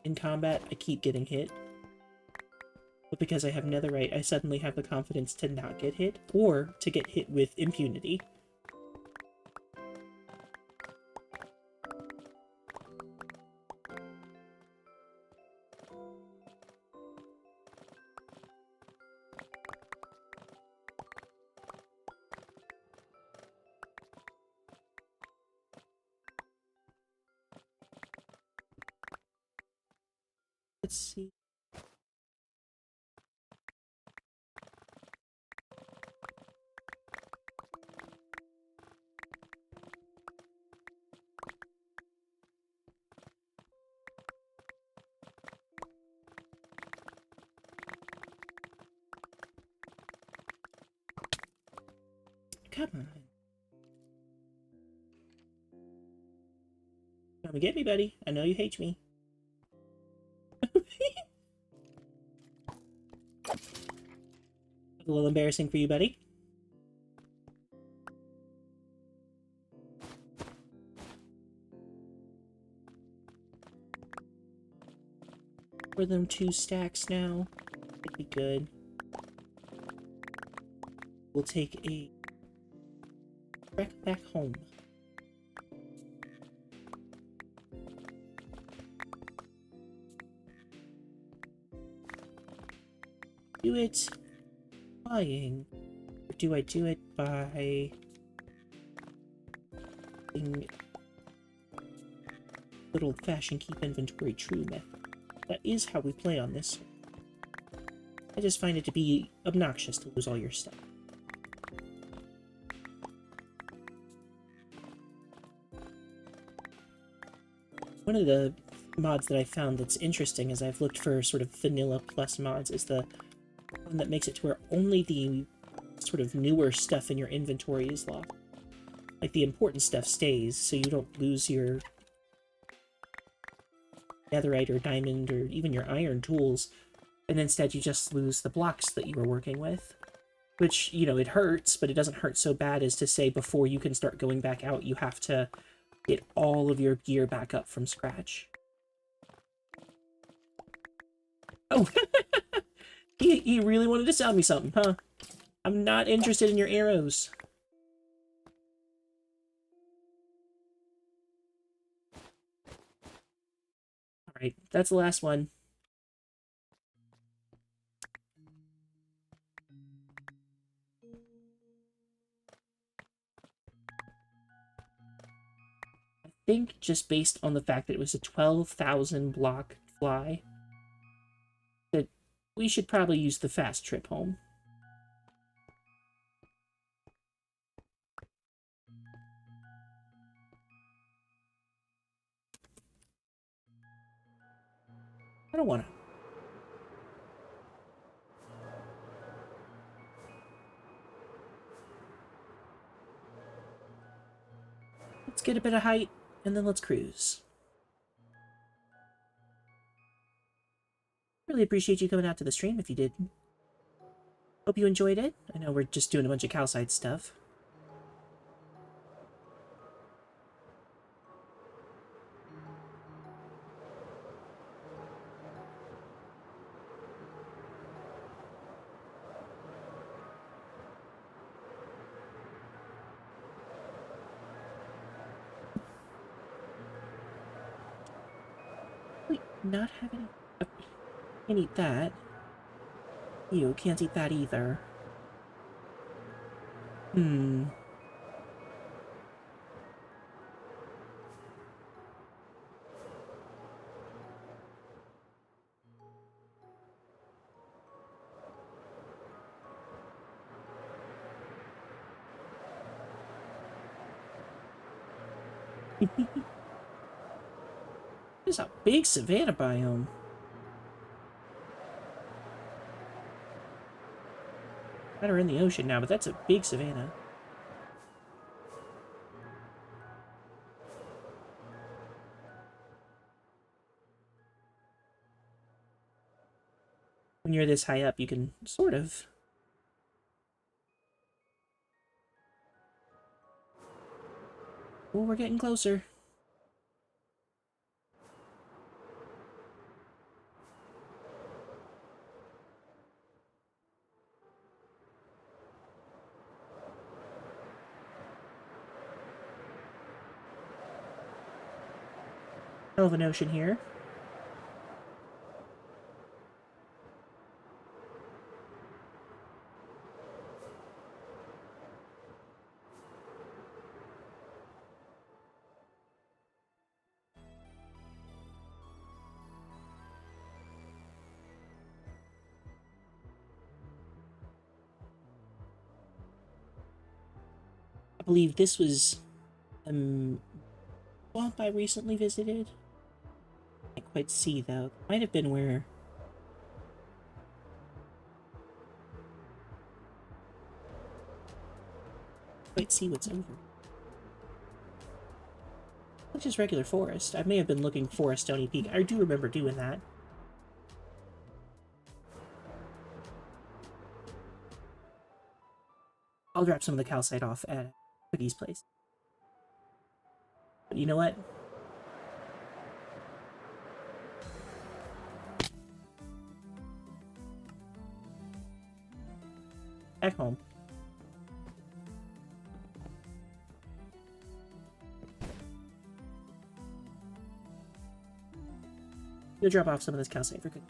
Speaker 1: In combat, I keep getting hit. But because I have netherite, I suddenly have the confidence to not get hit, or to get hit with impunity. Let's see. Come on. Come and get me, buddy. I know you hate me. A little embarrassing for you, buddy. For them 2 stacks now. It'd be good. We'll take a trek back home. Do it flying, or do I do it by being good old-fashioned keep inventory true method? That is how we play on this. I just find it to be obnoxious to lose all your stuff. One of the mods that I found that's interesting as I've looked for sort of vanilla plus mods is the one that makes it to where only the sort of newer stuff in your inventory is lost. Like the important stuff stays, so you don't lose your netherite or diamond or even your iron tools, and instead you just lose the blocks that you were working with. Which, you know, it hurts, but it doesn't hurt so bad as to say before you can start going back out, you have to get all of your gear back up from scratch. Oh! He really wanted to sell me something, huh? I'm not interested in your arrows. Alright, that's the last one. I think just based on the fact that it was a 12,000 block fly, that we should probably use the fast trip home. I don't wanna. Let's get a bit of height, and then let's cruise. Really appreciate you coming out to the stream if you did. Hope you enjoyed it. I know we're just doing a bunch of Calcite stuff. Wait, not have any... Can't eat that. Ew, can't eat that either. Hmm. There's a big savanna biome. Better in the ocean now, but that's a big savanna. When you're this high up, you can sort of... Oh, we're getting closer. Hell of an ocean here. I believe this was swamp I recently visited. I can't quite see though. Might have been where... Quite see what's over. It's just regular forest. I may have been looking for a Stony Peak. I do remember doing that. I'll drop some of the calcite off at Cookie's place. But you know what? Back home. You'll drop off some of this calcite for Cookie.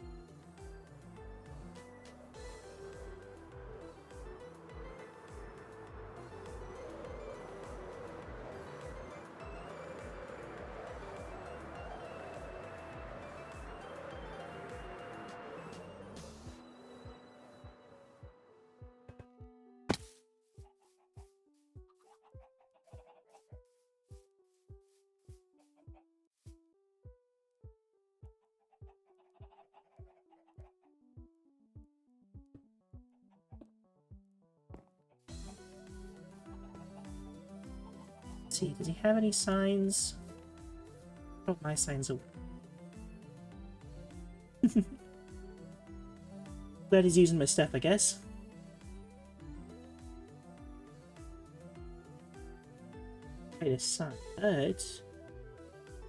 Speaker 1: Let's see, does he have any signs? Oh, my signs open. Glad he's using my stuff, I guess. Wait a sign, but...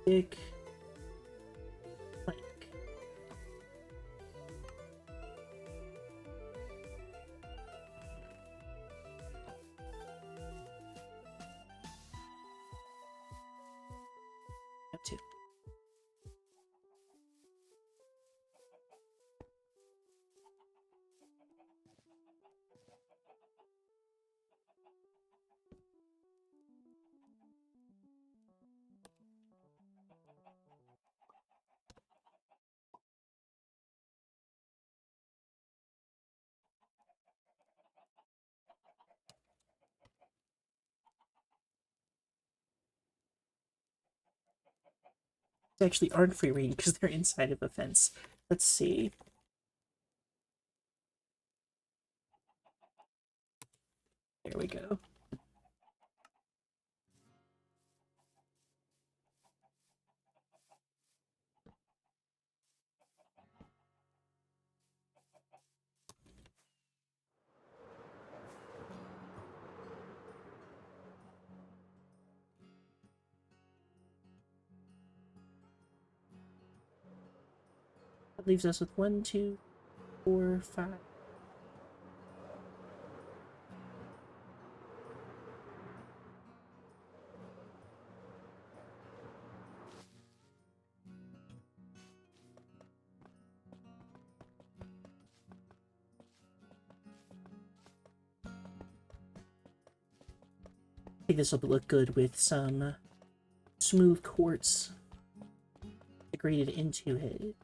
Speaker 1: Big... Plank. Got two. They actually aren't free reign because they're inside of a fence. Let's see. There we go. That leaves us with 1, 2, 4, 5. think this will look good with some smooth quartz integrated into it.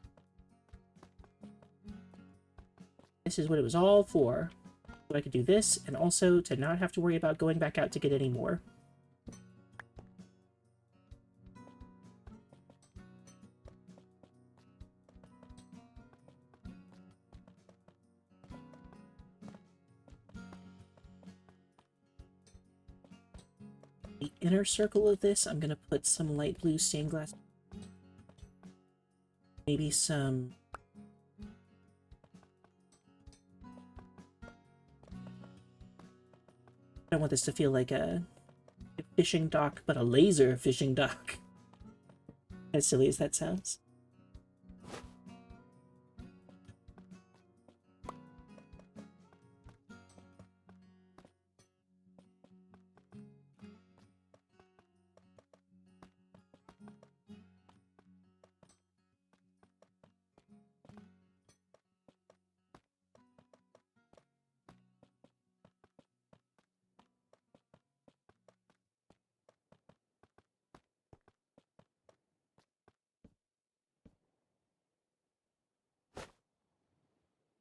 Speaker 1: This is what it was all for. So I could do this, and also to not have to worry about going back out to get any more. The inner circle of this, I'm going to put some light blue stained glass. Maybe some... I don't want this to feel like a fishing dock, but a laser fishing dock. As silly as that sounds.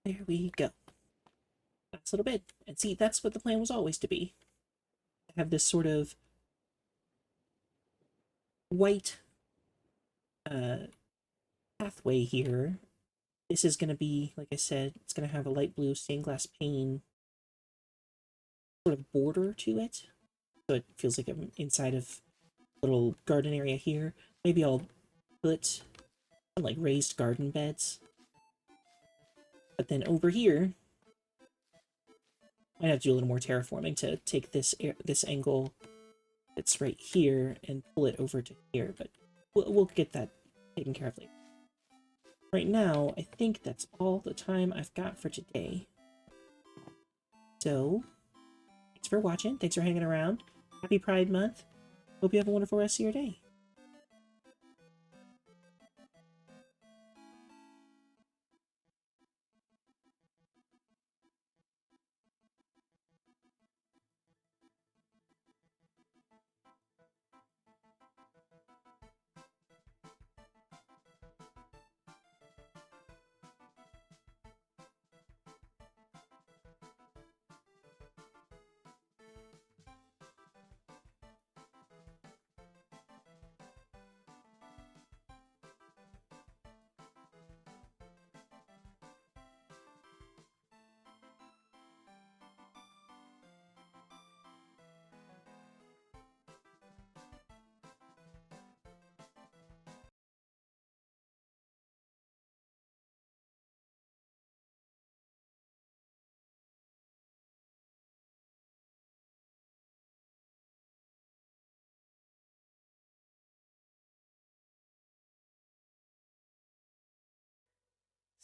Speaker 1: There we go. Last little bit. And see, that's what the plan was always to be. Have this sort of white pathway here. This is going to be, like I said, it's going to have a light blue stained glass pane sort of border to it. So it feels like I'm inside of a little garden area here. Maybe I'll put some, like, raised garden beds. But then over here, I have to do a little more terraforming to take this angle that's right here and pull it over to here, but we'll get that taken care of later. Right now, I think that's all the time I've got for today. So, thanks for watching, thanks for hanging around. Happy Pride Month. Hope you have a wonderful rest of your day.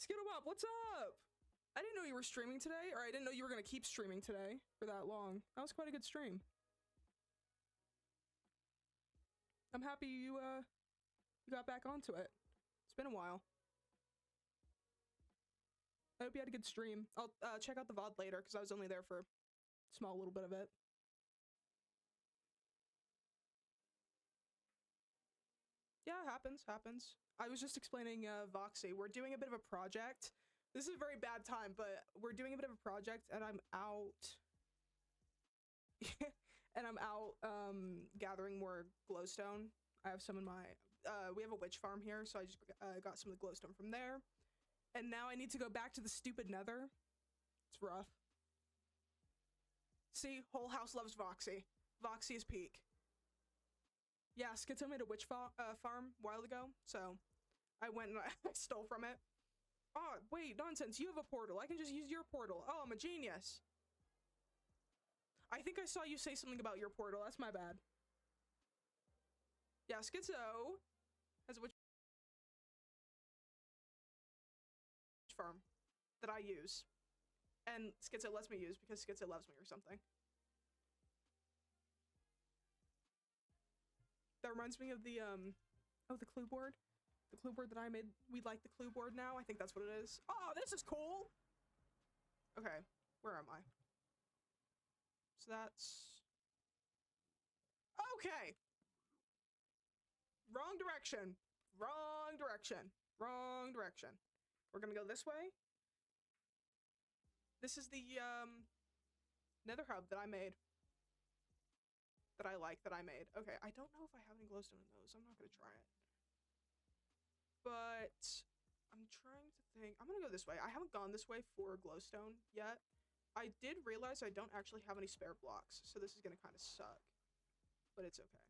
Speaker 5: Skittlebop, what's up? I didn't know you were streaming today, or I didn't know you were gonna keep streaming today for that long. That was quite a good stream. I'm happy you got back onto it. It's been a while. I hope you had a good stream. I'll check out the VOD later because I was only there for a small little bit of it. Yeah, happens. I was just explaining Voxy. We're doing a bit of a project. This is a very bad time, but we're doing a bit of a project and I'm out and I'm out gathering more glowstone. I have some in my we have a witch farm here, so I just got some of the glowstone from there. And now I need to go back to the stupid nether. It's rough. See, whole house loves Voxy. Voxy is peak. Yeah, Schizo made a witch farm a while ago, so I went and I stole from it. Oh, wait, nonsense, you have a portal. I can just use your portal. Oh, I'm a genius. I think I saw you say something about your portal. That's my bad. Yeah, Schizo has a witch farm that I use. And Schizo lets me use because Schizo loves me or something. That reminds me of the clue board. The clue board that I made. We like the clue board now. I think that's what it is. Oh, this is cool! Okay, where am I? So that's... Okay. Wrong direction. Wrong direction. Wrong direction. We're gonna go this way. This is the, nether hub that I made. That I like, that I made. Okay, I don't know if I have any glowstone in those. I'm not gonna try it. But I'm trying to think. I'm gonna go this way. I haven't gone this way for glowstone yet. I did realize I don't actually have any spare blocks, so this is gonna kind of suck. But it's okay.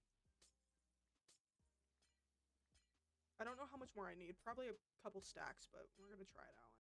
Speaker 5: I don't know how much more I need. Probably a couple stacks, but we're gonna try it out.